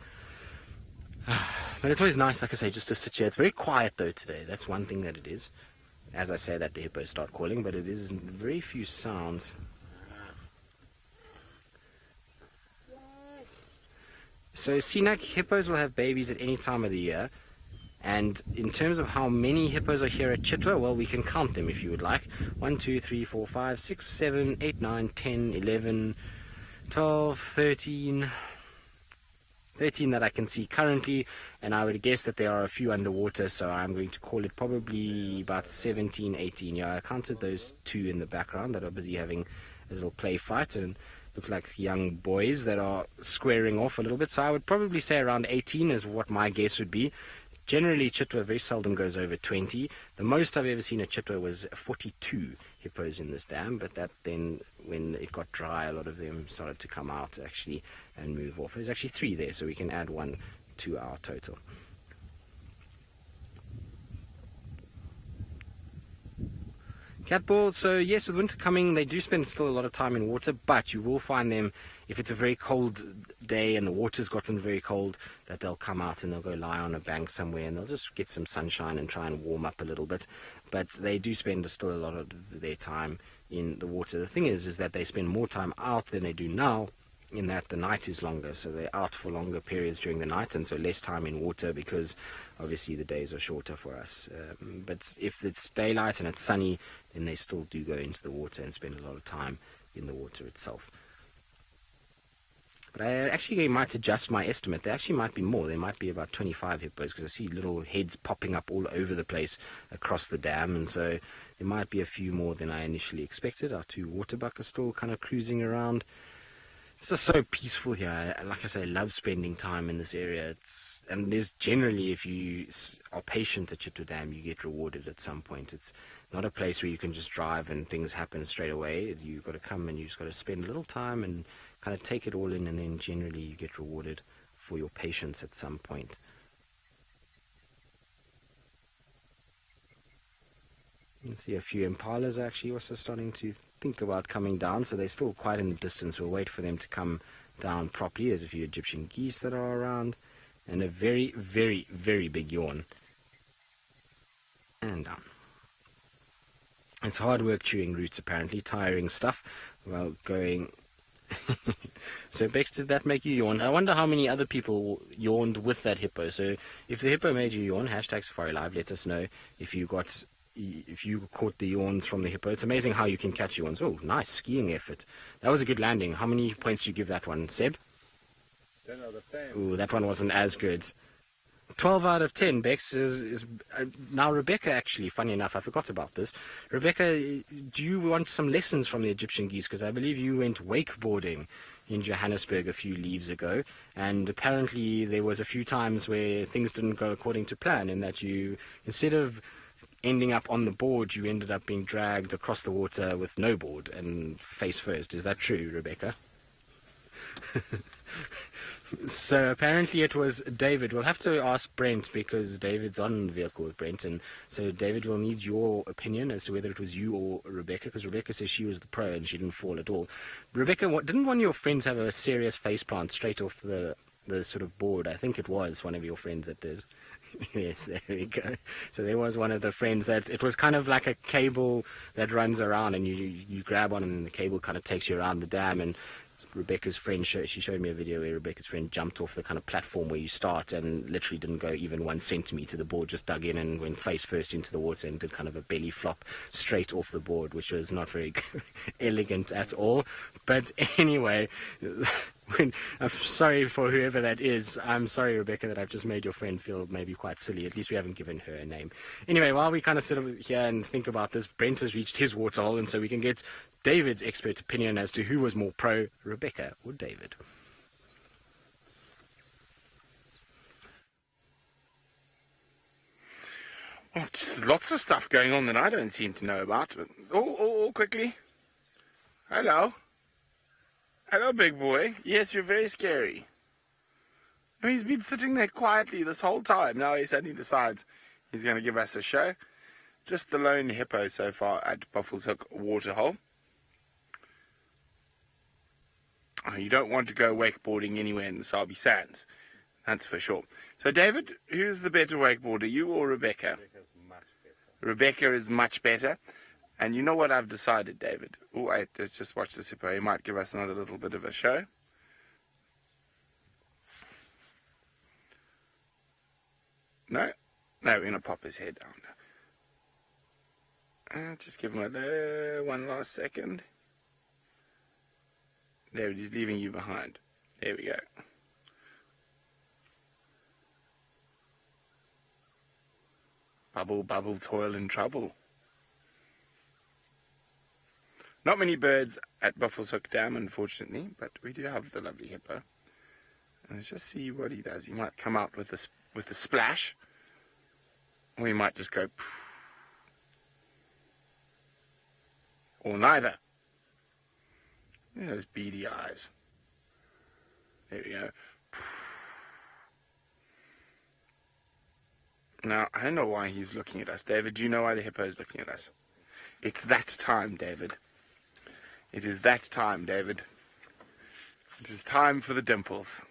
But it's always nice, like I say, just to sit here. It's very quiet though today. That's one thing that it is. As I say that, the hippos start calling, but it is very few sounds. So Sinak, hippos will have babies at any time of the year. And in terms of how many hippos are here at Chitra, well, we can count them if you would like. 1, 2, 3, 4, 5, 6, 7, 8, 9, 10, 11, 12, 13. 13 that I can see currently, and I would guess that there are a few underwater, so I'm going to call it probably about 17, 18. Yeah, I counted those 2 in the background that are busy having a little play fight and look like young boys that are squaring off a little bit. So I would probably say around 18 is what my guess would be. Generally, Chitra very seldom goes over 20. The most I've ever seen at Chitra was 42 hippos in this dam, but that then, when it got dry, a lot of them started to come out actually and move off. There's actually 3 there, so we can add 1 to our total. Catball, so yes, with winter coming, they do spend still a lot of time in water, but you will find them, if it's a very cold day and the water's gotten very cold, that they'll come out and they'll go lie on a bank somewhere and they'll just get some sunshine and try and warm up a little bit. But they do spend still a lot of their time in the water. The thing is that they spend more time out than they do now, in that the night is longer, so they're out for longer periods during the night, and so less time in water because obviously the days are shorter for us. But if it's daylight and it's sunny, then they still do go into the water and spend a lot of time in the water itself. But I actually might adjust my estimate. There actually might be more. There might be about 25 hippos, because I see little heads popping up all over the place across the dam, and so there might be a few more than I initially expected. Our 2 waterbuck are still kind of cruising around. It's just so peaceful here. Like I say, I love spending time in this area. And there's generally, if you are patient at Chitra Dam, you get rewarded at some point. It's not a place where you can just drive and things happen straight away. You've got to come and you've just got to spend a little time and kind of take it all in, and then generally you get rewarded for your patience at some point. You can see a few impalas are actually also starting to think about coming down, so they're still quite in the distance. We'll wait for them to come down properly. There's a few Egyptian geese that are around, and a very, very, very big yawn. And down. It's hard work chewing roots, apparently, tiring stuff while going. So Bex, did that make you yawn? I wonder how many other people yawned with that hippo. So if the hippo made you yawn, #Safari Live, let us know if you caught the yawns from the hippo. It's amazing how you can catch yawns. Oh, nice skiing effort. That was a good landing. How many points do you give that one, Seb?
10 out of 10.
Ooh, that one wasn't as good. 12 out of 10, Bex, is now Rebecca, actually, funny enough, I forgot about this. Rebecca, do you want some lessons from the Egyptian geese? Because I believe you went wakeboarding in Johannesburg a few leaves ago, and apparently there was a few times where things didn't go according to plan, and that you, instead of ending up on the board, you ended up being dragged across the water with no board and face first. Is that true, Rebecca? So apparently it was David. We'll have to ask Brent, because David's on the vehicle with Brent, and so David will need your opinion as to whether it was you or Rebecca, because Rebecca says she was the pro and she didn't fall at all. Rebecca, didn't one of your friends have a serious face plant straight off the sort of board? I think it was one of your friends that did. Yes, there we go. So there was one of the friends that it was kind of like a cable that runs around, and you grab on, and the cable kind of takes you around the dam. And Rebecca's friend, she showed me a video where Rebecca's friend jumped off the kind of platform where you start and literally didn't go even 1 centimetre. The board just dug in and went face first into the water and did kind of a belly flop straight off the board, which was not very elegant at all. But anyway, I'm sorry for whoever that is. I'm sorry, Rebecca, that I've just made your friend feel maybe quite silly. At least we haven't given her a name. Anyway, while we kind of sit here and think about this, Brent has reached his waterhole, and so we can get David's expert opinion as to who was more pro, Rebecca or David.
Well, there's lots of stuff going on that I don't seem to know about. All quickly. Hello. Hello, big boy. Yes, you're very scary. I mean, he's been sitting there quietly this whole time. Now he suddenly decides he's going to give us a show. Just the lone hippo so far at Buffalo's Hook Waterhole. You don't want to go wakeboarding anywhere in the Sabi Sands. That's for sure. So, David, who's the better wakeboarder, you or Rebecca?
Rebecca's much better.
Rebecca is much better. And you know what I've decided, David? Oh, wait, let's just watch this hippo. He might give us another little bit of a show. No, we're going to pop his head down. Just give him one last second. There, he's leaving you behind. There we go. Bubble, bubble, toil and trouble. Not many birds at Buffalo's Hook Dam, unfortunately, but we do have the lovely hippo. And let's just see what he does. He might come out with a splash, or he might just go poof. Or neither. Look at those beady eyes. There we go. Now, I don't know why he's looking at us. David, do you know why the hippo is looking at us? It's that time, David. It is that time, David. It is time for the dimples.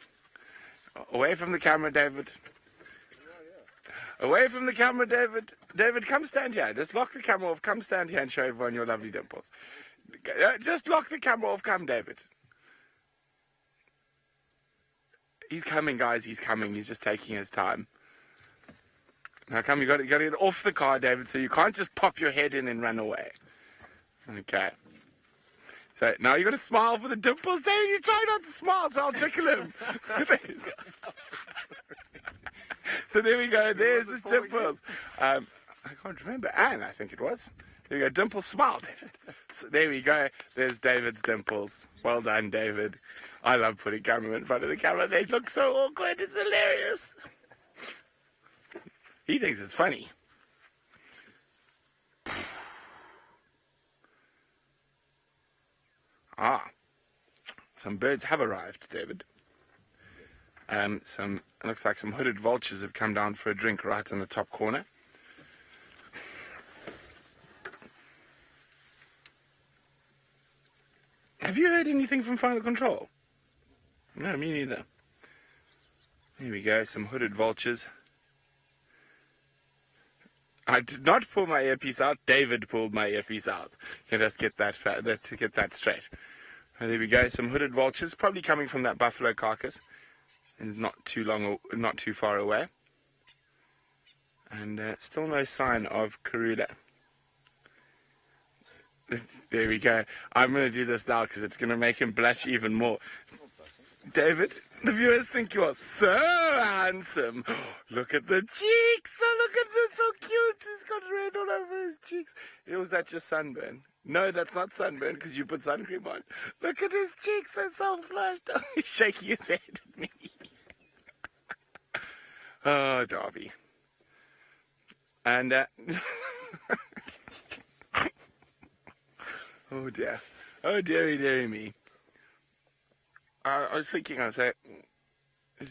Away from the camera, David. Away from the camera, David. David, come stand here. Just lock the camera off. Come stand here and show everyone your lovely dimples. Just lock the camera off. Come, David. He's coming, guys. He's coming. He's just taking his time. Now come, you got to get off the car, David, so you can't just pop your head in and run away. Okay. So now you got to smile for the dimples, David. He's trying not to smile, so I'll tickle him. So there we go. There's his dimples. I can't remember. Anne, I think it was. There you go. Dimple smile, David. So there we go. There's David's dimples. Well done, David. I love putting camera in front of the camera. They look so awkward. It's hilarious. He thinks it's funny. Some birds have arrived, David. It looks like some hooded vultures have come down for a drink right in the top corner. Have you heard anything from Final Control? No, me neither. Here we go, some hooded vultures. I did not pull my earpiece out. David pulled my earpiece out. Let us get that straight. There we go. Some hooded vultures, probably coming from that buffalo carcass. It's not too far away. And still no sign of Karula. There we go. I'm going to do this now because it's going to make him blush even more. David, The viewers think you are so handsome. Look at the cheeks. Oh, look at this. So cute. He's got red all over his cheeks. Was that just sunburn? No, that's not sunburn because you put sun cream on. Look at his cheeks. They're so flushed. Oh, he's shaking his head at me. Oh, Darby. And, oh, dear. Oh, dearie, dearie me. I was thinking, there's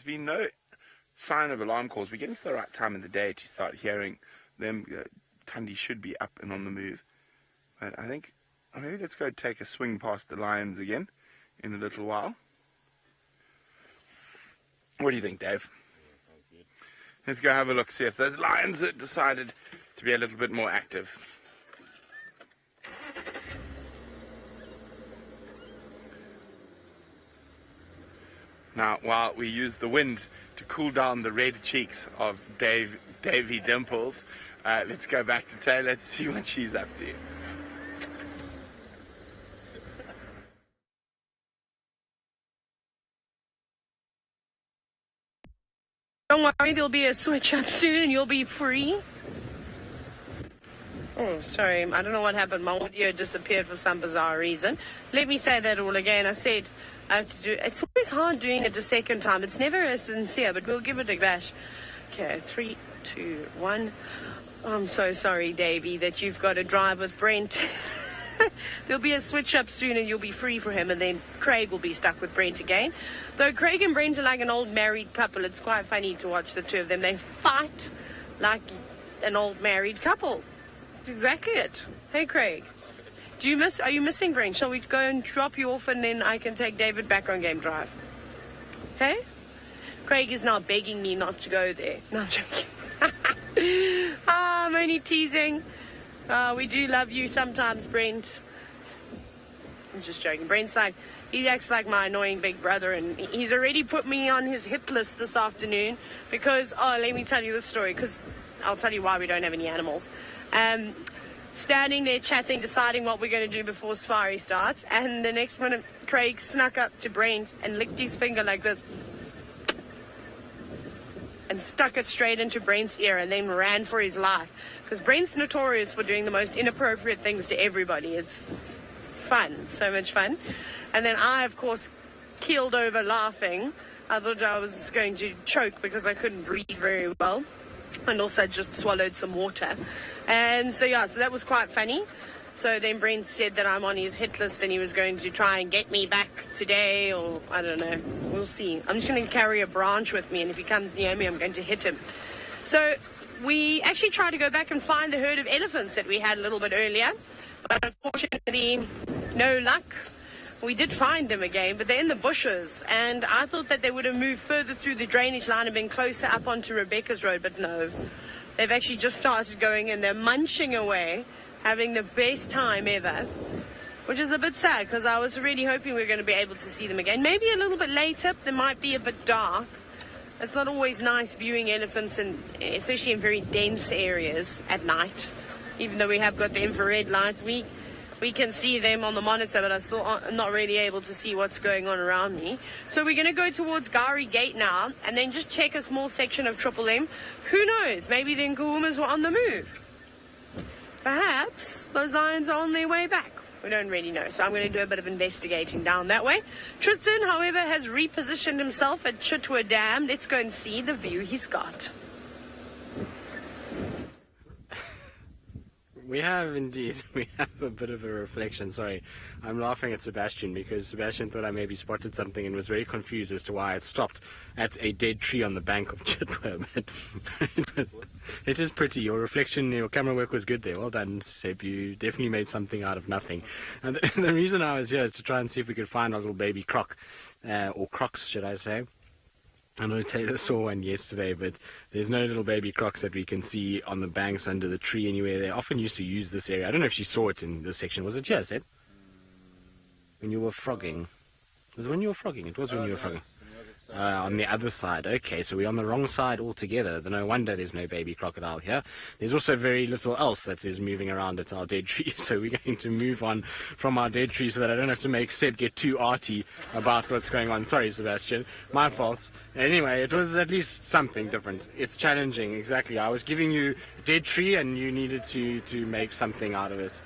been no sign of alarm calls. We're getting to the right time of the day to start hearing them. Tandy should be up and on the move. But I think maybe let's go take a swing past the lions again in a little while. What do you think, Dave?
Sounds good.
Let's go have a look, see if those lions have decided to be a little bit more active. Now, while we use the wind to cool down the red cheeks of Davy Dimples, let's go back to Taylor. Let's see what she's up to.
Don't worry, there'll be a switch up soon and you'll be free. Oh, sorry, I don't know what happened. My audio disappeared for some bizarre reason. Let me say that all again. I said I have to do. It's always hard doing it a second time. It's never as sincere, but we'll give it a bash. Okay, 3, 2, 1. I'm so sorry, Davey, that you've got to drive with Brent. There'll be a switch up soon and you'll be free for him, and then Craig will be stuck with Brent again. Though Craig and Brent are like an old married couple, it's quite funny to watch the two of them. They fight like an old married couple. That's exactly it. Hey, Craig. Are you missing Brent? Shall we go and drop you off and then I can take David back on game drive? Hey? Craig is now begging me not to go there. No, I'm joking. I'm only teasing. We do love you sometimes, Brent. I'm just joking. Brent's like, he acts like my annoying big brother, and he's already put me on his hit list this afternoon because, let me tell you this story, because I'll tell you why we don't have any animals. Standing there chatting, deciding what we're going to do before safari starts, and the next minute Craig snuck up to Brent and licked his finger like this and stuck it straight into Brent's ear and then ran for his life, because Brent's notorious for doing the most inappropriate things to everybody. It's fun, so much fun. And then I, of course, keeled over laughing. I thought I was going to choke because I couldn't breathe very well, and also just swallowed some water. And so that was quite funny. So then Brent said that I'm on his hit list and he was going to try and get me back today, or I don't know. We'll see. I'm just going to carry a branch with me, and if he comes near me, I'm going to hit him. So we actually tried to go back and find the herd of elephants that we had a little bit earlier, but unfortunately, no luck. We did find them again, but they're in the bushes, and I thought that they would have moved further through the drainage line and been closer up onto Rebecca's Road, but no. They've actually just started going, and they're munching away, having the best time ever, which is a bit sad because I was really hoping we were going to be able to see them again. Maybe a little bit later. They might be a bit dark. It's not always nice viewing elephants, especially in very dense areas at night. Even though we have got the infrared lights, we can see them on the monitor, but I'm not really able to see what's going on around me. So we're going to go towards Gari Gate now and then just check a small section of Triple M. Who knows? Maybe the Nkuhumas were on the move. Perhaps those lions are on their way back. We don't really know, so I'm going to do a bit of investigating down that way. Tristan, however, has repositioned himself at Chitra Dam. Let's go and see the view he's got.
We have indeed. We have a bit of a reflection. Sorry, I'm laughing at Sebastian because Sebastian thought I maybe spotted something and was very confused as to why it stopped at a dead tree on the bank of Chitwa. But it is pretty. Your reflection, your camera work was good there. Well done, Seb. You definitely made something out of nothing. And the reason I was here is to try and see if we could find our little baby croc, or crocs, should I say. I know Taylor saw one yesterday, but there's no little baby crocs that we can see on the banks under the tree anywhere. They often used to use this area. I don't know if she saw it in this section. Was it here, Seb? When you were frogging. Was it when you were frogging? It was when you were frogging. On the other side. Okay, so we're on the wrong side altogether. No wonder there's no baby crocodile here. There's also very little else that is moving around at our dead tree, so we're going to move on from our dead tree so that I don't have to make Seb get too arty about what's going on. Sorry, Sebastian. My fault. Anyway, it was at least something different. It's challenging, exactly. I was giving you a dead tree and you needed to make something out of it.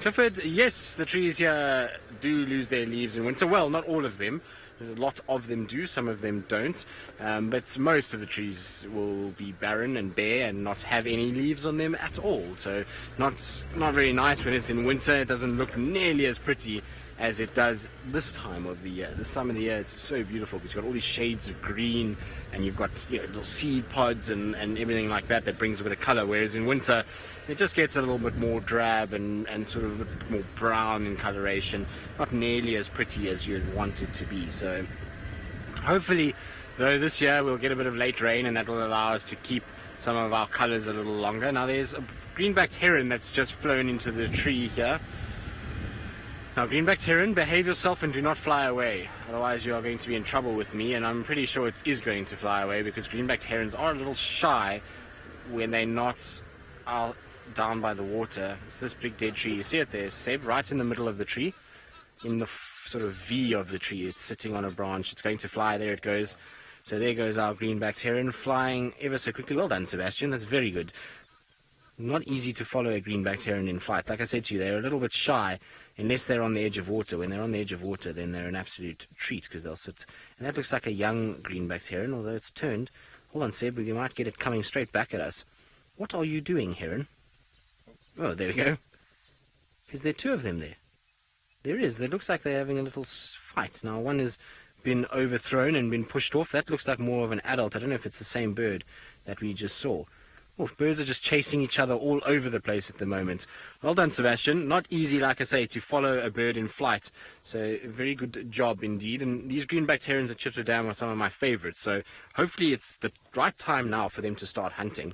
Clifford, yes, the trees here do lose their leaves in winter. Well, not all of them. A lot of them do, some of them don't. But most of the trees will be barren and bare and not have any leaves on them at all. So not very nice when it's in winter. It doesn't look nearly as pretty as it does this time of the year. This time of the year, it's so beautiful because you've got all these shades of green and you've got little seed pods and everything like that that brings a bit of colour, whereas in winter it just gets a little bit more drab and sort of a bit more brown in coloration, not nearly as pretty as you'd want it to be. So hopefully, though, this year we'll get a bit of late rain and that will allow us to keep some of our colours a little longer. Now there's a green-backed heron that's just flown into the tree here. Now, green-backed heron, behave yourself and do not fly away. Otherwise, you are going to be in trouble with me, and I'm pretty sure it is going to fly away because green-backed herons are a little shy when they're not out down by the water. It's this big dead tree. You see it there, Seb, right in the middle of the tree, in the sort of V of the tree. It's sitting on a branch. It's going to fly. There it goes. So there goes our green-backed heron flying ever so quickly. Well done, Sebastian. That's very good. Not easy to follow a green-backed heron in flight. Like I said to you, they're a little bit shy unless they're on the edge of water. When they're on the edge of water, then they're an absolute treat because they'll sit. And that looks like a young green-backed heron, although it's turned. Hold on, Seb, we might get it coming straight back at us. What are you doing, heron? Oh, there we go. Is there two of them there? There is. It looks like they're having a little fight. Now, one has been overthrown and been pushed off. That looks like more of an adult. I don't know if it's the same bird that we just saw. Oh, birds are just chasing each other all over the place at the moment. Well done, Sebastian. Not easy, like I say, to follow a bird in flight. So, very good job indeed. And these green-backed herons at Chitra Dam are some of my favorites. So, hopefully it's the right time now for them to start hunting.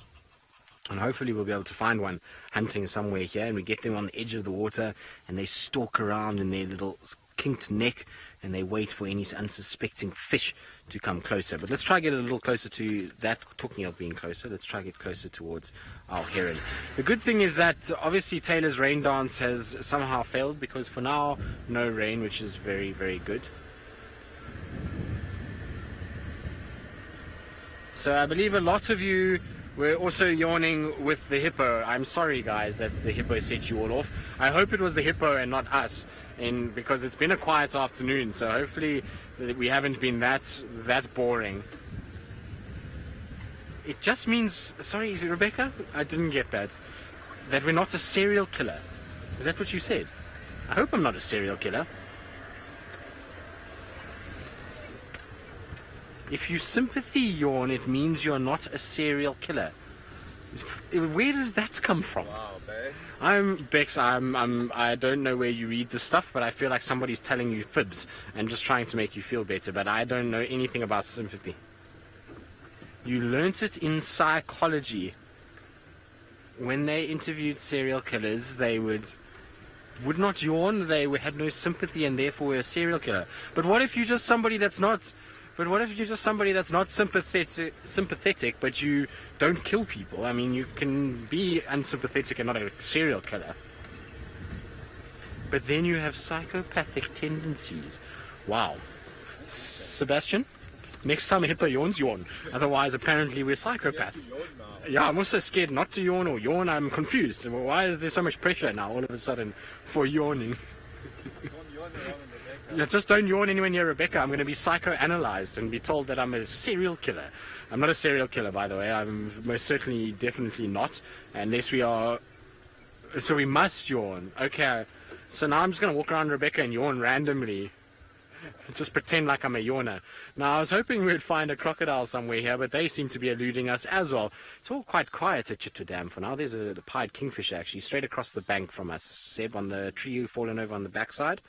And hopefully we'll be able to find one hunting somewhere here. And we get them on the edge of the water. And they stalk around in their little kinked neck. And they wait for any unsuspecting fish to come closer. But let's try to get a little closer to that. Talking of being closer, let's try to get closer towards our heron. The good thing is that obviously Taylor's rain dance has somehow failed because for now, no rain, which is very, very good. So I believe a lot of you were also yawning with the hippo. I'm sorry, guys, that's the hippo set you all off. I hope it was the hippo and not us, because it's been a quiet afternoon, so hopefully we haven't been that boring. It just means, sorry, Rebecca, I didn't get that we're not a serial killer. Is that what you said? I hope I'm not a serial killer. If you sympathy yawn, it means you're not a serial killer. Where does that come from?
Wow, Bex.
I'm Bex. I don't know where you read this stuff, but I feel like somebody's telling you fibs and just trying to make you feel better. But I don't know anything about sympathy. You learnt it in psychology. When they interviewed serial killers, they would not yawn. They had no sympathy, and therefore were a serial killer. But what if you're just somebody that's not? But what if you're just somebody that's not sympathetic, but you don't kill people? I mean, you can be unsympathetic and not a serial killer. But then you have psychopathic tendencies. Wow. Sebastian, next time a hippo yawns, yawn. Otherwise, apparently we're psychopaths. Yeah, I'm also scared not to yawn or yawn. I'm confused. Why is there so much pressure now all of a sudden for yawning? Yeah, just don't yawn anywhere near Rebecca. I'm going to be psychoanalyzed and be told that I'm a serial killer. I'm not a serial killer, by the way. I'm most certainly, definitely not. Unless we are... So we must yawn. Okay. So now I'm just going to walk around Rebecca and yawn randomly. Just pretend like I'm a yawner. Now, I was hoping we'd find a crocodile somewhere here, but they seem to be eluding us as well. It's all quite quiet at Chitra Dam for now. There's a pied kingfisher, actually, straight across the bank from us. Seb, on the tree fallen over on the backside.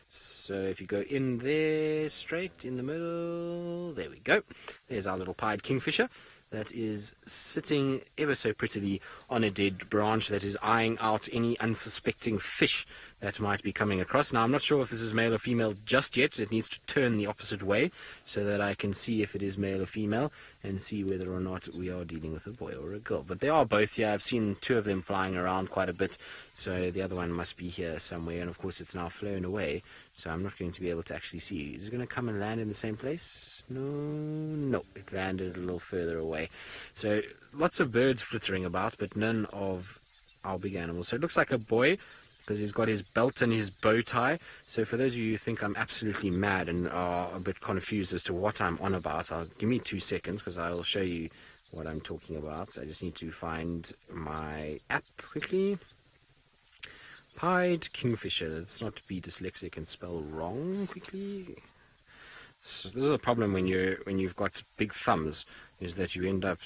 So if you go in there, straight in the middle, there we go. There's our little pied kingfisher. that is sitting ever so prettily on a dead branch that is eyeing out any unsuspecting fish that might be coming across. Now, I'm not sure if this is male or female just yet. It needs to turn the opposite way so that I can see if it is male or female and see whether or not we are dealing with a boy or a girl. But they are both here. I've seen two of them flying around quite a bit, so the other one must be here somewhere, and of course it's now flown away, so I'm not going to be able to actually see. Is it going to come and land in the same place? No, it landed a little further away. So lots of birds flittering about, but none of our big animals. So it looks like a boy, because he's got his belt and his bow tie. So for those of you who think I'm absolutely mad and are a bit confused as to what I'm on about, give me 2 seconds, because I'll show you what I'm talking about. I just need to find my app quickly. Pied Kingfisher. Let's not be dyslexic and spell wrong quickly. So this is a problem when you've got big thumbs, is that you end up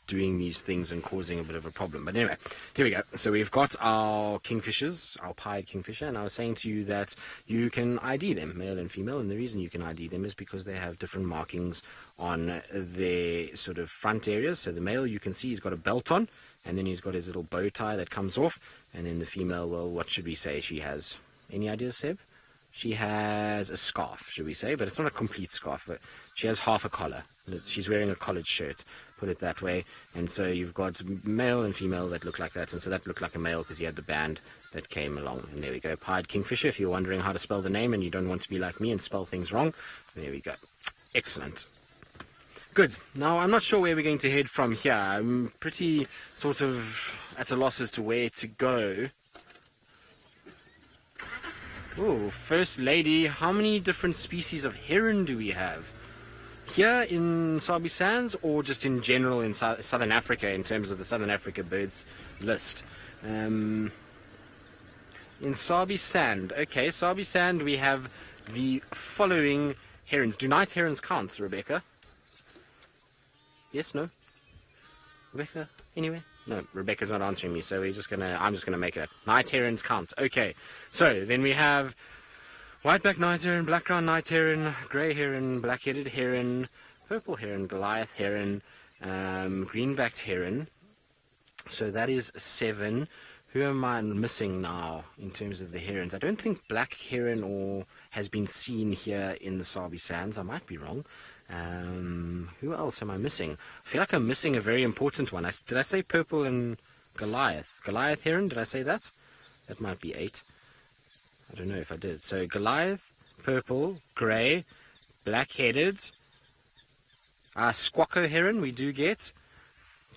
doing these things and causing a bit of a problem. But anyway, here we go. So we've got our kingfishers, our pied kingfisher, and I was saying to you that you can ID them, male and female, and the reason you can ID them is because they have different markings on their sort of front areas. So the male, you can see he's got a belt on, and then he's got his little bow tie that comes off, and then the female, well, what should we say she has? Any ideas, Seb? She has a scarf, should we say, but it's not a complete scarf, but she has half a collar. She's wearing a collared shirt, put it that way. And so you've got male and female that look like that, and so that looked like a male because he had the band that came along. And there we go, pied kingfisher. If you're wondering how to spell the name and you don't want to be like me and spell things wrong, there we go. Excellent. Good. Now, I'm not sure where we're going to head from here. I'm pretty sort of at a loss as to where to go. Oh, First Lady, how many different species of heron do we have? Here in Sabi Sands, or just in general in Southern Africa, in terms of the Southern Africa birds list? In Sabi Sand. Okay, Sabi Sand, we have the following herons. Do night herons count, Rebecca? Yes, no? Rebecca, anyway? No, Rebecca's not answering me, so I'm just gonna make it. Night herons count. Okay, so then we have white-backed night heron, black-crowned night heron, grey heron, black-headed heron, purple heron, Goliath heron, green-backed heron. So that is 7. Who am I missing now in terms of the herons? I don't think black heron has been seen here in the Sabi Sands. I might be wrong. Who else am I missing? I feel like I'm missing a very important one. Did I say purple and Goliath? Goliath heron, did I say that? That might be 8. I don't know if I did. So Goliath, purple, grey, black-headed, squacco heron we do get,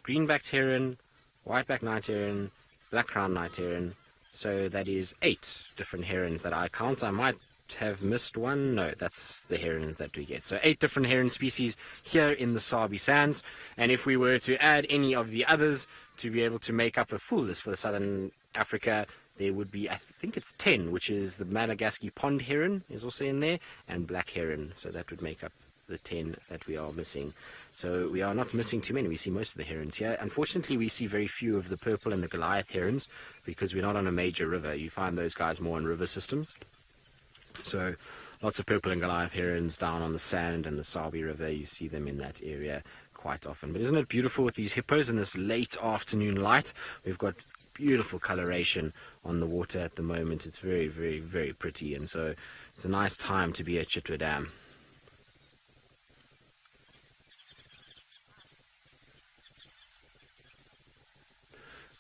green-backed heron, white-backed night heron, black-crowned night heron. So that is 8 different herons that I count. I might have missed one. No, that's the herons that we get. So 8 different heron species here in the Sabi Sands. And if we were to add any of the others to be able to make up a full list for the Southern Africa, there would be, I think it's 10, which is the Madagascar pond heron is also in there, and black heron. So that would make up the 10 that we are missing. So we are not missing too many. We see most of the herons here. Unfortunately, we see very few of the purple and the Goliath herons because we're not on a major river. You find those guys more on river systems. So lots of purple and Goliath herons down on the Sand and the Sabi River. You see them in that area quite often. But isn't it beautiful with these hippos in this late afternoon light? We've got beautiful coloration on the water at the moment. It's very, very, very pretty. And so it's a nice time to be at Chitra Dam.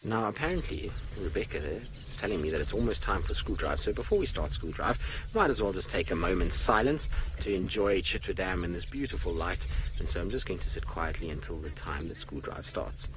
Now, apparently, Rebecca there is telling me that it's almost time for school drive. So before we start school drive, might as well just take a moment's silence to enjoy Chitra Dam in this beautiful light. And so I'm just going to sit quietly until the time that school drive starts.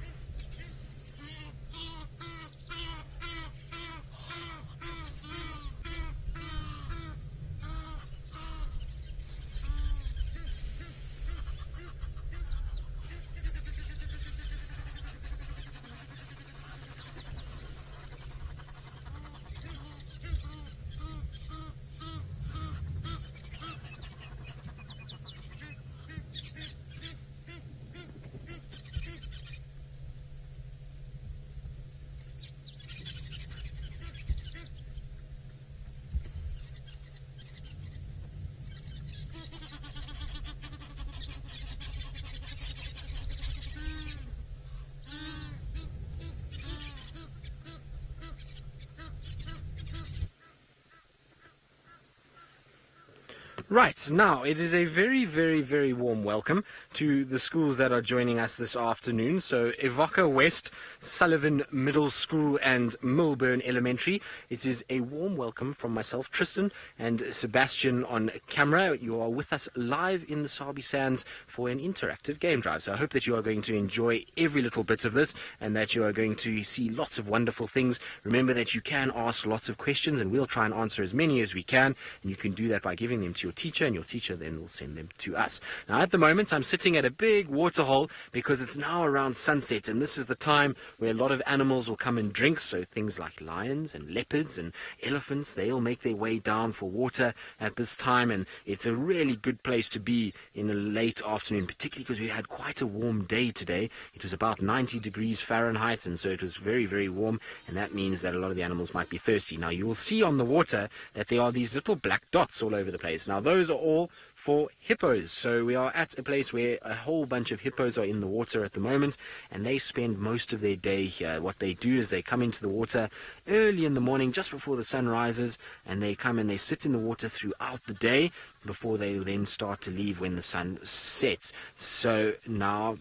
Right, now it is a very, very, very warm welcome to the schools that are joining us this afternoon. So Avoca West, Sullivan Middle School and Milburn Elementary. It is a warm welcome from myself, Tristan, and Sebastian on camera. You are with us live in the Sabi Sands for an interactive game drive. So I hope that you are going to enjoy every little bit of this and that you are going to see lots of wonderful things. Remember that you can ask lots of questions and we'll try and answer as many as we can. And you can do that by giving them to your teacher, and your teacher then will send them to us. Now at the moment I'm sitting at a big waterhole because it's now around sunset, and this is the time where a lot of animals will come and drink. So things like lions and leopards and elephants, they'll make their way down for water at this time, and it's a really good place to be in a late afternoon, particularly because we had quite a warm day today. It was about 90 degrees Fahrenheit, and so it was very, very warm, and that means that a lot of the animals might be thirsty. Now you will see on the water that there are these little black dots all over the place. Now those are all for hippos. So we are at a place where a whole bunch of hippos are in the water at the moment, and they spend most of their day here. What they do is they come into the water early in the morning, just before the sun rises, and they come and they sit in the water throughout the day before they then start to leave when the sun sets. So now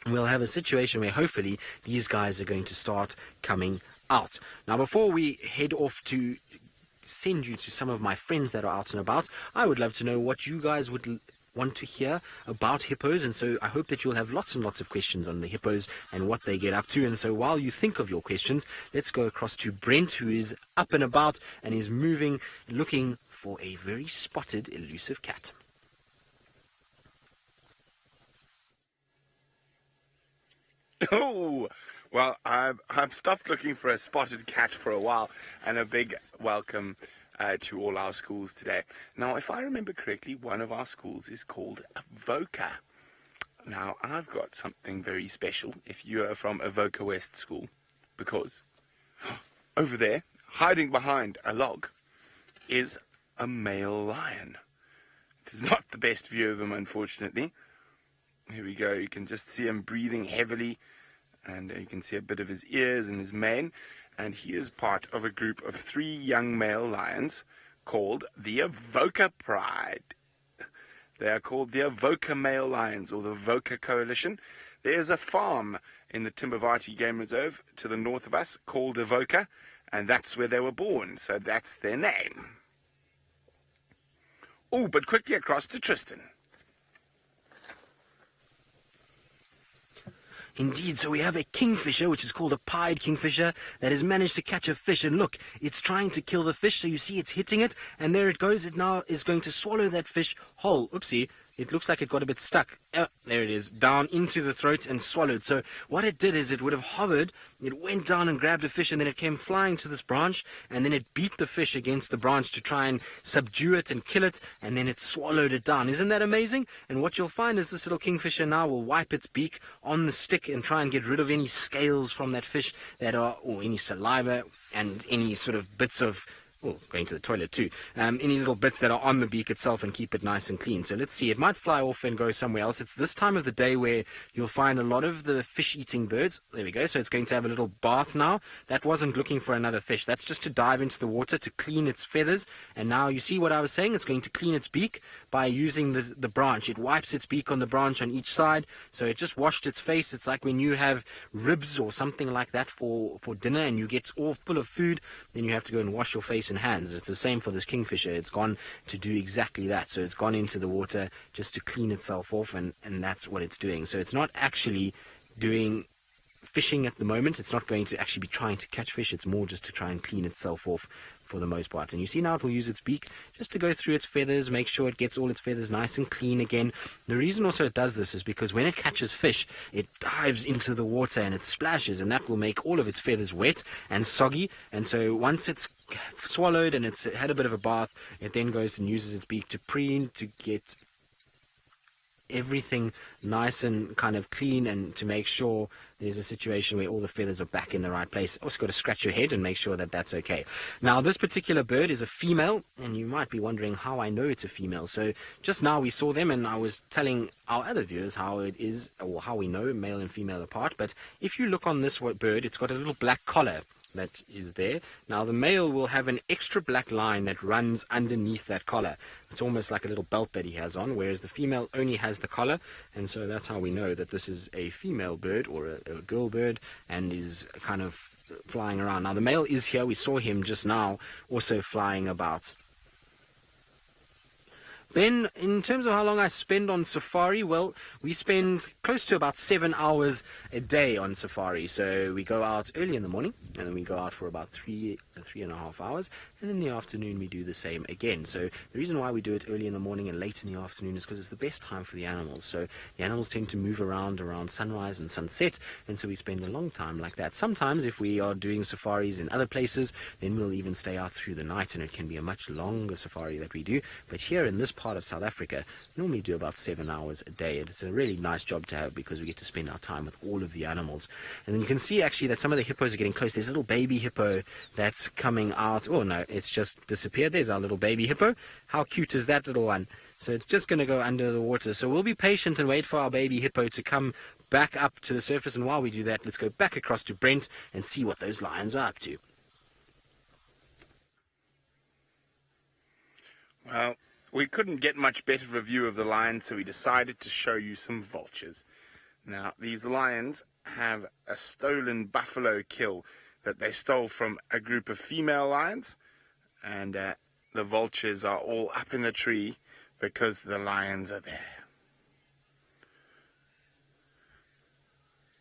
we'll have a situation where hopefully these guys are going to start coming out. Now before we head off to send you to some of my friends that are out and about, I would love to know what you guys would want to hear about hippos, and so I hope that you'll have lots and lots of questions on the hippos and what they get up to. And so while you think of your questions, let's go across to Brent, who is up and about and is moving, looking for a very spotted elusive cat.
Oh, well, I've stopped looking for a spotted cat for a while, and a big welcome to all our schools today. Now, if I remember correctly, one of our schools is called Avoca. Now, I've got something very special if you are from Avoca West School, because over there, hiding behind a log, is a male lion. It is not the best view of him, unfortunately. Here we go. You can just see him breathing heavily, and you can see a bit of his ears and his mane, and he is part of a group of 3 young male lions called the Avoca Pride. They are called the Avoca Male Lions, or the Avoca Coalition. There's a farm in the Timbavati Game Reserve to the north of us called Avoca, and that's where they were born, so that's their name. Oh, but quickly across to Tristan.
Indeed, so we have a kingfisher, which is called a pied kingfisher, that has managed to catch a fish. And look, it's trying to kill the fish, so you see it's hitting it, and there it goes. It now is going to swallow that fish whole. Oopsie, it looks like it got a bit stuck. There it is, down into the throat and swallowed. So what it did is it would have hovered, it went down and grabbed a fish, and then it came flying to this branch, and then it beat the fish against the branch to try and subdue it and kill it, and then it swallowed it down. Isn't that amazing? And what you'll find is this little kingfisher now will wipe its beak on the stick and try and get rid of any scales from that fish that are, or any saliva and any sort of bits of, going to the toilet too, any little bits that are on the beak itself, and keep it nice and clean. So let's see, it might fly off and go somewhere else. It's this time of the day where you'll find a lot of the fish-eating birds. There we go, so it's going to have a little bath now. That wasn't looking for another fish. That's just to dive into the water to clean its feathers. And now you see what I was saying, it's going to clean its beak by using the branch. It wipes its beak on the branch on each side, so it just washed its face. It's like when you have ribs or something like that for dinner and you get all full of food, then you have to go and wash your face and hands. It's the same for this kingfisher. It's gone to do exactly that. So it's gone into the water just to clean itself off, and that's what it's doing. So it's not actually doing fishing at the moment. It's not going to actually be trying to catch fish. It's more just to try and clean itself off for the most part. And you see now it will use its beak just to go through its feathers, make sure it gets all its feathers nice and clean again. The reason also it does this is because when it catches fish, it dives into the water and it splashes, and that will make all of its feathers wet and soggy. And so once it's swallowed and it's had a bit of a bath, it then goes and uses its beak to preen, to get everything nice and kind of clean, and to make sure there's a situation where all the feathers are back in the right place. Also got to scratch your head and make sure that that's okay. Now this particular bird is a female, and you might be wondering how I know it's a female. So just now we saw them, and I was telling our other viewers how it is, or how we know male and female apart. But if you look on this bird, it's got a little black collar that is there. Now the male will have an extra black line that runs underneath that collar. It's almost like a little belt that he has on, whereas the female only has the collar, and so that's how we know that this is a female bird or a girl bird and is kind of flying around. Now the male is here. We saw him just now also flying about. Then, in terms of how long I spend on safari, well, we spend close to about 7 hours a day on safari. So we go out early in the morning, and then we go out for about 3.5 hours, and in the afternoon we do the same again. So the reason why we do it early in the morning and late in the afternoon is because it's the best time for the animals. So the animals tend to move around sunrise and sunset, and so we spend a long time like that. Sometimes, if we are doing safaris in other places, then we'll even stay out through the night, and it can be a much longer safari that we do. But here in this part of South Africa, we normally do about 7 hours a day, and it's a really nice job to have because we get to spend our time with all of the animals. And then you can see actually that some of the hippos are getting close. There's a little baby hippo that's coming out. Oh no, it's just disappeared. There's our little baby hippo. How cute is that little one? So it's just going to go under the water. So we'll be patient and wait for our baby hippo to come back up to the surface, and while we do that, let's go back across to Brent and see what those lions are up to.
Well, we couldn't get much better of a view of the lions, so we decided to show you some vultures. Now, these lions have a stolen buffalo kill that they stole from a group of female lions, and the vultures are all up in the tree because the lions are there.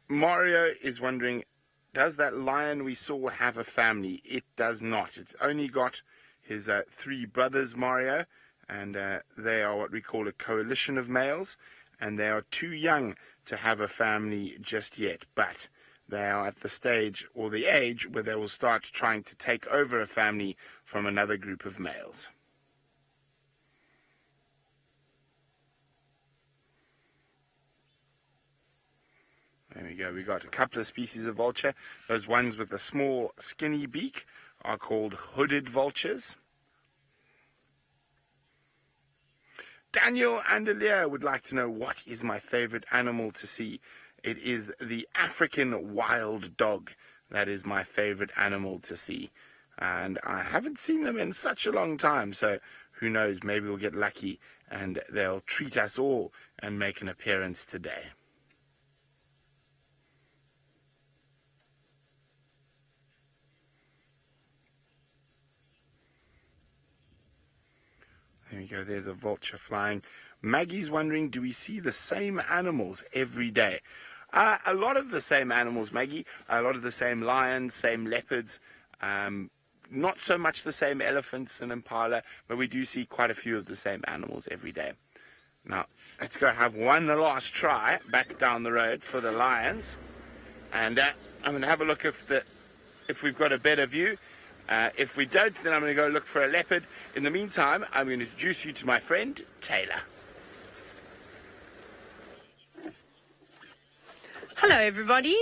Mario is wondering, does that lion we saw have a family? It does not. It's only got his 3 brothers, Mario, and they are what we call a coalition of males, and they are too young to have a family just yet, but they are at the stage or the age where they will start trying to take over a family from another group of males. There we go. We got a couple of species of vulture. Those ones with a small skinny beak are called hooded vultures. Daniel and Alia would like to know, what is my favorite animal to see? It is the African wild dog. That is my favorite animal to see. And I haven't seen them in such a long time, so who knows, maybe we'll get lucky and they'll treat us all and make an appearance today. There we go, there's a vulture flying. Maggie's wondering, do we see the same animals every day? A lot of the same animals, Maggie. A lot of the same lions, same leopards. Not so much the same elephants and impala, but we do see quite a few of the same animals every day. Now, let's go have one last try back down the road for the lions. And I'm going to have a look if we've got a better view. If we don't, then I'm going to go look for a leopard. In the meantime, I'm going to introduce you to my friend, Taylor.
Hello, everybody.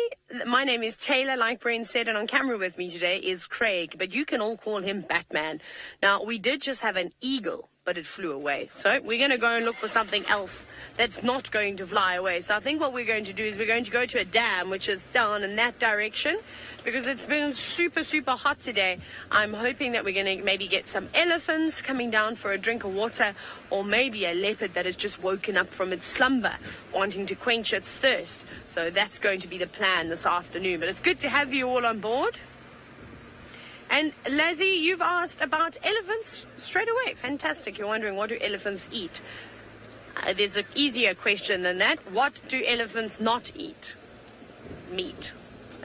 My name is Taylor, like Brent said, and on camera with me today is Craig, but you can all call him Batman. Now, we did just have an eagle, but it flew away. So we're going to go and look for something else that's not going to fly away. So I think what we're going to do is we're going to go to a dam, which is down in that direction, because it's been super, super hot today. I'm hoping that we're going to maybe get some elephants coming down for a drink of water, or maybe a leopard that has just woken up from its slumber, wanting to quench its thirst. So that's going to be the plan this afternoon. But it's good to have you all on board. And Lazzie, you've asked about elephants straight away. Fantastic. You're wondering, what do elephants eat? There's an easier question than that. What do elephants not eat? Meat.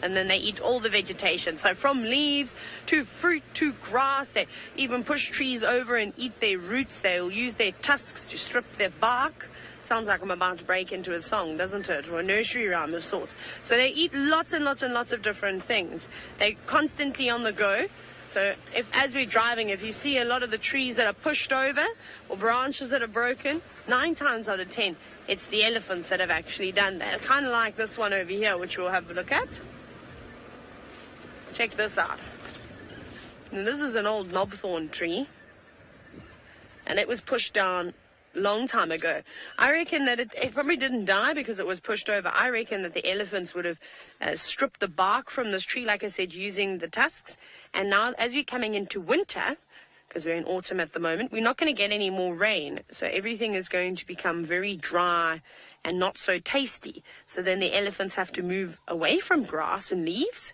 And then they eat all the vegetation. So from leaves to fruit to grass, they even push trees over and eat their roots. They'll use their tusks to strip their bark. Sounds like I'm about to break into a song, doesn't it? Or a nursery rhyme of sorts. So they eat lots and lots and lots of different things. They're constantly on the go. So as we're driving, if you see a lot of the trees that are pushed over or branches that are broken, 9 times out of 10, it's the elephants that have actually done that. Kind of like this one over here, which we'll have a look at. Check this out. And this is an old knobthorn tree. And it was pushed down long time ago. I reckon that it probably didn't die because it was pushed over. I reckon that the elephants would have stripped the bark from this tree, like I said, using the tusks. And now, as we're coming into winter, because we're in autumn at the moment, we're not going to get any more rain. So everything is going to become very dry and not so tasty. So then the elephants have to move away from grass and leaves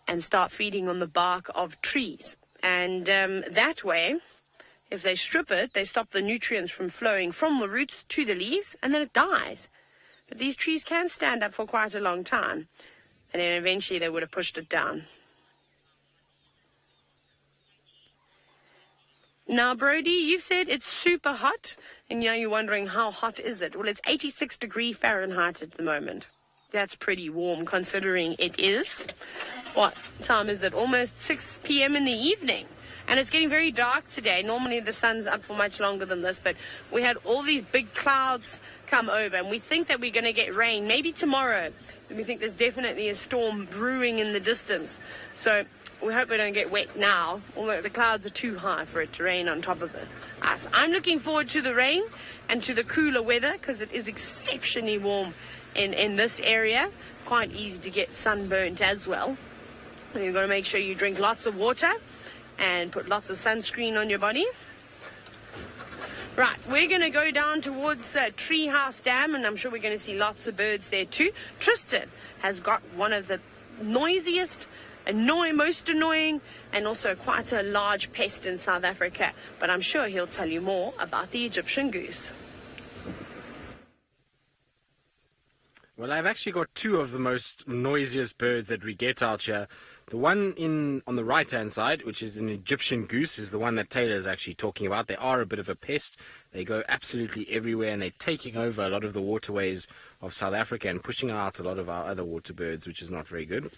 and start feeding on the bark of trees. And that way, if they strip it, they stop the nutrients from flowing from the roots to the leaves, and then it dies. But these trees can stand up for quite a long time, and then eventually they would have pushed it down. Now, Brody, you've said it's super hot, and now you're wondering how hot is it? Well, it's 86 degrees Fahrenheit at the moment. That's pretty warm considering it is. What time is it? Almost 6 p.m. in the evening. And it's getting very dark today. Normally the sun's up for much longer than this, but we had all these big clouds come over, and we think that we're going to get rain maybe tomorrow. We think there's definitely a storm brewing in the distance. So we hope we don't get wet now, although the clouds are too high for it to rain on top of us. I'm looking forward to the rain and to the cooler weather because it is exceptionally warm in this area. Quite easy to get sunburnt as well. And you've got to make sure you drink lots of water and put lots of sunscreen on your body. Right, we're going to go down towards Treehouse Dam, and I'm sure we're going to see lots of birds there too. Tristan has got one of the noisiest, most annoying, and also quite a large pest in South Africa. But I'm sure he'll tell you more about the Egyptian goose.
Well, I've actually got two of the most noisiest birds that we get out here. The one on the right-hand side, which is an Egyptian goose, is the one that Taylor is actually talking about. They are a bit of a pest. They go absolutely everywhere, and they're taking over a lot of the waterways of South Africa and pushing out a lot of our other water birds, which is not very good.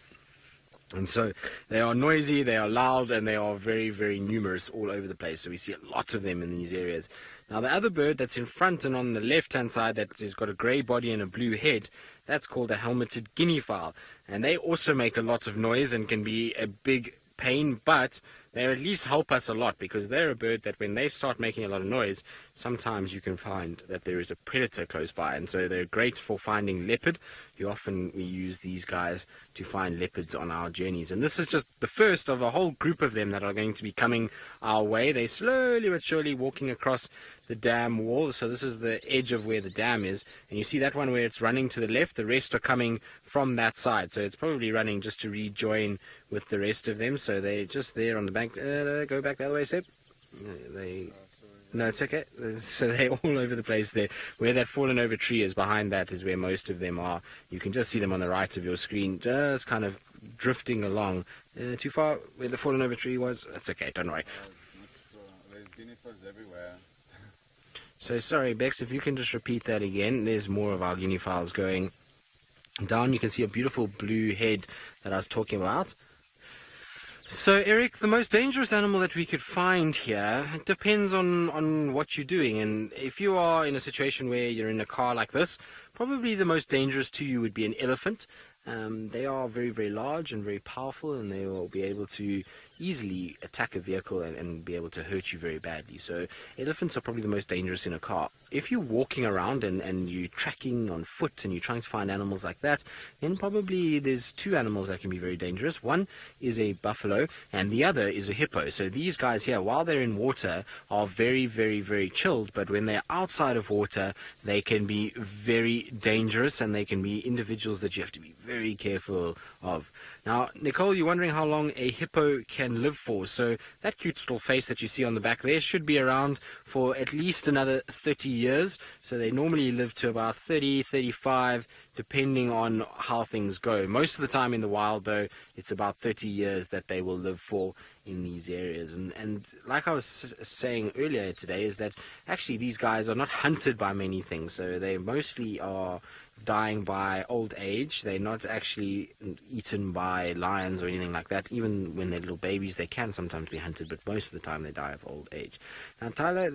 And so they are noisy, they are loud, and they are very, very numerous all over the place. So we see a lot of them in these areas. Now, the other bird that's in front and on the left-hand side that has got a grey body and a blue head, that's called a helmeted guinea fowl. And they also make a lot of noise and can be a big pain, but they at least help us a lot because they're a bird that when they start making a lot of noise, sometimes you can find that there is a predator close by. And so they're great for finding leopard. We use these guys to find leopards on our journeys. And this is just the first of a whole group of them that are going to be coming our way. They're slowly but surely walking across the dam wall. So this is the edge of where the dam is. And you see that one where it's running to the left. The rest are coming from that side. So it's probably running just to rejoin with the rest of them. So they're just there on the bank. Go back the other way, Seb. No, it's okay. So they're all over the place there. Where that fallen over tree is, behind that is where most of them are. You can just see them on the right of your screen, just kind of drifting along. Too far where the fallen over tree was? That's okay, don't worry.
There's guinea pigs everywhere.
So sorry, Bex, if you can just repeat that again. There's more of our guinea fowls going down. You can see a beautiful blue head that I was talking about. So, Eric, the most dangerous animal that we could find here depends on what you're doing. And if you are in a situation where you're in a car like this, probably the most dangerous to you would be an elephant. They are very, very large and very powerful, and they will be able to easily attack a vehicle and be able to hurt you very badly. So elephants are probably the most dangerous in a car. If you're walking around and you're tracking on foot and you're trying to find animals like that, then probably there's two animals that can be very dangerous. One is a buffalo and the other is a hippo. So these guys here, while they're in water, are very, very, very chilled, but when they're outside of water, they can be very dangerous, and they can be individuals that you have to be very careful of. Now, Nicole, you're wondering how long a hippo can live for. So that cute little face that you see on the back there should be around for at least another 30 years. So they normally live to about 30, 35, depending on how things go. Most of the time in the wild, though, it's about 30 years that they will live for in these areas. And like I was saying earlier today, is that actually these guys are not hunted by many things. So they mostly are dying by old age. They're not actually eaten by lions or anything like that. Even when they're little babies, they can sometimes be hunted, but most of the time they die of old age. Now, Tyler,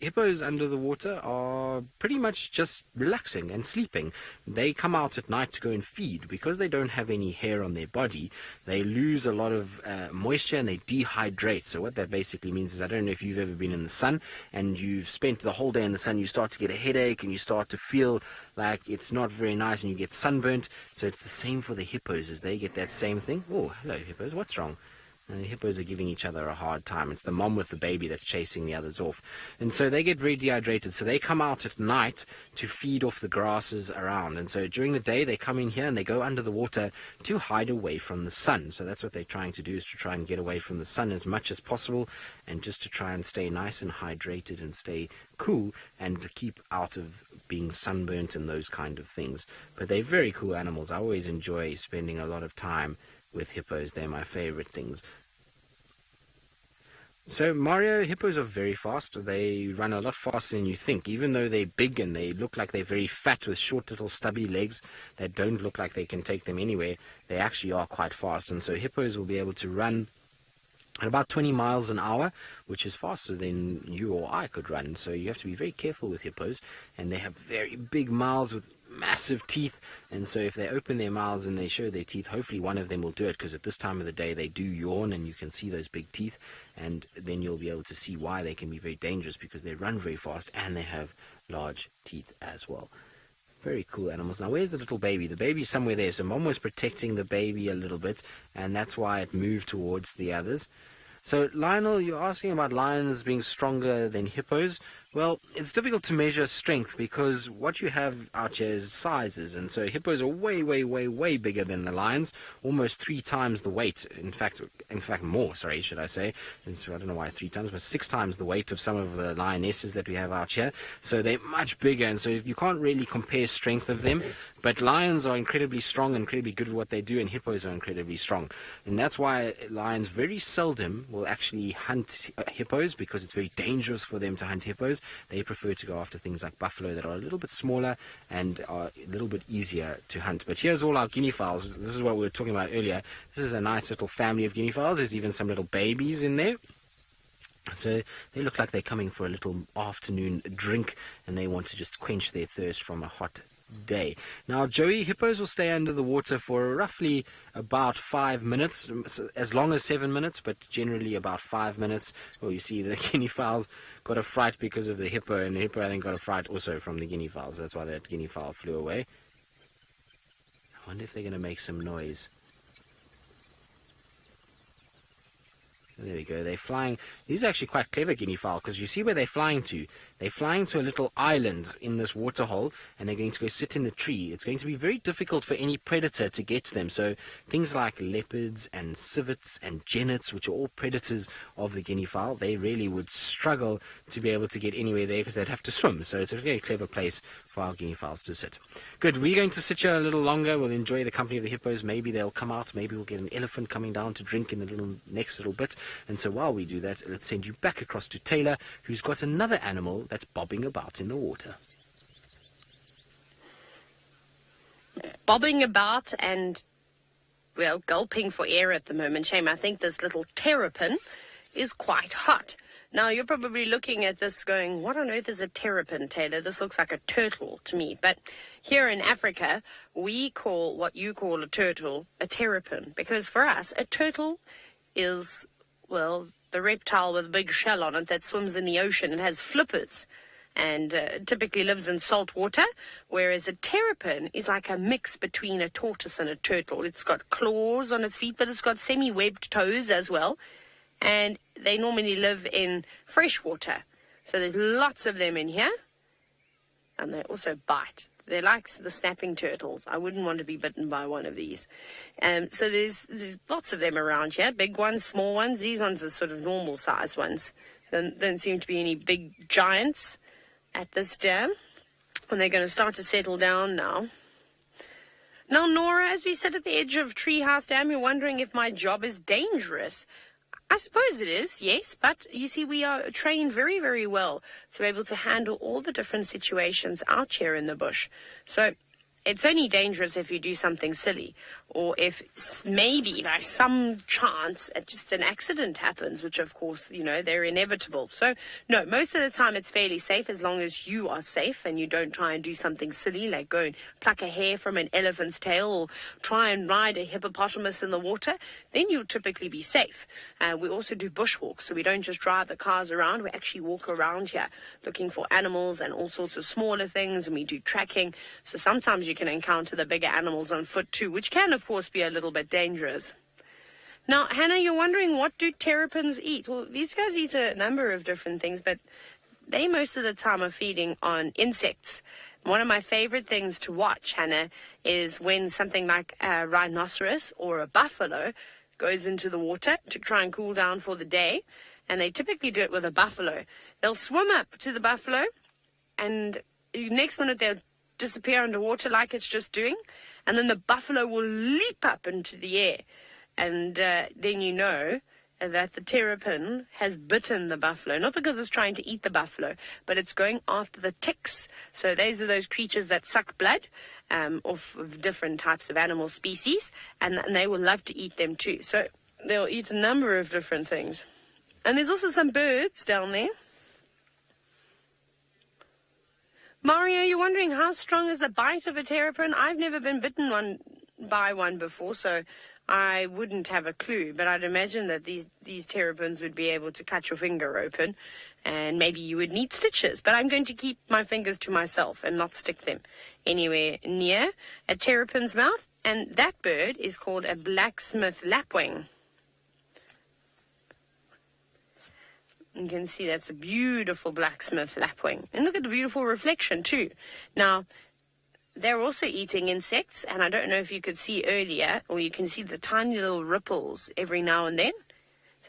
hippos under the water are pretty much just relaxing and sleeping. They come out at night to go and feed. Because they don't have any hair on their body, they lose a lot of moisture and they dehydrate. So what that basically means is, I don't know if you've ever been in the sun and you've spent the whole day in the sun, you start to get a headache and you start to feel like it's not very nice and you get sunburnt. So it's the same for the hippos, as they get that same thing. Oh, hello hippos, what's wrong? And the hippos are giving each other a hard time. It's the mom with the baby that's chasing the others off. And so they get very dehydrated. So they come out at night to feed off the grasses around. And so during the day, they come in here and they go under the water to hide away from the sun. So that's what they're trying to do, is to try and get away from the sun as much as possible, and just to try and stay nice and hydrated and stay cool and to keep out of being sunburnt and those kind of things. But they're very cool animals. I always enjoy spending a lot of time with hippos. They're my favorite things. So Mario, hippos are very fast. They run a lot faster than you think. Even though they're big and they look like they're very fat with short little stubby legs that don't look like they can take them anywhere, they actually are quite fast. And so hippos will be able to run at about 20 miles an hour, which is faster than you or I could run. So you have to be very careful with hippos. And they have very big mouths with massive teeth, and so if they open their mouths and they show their teeth, hopefully one of them will do it, because at this time of the day they do yawn and you can see those big teeth, and then you'll be able to see why they can be very dangerous, because they run very fast and they have large teeth as well. Very cool animals. Now where's the little baby? The baby's somewhere there, so Mom was protecting the baby a little bit, and that's why it moved towards the others. So Lionel, you're asking about lions being stronger than hippos. Well, it's difficult to measure strength, because what you have out here is sizes, and so hippos are way, way, way, way bigger than the lions, almost 3 times the weight. In fact more, should I say. And so I don't know why 3 times, but 6 times the weight of some of the lionesses that we have out here. So they're much bigger, and so you can't really compare strength of them. But lions are incredibly strong and incredibly good at what they do, and hippos are incredibly strong. And that's why lions very seldom will actually hunt hippos, because it's very dangerous for them to hunt hippos. They prefer to go after things like buffalo that are a little bit smaller and are a little bit easier to hunt. But here's all our guinea fowls. This is what we were talking about earlier. This is a nice little family of guinea fowls. There's even some little babies in there. So they look like they're coming for a little afternoon drink, and they want to just quench their thirst from a hot day. Now, Joey, hippos will stay under the water for roughly about 5 minutes, as long as 7 minutes, but generally about 5 minutes. Well, you see the guinea fowls got a fright because of the hippo, and the hippo I think got a fright also from the guinea fowls. That's why that guinea fowl flew away. I wonder if they're going to make some noise. There we go. They're flying. These are actually quite clever guinea fowl, because you see where they're flying to. They're flying to a little island in this water hole, and they're going to go sit in the tree. It's going to be very difficult for any predator to get to them. So things like leopards and civets and genets, which are all predators of the guinea fowl, they really would struggle to be able to get anywhere there, because they'd have to swim. So it's a very clever place for our guinea fowls to sit. Good. We're going to sit here a little longer. We'll enjoy the company of the hippos. Maybe they'll come out. Maybe we'll get an elephant coming down to drink in the next little bit. And so while we do that, let's send you back across to Taylor, who's got another animal that's bobbing about in the water.
Bobbing about and, well, gulping for air at the moment. Shame, I think this little terrapin is quite hot. Now, you're probably looking at this going, what on earth is a terrapin, Taylor? This looks like a turtle to me. But here in Africa, we call what you call a turtle a terrapin, because for us, a turtle is, well, the reptile with a big shell on it that swims in the ocean and has flippers and typically lives in salt water, whereas a terrapin is like a mix between a tortoise and a turtle. It's got claws on its feet, but it's got semi-webbed toes as well, and they normally live in fresh water. So there's lots of them in here, and they also bite. They're like the snapping turtles. I wouldn't want to be bitten by one of these. So there's lots of them around here, big ones, small ones. These ones are sort of normal-sized ones. There don't seem to be any big giants at this dam, and they're going to start to settle down now. Now, Nora, as we sit at the edge of Treehouse Dam, you're wondering if my job is dangerous. I suppose it is, yes, but you see, we are trained very, very well to be able to handle all the different situations out here in the bush. So it's only dangerous if you do something silly, or if maybe by some chance just an accident happens, which of course, they're inevitable. So no, most of the time it's fairly safe as long as you are safe and you don't try and do something silly like go and pluck a hair from an elephant's tail or try and ride a hippopotamus in the water. Then you'll typically be safe. We also do bushwalks, so we don't just drive the cars around. We actually walk around here looking for animals and all sorts of smaller things, and we do tracking. So sometimes you can encounter the bigger animals on foot too, which can of course be a little bit dangerous. Now, Hannah, you're wondering, what do terrapins eat? Well, these guys eat a number of different things, but they most of the time are feeding on insects. One of my favorite things to watch, Hannah, is when something like a rhinoceros or a buffalo goes into the water to try and cool down for the day, and they typically do it with a buffalo. They'll swim up to the buffalo, and next minute they'll disappear underwater like it's just doing, and then the buffalo will leap up into the air, and then you know that the terrapin has bitten the buffalo, not because it's trying to eat the buffalo, but it's going after the ticks. So those are those creatures that suck blood of different types of animal species, and they will love to eat them too. So they'll eat a number of different things. And there's also some birds down there. Mario, you're wondering how strong is the bite of a terrapin? I've never been bitten by one before, so I wouldn't have a clue, but I'd imagine that these terrapins would be able to cut your finger open, and maybe you would need stitches. But I'm going to keep my fingers to myself and not stick them anywhere near a terrapin's mouth. And that bird is called a blacksmith lapwing. You can see that's a beautiful blacksmith lapwing. And look at the beautiful reflection too. Now, they're also eating insects, and I don't know if you could see earlier, or you can see the tiny little ripples every now and then.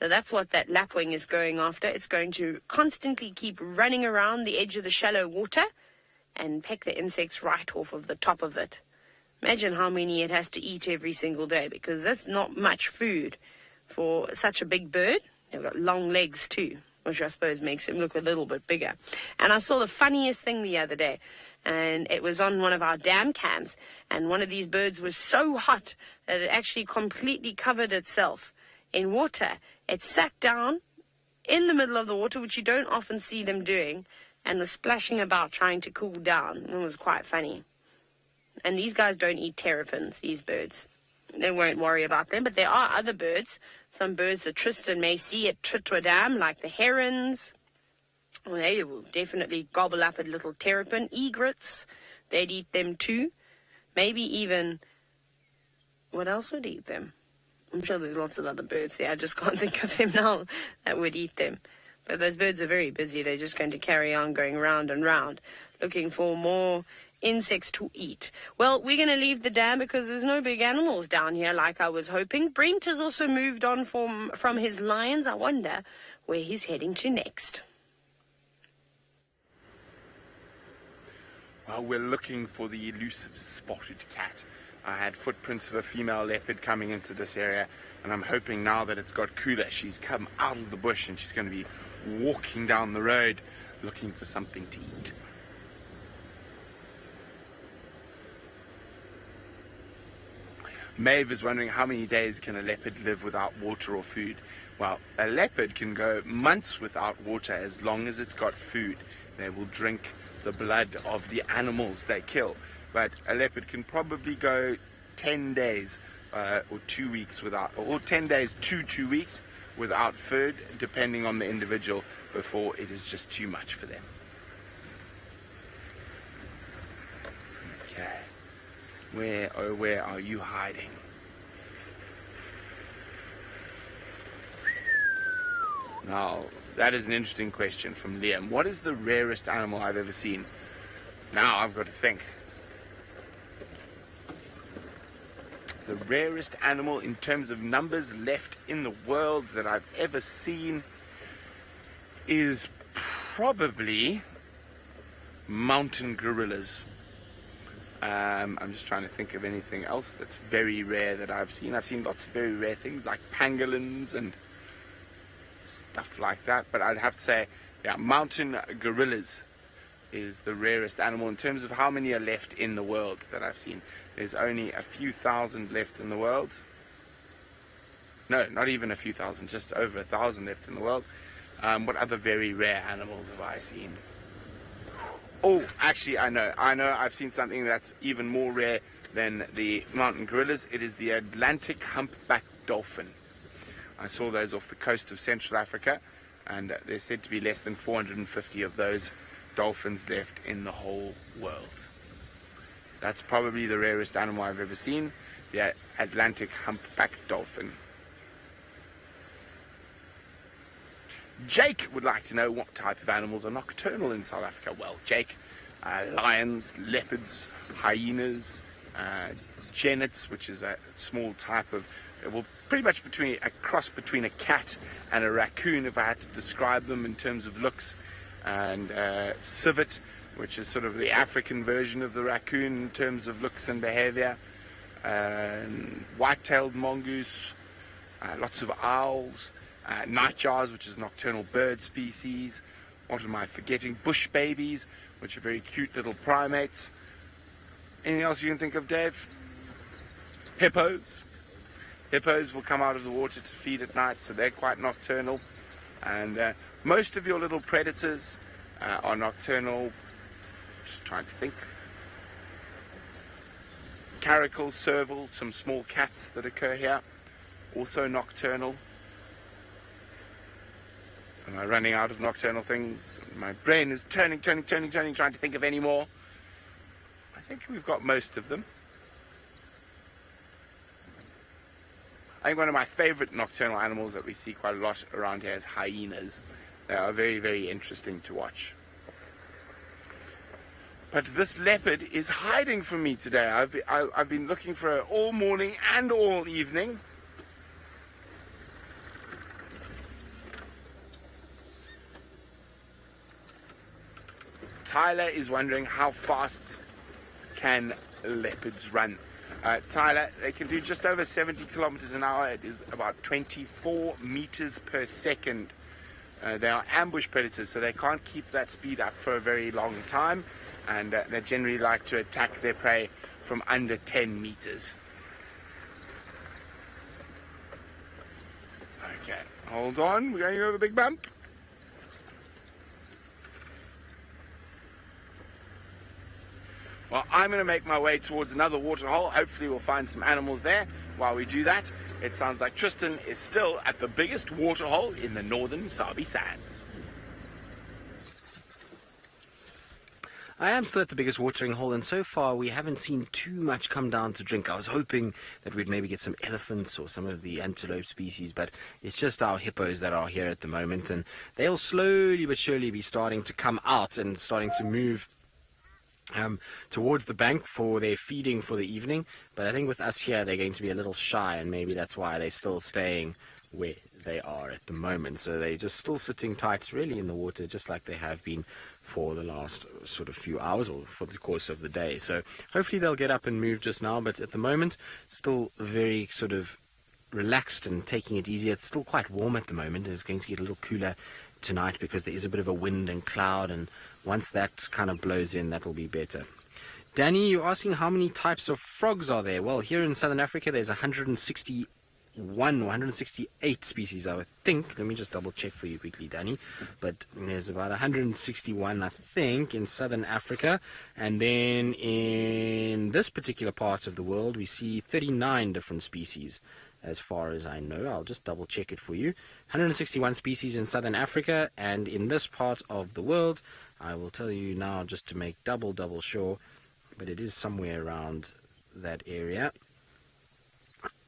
So that's what that lapwing is going after. It's going to constantly keep running around the edge of the shallow water and peck the insects right off of the top of it. Imagine how many it has to eat every single day, because that's not much food for such a big bird. They've got long legs too, which I suppose makes him look a little bit bigger. And I saw the funniest thing the other day, and it was on one of our dam cams, and one of these birds was so hot that it actually completely covered itself in water. It sat down in the middle of the water, which you don't often see them doing, and was splashing about trying to cool down. It was quite funny. And these guys don't eat terrapins, these birds. They won't worry about them, but there are other birds. Some birds that Tristan may see at Chitra Dam, like the herons. Well, they will definitely gobble up a little terrapin. Egrets, they'd eat them too. Maybe even, what else would eat them? I'm sure there's lots of other birds there. I just can't think of them now that would eat them. But those birds are very busy. They're just going to carry on going round and round, looking for more insects to eat. Well, we're going to leave the dam because there's no big animals down here like I was hoping. Brent has also moved on from his lions. I wonder where he's heading to next.
Well, we're looking for the elusive spotted cat. I had footprints of a female leopard coming into this area, and I'm hoping now that it's got cooler, she's come out of the bush and she's going to be walking down the road looking for something to eat. Maeve is wondering, how many days can a leopard live without water or food? Well, a leopard can go months without water as long as it's got food. They will drink the blood of the animals they kill. But a leopard can probably go 10 days or 2 weeks without, or 10 days to 2 weeks without food, depending on the individual, before it is just too much for them. Okay. Where are you hiding? Now, that is an interesting question from Liam. What is the rarest animal I've ever seen? Now I've got to think. The rarest animal in terms of numbers left in the world that I've ever seen is probably mountain gorillas. I'm just trying to think of anything else that's very rare that I've seen. I've seen lots of very rare things like pangolins and stuff like that, but I'd have to say, yeah, mountain gorillas is the rarest animal. In terms of how many are left in the world that I've seen, there's only a few thousand left in the world. No, not even a few thousand, just over 1,000 left in the world. What other very rare animals have I seen? Oh, actually, I know. I've seen something that's even more rare than the mountain gorillas. It is the Atlantic humpback dolphin. I saw those off the coast of Central Africa, and there's said to be less than 450 of those dolphins left in the whole world. That's probably the rarest animal I've ever seen, the Atlantic humpback dolphin. Jake would like to know what type of animals are nocturnal in South Africa. Well, Jake, lions, leopards, hyenas, genets, which is a small type of, well, pretty much a cross between a cat and a raccoon, if I had to describe them in terms of looks, and civet, which is sort of the African version of the raccoon in terms of looks and behavior, white-tailed mongoose, lots of owls, nightjars, which is nocturnal bird species. What am I forgetting? Bush babies, which are very cute little primates. Anything else you can think of, Dave? Hippos. Hippos will come out of the water to feed at night, so they're quite nocturnal. And most of your little predators are nocturnal. Just trying to think. Caracal, serval, some small cats that occur here, also nocturnal. Am I running out of nocturnal things? My brain is turning, trying to think of any more. I think we've got most of them. I think one of my favorite nocturnal animals that we see quite a lot around here is hyenas. They are very, very interesting to watch. But this leopard is hiding from me today. I've been looking for her all morning and all evening. Tyler is wondering how fast can leopards run. Tyler, they can do just over 70 kilometers an hour. It is about 24 meters per second. They are ambush predators, so they can't keep that speed up for a very long time, and they generally like to attack their prey from under 10 meters. Okay, hold on, we're going over a big bump. Well, I'm going to make my way towards another waterhole. Hopefully we'll find some animals there. While we do that, it sounds like Tristan is still at the biggest waterhole in the northern Sabi Sands.
I am still at the biggest watering hole, and so far we haven't seen too much come down to drink. I was hoping that we'd maybe get some elephants or some of the antelope species, but it's just our hippos that are here at the moment, and they'll slowly but surely be starting to come out and starting to move towards the bank for their feeding for the evening. But I think with us here, they're going to be a little shy, and maybe that's why they're still staying where they are at the moment. So they're just still sitting tight, really, in the water, just like they have been for the last sort of few hours or for the course of the day. So hopefully they'll get up and move just now, but at the moment, still very sort of relaxed and taking it easy. It's still quite warm at the moment. It's going to get a little cooler tonight because there is a bit of a wind and cloud, and once that kind of blows in, that will be better. Danny, you're asking how many types of frogs are there? Well, here in Southern Africa, there's 161 or 168 species, I would think. Let me just double check for you quickly, Danny. But there's about 161, I think, in Southern Africa. And then in this particular part of the world, we see 39 different species, as far as I know. I'll just double check it for you. 161 species in Southern Africa, and in this part of the world, I will tell you now just to make double sure, but it is somewhere around that area.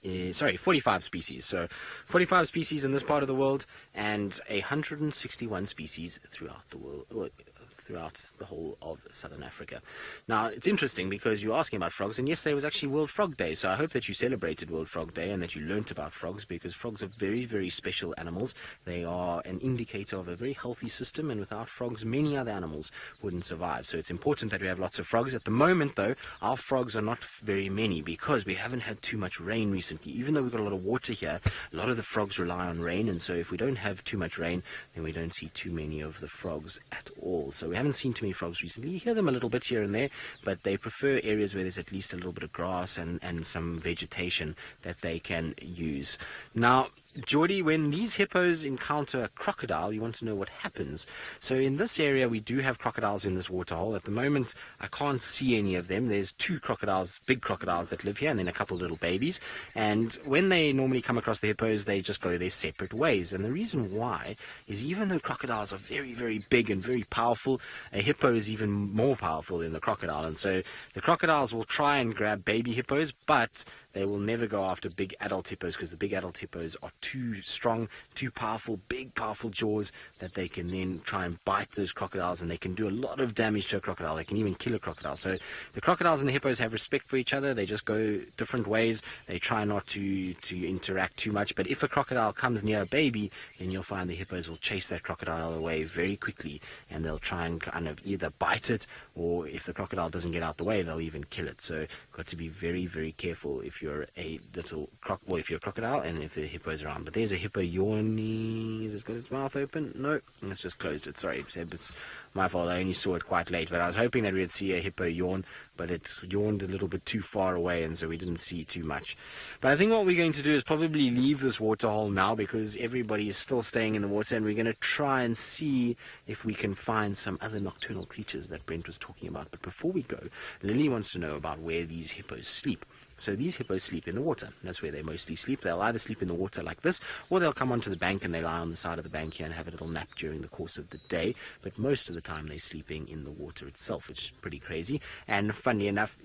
45 species. So 45 species in this part of the world, and 161 species throughout the world, throughout the whole of Southern Africa. Now, it's interesting because you're asking about frogs, and yesterday was actually World Frog Day, so I hope that you celebrated World Frog Day and that you learnt about frogs, because frogs are very, very special animals. They are an indicator of a very healthy system, and without frogs, many other animals wouldn't survive. So it's important that we have lots of frogs. At the moment, though, our frogs are not very many because we haven't had too much rain recently. Even though we've got a lot of water here, a lot of the frogs rely on rain, and so if we don't have too much rain, then we don't see too many of the frogs at all. So we haven't haven't seen too many frogs recently. You hear them a little bit here and there, but they prefer areas where there's at least a little bit of grass and some vegetation that they can use. Now, Geordie, when these hippos encounter a crocodile, you want to know what happens. So in this area, we do have crocodiles in this waterhole. At the moment, I can't see any of them. There's 2 crocodiles, big crocodiles that live here, and then a couple of little babies. And when they normally come across the hippos, they just go their separate ways. And the reason why is even though crocodiles are very, very big and very powerful, a hippo is even more powerful than the crocodile. And so the crocodiles will try and grab baby hippos, but they will never go after big adult hippos because the big adult hippos are too strong, too powerful, big, powerful jaws that they can then try and bite those crocodiles, and they can do a lot of damage to a crocodile. They can even kill a crocodile. So the crocodiles and the hippos have respect for each other. They just go different ways. They try not to interact too much. But if a crocodile comes near a baby, then you'll find the hippos will chase that crocodile away very quickly, and they'll try and kind of either bite it, or if the crocodile doesn't get out the way, they'll even kill it. So got to be very, very careful if you're a little if you're a crocodile and if the hippo's around. But there's a hippo yawning. Is it got its mouth open? No, it's just closed it. Sorry, it's my fault. I only saw it quite late, but I was hoping that we'd see a hippo yawn, but it yawned a little bit too far away, and so we didn't see too much. But I think what we're going to do is probably leave this waterhole now, because everybody is still staying in the water, and we're going to try and see if we can find some other nocturnal creatures that Brent was talking about. But before we go, Lily wants to know about where these hippos sleep. So these hippos sleep in the water. That's where they mostly sleep. They'll either sleep in the water like this, or they'll come onto the bank and they lie on the side of the bank here and have a little nap during the course of the day. But most of the time they're sleeping in the water itself, which is pretty crazy. And funny enough,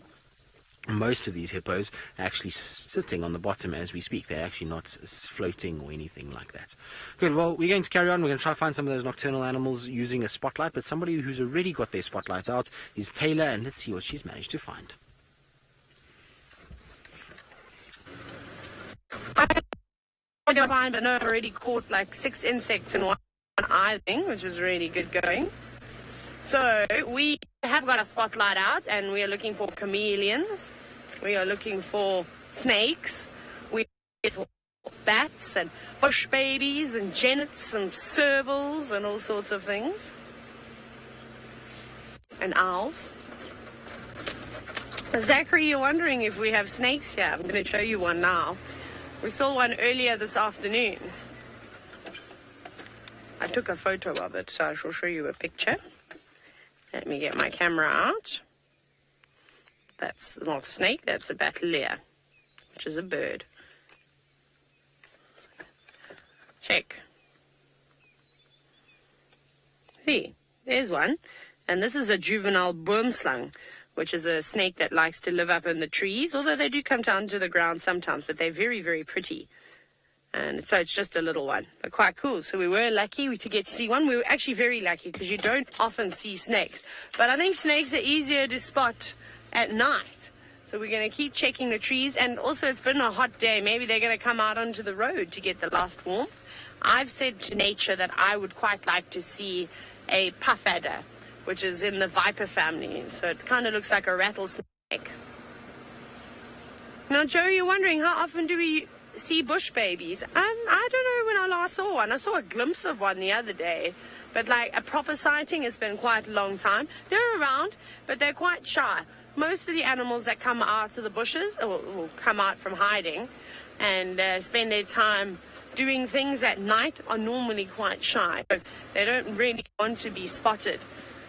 most of these hippos are actually sitting on the bottom as we speak. They're actually not floating or anything like that. Good, well, we're going to carry on. We're going to try to find some of those nocturnal animals using a spotlight, but somebody who's already got their spotlights out is Taylor, and let's see what she's managed to find.
I find, but no, I've already caught like 6 insects in one eye thing, which is really good going. So we have got a spotlight out, and we are looking for chameleons. We are looking for snakes. We are looking for bats and bush babies and genets and servals and all sorts of things. And owls. Zachary, you're wondering if we have snakes here. I'm going to show you one now. We saw one earlier this afternoon. I took a photo of it, so I shall show you a picture. Let me get my camera out. That's not a snake, that's a Bateleur, which is a bird. Check. See, there's one. And this is a juvenile Boomslang, which is a snake that likes to live up in the trees, although they do come down to the ground sometimes, but they're very, very pretty. And so it's just a little one, but quite cool. So we were lucky to get to see one. We were actually very lucky because you don't often see snakes. But I think snakes are easier to spot at night. So we're going to keep checking the trees. And also it's been a hot day. Maybe they're going to come out onto the road to get the last warmth. I've said to nature that I would quite like to see a puff adder, which is in the viper family. So it kind of looks like a rattlesnake. Now, Joe, you're wondering, how often do we see bush babies? I don't know when I last saw one. I saw a glimpse of one the other day. But like a proper sighting has been quite a long time. They're around, but they're quite shy. Most of the animals that come out of the bushes, or will come out from hiding and spend their time doing things at night, are normally quite shy. They don't really want to be spotted.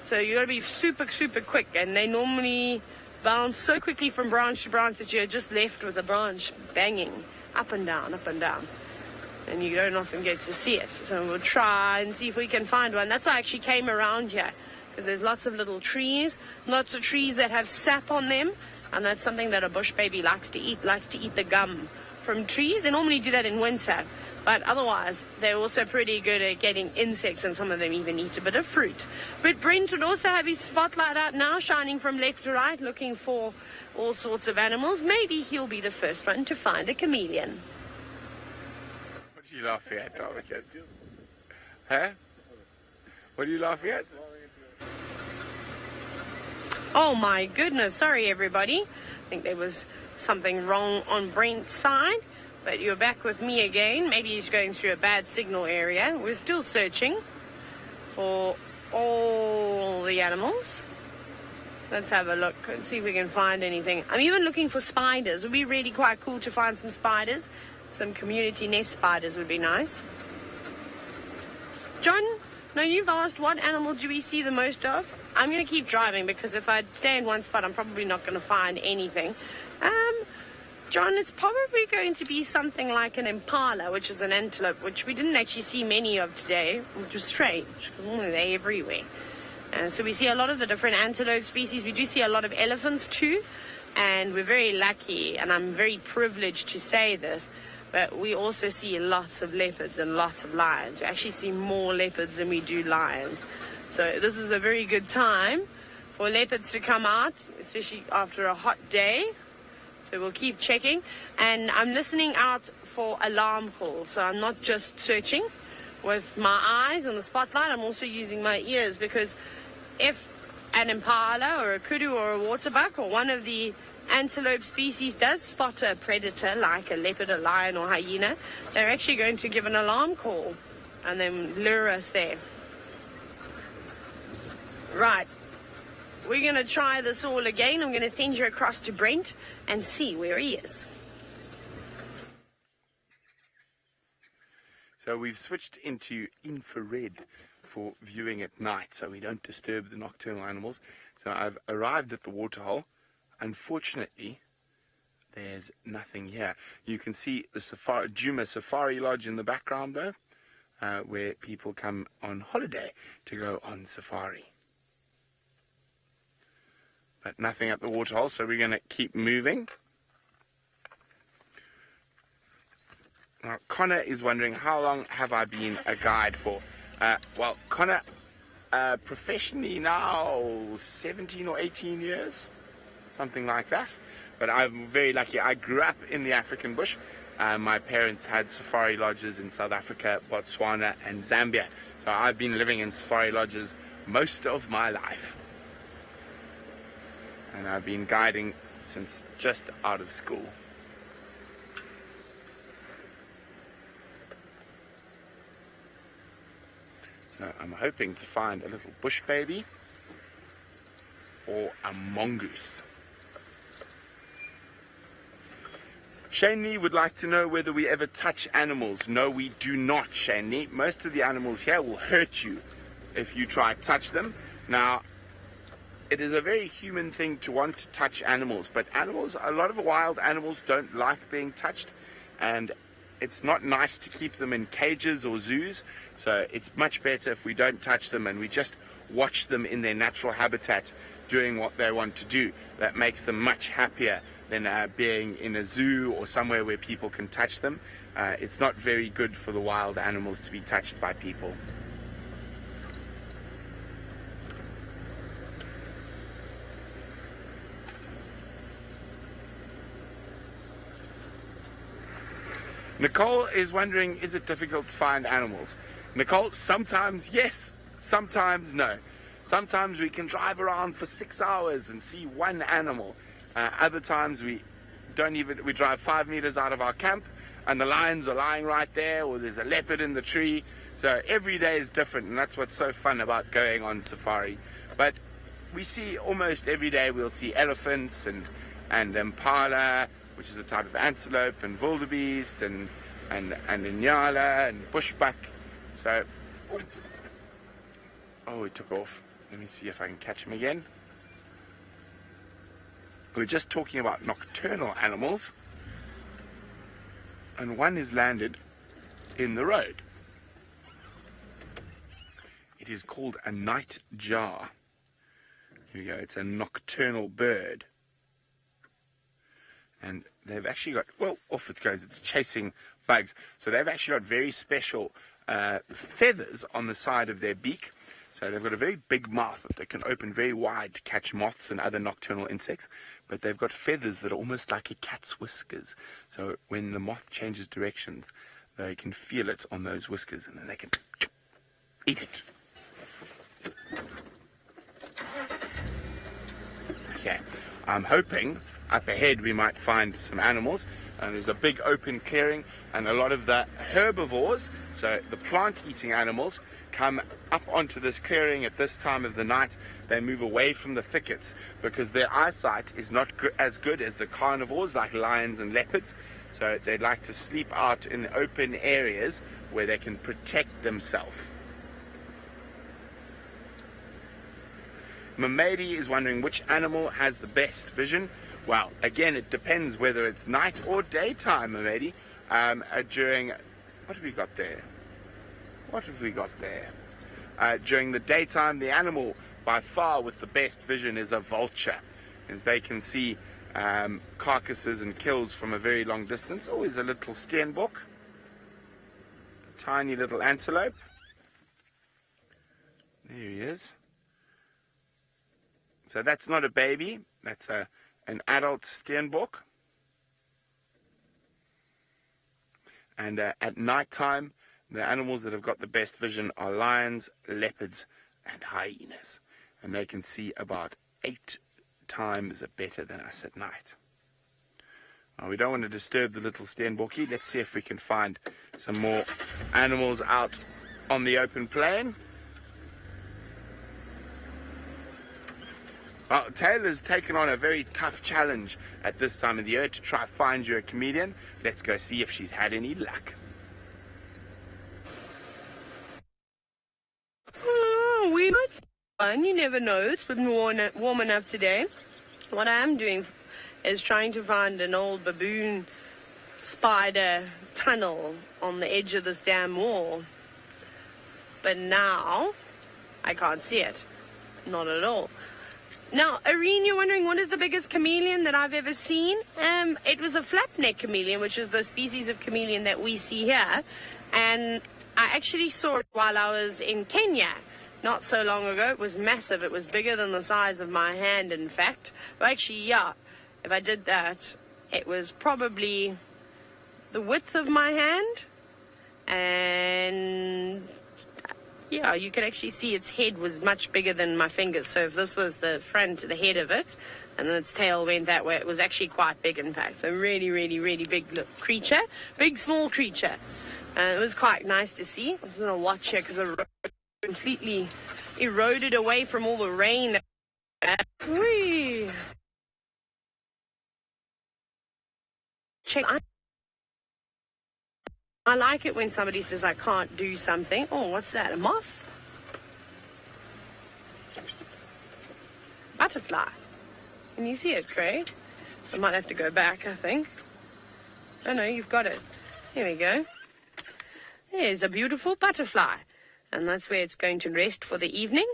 So you got to be super, super quick, and they normally bounce so quickly from branch to branch that you're just left with the branch banging up and down, and you don't often get to see it. So we'll try and see if we can find one. That's why I actually came around here, because there's lots of little trees, lots of trees that have sap on them, and that's something that a bush baby likes to eat the gum from trees. They normally do that in winter. But otherwise, they're also pretty good at getting insects, and some of them even eat a bit of fruit. But Brent would also have his spotlight out now, shining from left to right, looking for all sorts of animals. Maybe he'll be the first one to find a chameleon.
What are you laughing at, Avoca? Huh? What are you laughing at?
Oh my goodness, sorry everybody. I think there was something wrong on Brent's side. But you're back with me again. Maybe he's going through a bad signal area. We're still searching for all all the animals. Let's have a look and see if we can find anything. I'm even looking for spiders. It would be really quite cool to find some spiders. Some community nest spiders would be nice. John, now you've asked what animal do we see the most of? I'm going to keep driving because if I stay in one spot, I'm probably not going to find anything. John, it's probably going to be something like an impala, which is an antelope, which we didn't actually see many of today, which was strange because normally they're everywhere. So we see a lot of the different antelope species. We do see a lot of elephants too, and we're very lucky, and I'm very privileged to say this, but we also see lots of leopards and lots of lions. We actually see more leopards than we do lions. So this is a very good time for leopards to come out, especially after a hot day. So we'll keep checking. And I'm listening out for alarm calls. So I'm not just searching with my eyes on the spotlight. I'm also using my ears, because if an impala or a kudu or a waterbuck or one of the antelope species does spot a predator like a leopard, a lion or hyena, they're actually going to give an alarm call and then lure us there. Right. We're going to try this all again. I'm going to send you across to Brent and see where he is.
So we've switched into infrared for viewing at night so we don't disturb the nocturnal animals. So I've arrived at the waterhole. Unfortunately, there's nothing here. You can see the Juma Safari Lodge in the background though, where people come on holiday to go on safari. But nothing at the waterhole, so we're going to keep moving. Now, Connor is wondering, how long have I been a guide for? Well, Connor, professionally now 17 or 18 years, something like that. But I'm very lucky. I grew up in the African bush. My parents had safari lodges in South Africa, Botswana, and Zambia. So I've been living in safari lodges most of my life. And I've been guiding since just out of school. So I'm hoping to find a little bush baby or a mongoose. Shane Lee would like to know whether we ever touch animals. No, we do not, Shane Lee. Most of the animals here will hurt you if you try to touch them. Now, it is a very human thing to want to touch animals, but a lot of wild animals don't like being touched, and it's not nice to keep them in cages or zoos, so it's much better if we don't touch them and we just watch them in their natural habitat doing what they want to do. That makes them much happier than being in a zoo or somewhere where people can touch them. It's not very good for the wild animals to be touched by people. Nicole is wondering, is it difficult to find animals? Nicole, sometimes yes, sometimes no. Sometimes we can drive around for 6 hours and see one animal. Other times we drive 5 meters out of our camp and the lions are lying right there, or there's a leopard in the tree. So every day is different, and that's what's so fun about going on safari. But we see almost every day, we'll see elephants and impala, which is a type of antelope, and wildebeest, and Nyala, and bushbuck. So, oh, he took off. Let me see if I can catch him again. We're just talking about nocturnal animals, and one is landed in the road. It is called a nightjar. Here we go. It's a nocturnal bird. And they've actually got, well, off it goes, it's chasing bugs. So they've actually got very special feathers on the side of their beak. So they've got a very big mouth that they can open very wide to catch moths and other nocturnal insects. But they've got feathers that are almost like a cat's whiskers. So when the moth changes directions, they can feel it on those whiskers, and then they can eat it. Okay, I'm hoping up ahead we might find some animals, and there's a big open clearing, and a lot of the herbivores, so the plant-eating animals, come up onto this clearing at this time of the night, they move away from the thickets because their eyesight is not as good as the carnivores like lions and leopards. So they like to sleep out in the open areas where they can protect themselves. Mamadi is wondering which animal has the best vision. Well, again, it depends whether it's night or daytime, Mamadi. During, what have we got there? What have we got there? During the daytime, the animal by far with the best vision is a vulture, as they can see carcasses and kills from a very long distance. Always a little Steenbok, tiny little antelope. There he is. So that's not a baby, that's an adult Steenbok. And at night time, the animals that have got the best vision are lions, leopards, and hyenas. And they can see about 8 times better than us at night. Now, we don't want to disturb the little Steenbokkie. Let's see if we can find some more animals out on the open plain. Well, Taylor's taken on a very tough challenge at this time of the year to try find you a chameleon. Let's go see if she's had any luck.
Oh, we might fun. You never know. It's been warm enough today. What I am doing is trying to find an old baboon spider tunnel on the edge of this damn wall. But now, I can't see it. Not at all. Now, Irene, you're wondering what is the biggest chameleon that I've ever seen? It was a flapneck chameleon, which is the species of chameleon that we see here. And I actually saw it while I was in Kenya not so long ago. It was massive. It was bigger than the size of my hand, in fact. Well, actually, yeah, if I did that, it was probably the width of my hand. And yeah, you could actually see its head was much bigger than my fingers. So if this was the front, the head of it, and then its tail went that way, it was actually quite big, in fact. So really, really, really big creature. Big, small creature. It was quite nice to see. I was going to watch it because it completely eroded away from all the rain. Whee! Check. I like it when somebody says I can't do something. Oh, what's that? A moth? Butterfly. Can you see it, Craig? I might have to go back, I think. Oh, no, you've got it. Here we go. There's a beautiful butterfly. And that's where it's going to rest for the evening.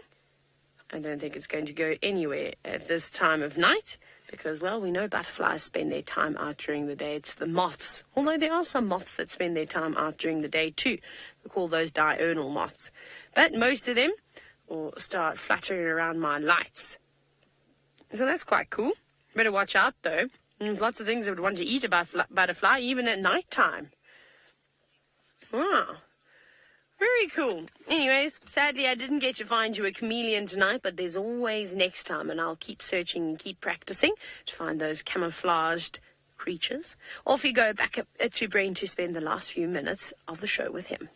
I don't think it's going to go anywhere at this time of night. Because, well, we know butterflies spend their time out during the day. It's the moths. Although there are some moths that spend their time out during the day too. We call those diurnal moths. But most of them will start fluttering around my lights. So that's quite cool. Better watch out, though. There's lots of things that would want to eat a butterfly, even at night time. Wow. Very cool. Anyways, sadly I didn't get to find you a chameleon tonight, but there's always next time, and I'll keep searching and keep practicing to find those camouflaged creatures. Off you go back to Brent to spend the last few minutes of the show with him.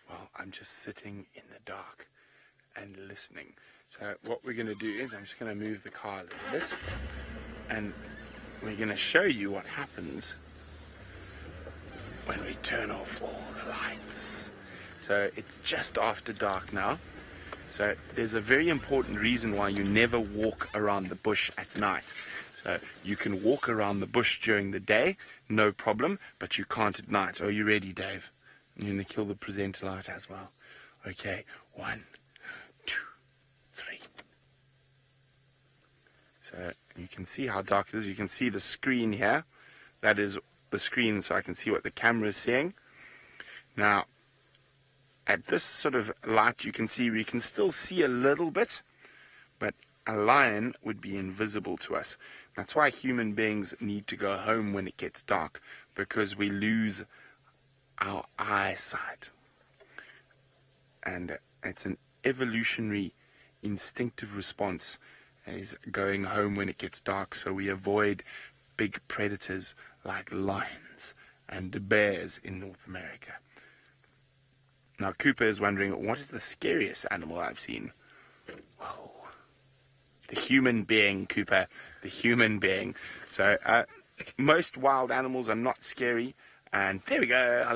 Well, I'm just sitting in the dark and listening. So what we're going to do is I'm just going to move the car a little bit, and we're going to show you what happens when we turn off all the lights. So it's just after dark now. So there's a very important reason why you never walk around the bush at night. So you can walk around the bush during the day, no problem, but you can't at night. Are you ready, Dave? You're going to kill the presenter light as well. Okay, 1, 2, 3. So you can see how dark it is. You can see the screen here. That is the screen, so I can see what the camera is seeing. Now, at this sort of light, you can still see a little bit, but a lion would be invisible to us. That's why human beings need to go home when it gets dark, because we lose our eyesight. And it's an evolutionary instinctive response, is going home when it gets dark, so we avoid big predators like lions and bears in North America. Now, Cooper is wondering, what is the scariest animal I've seen? Whoa. The human being, Cooper. The human being. So, most wild animals are not scary. And there we go.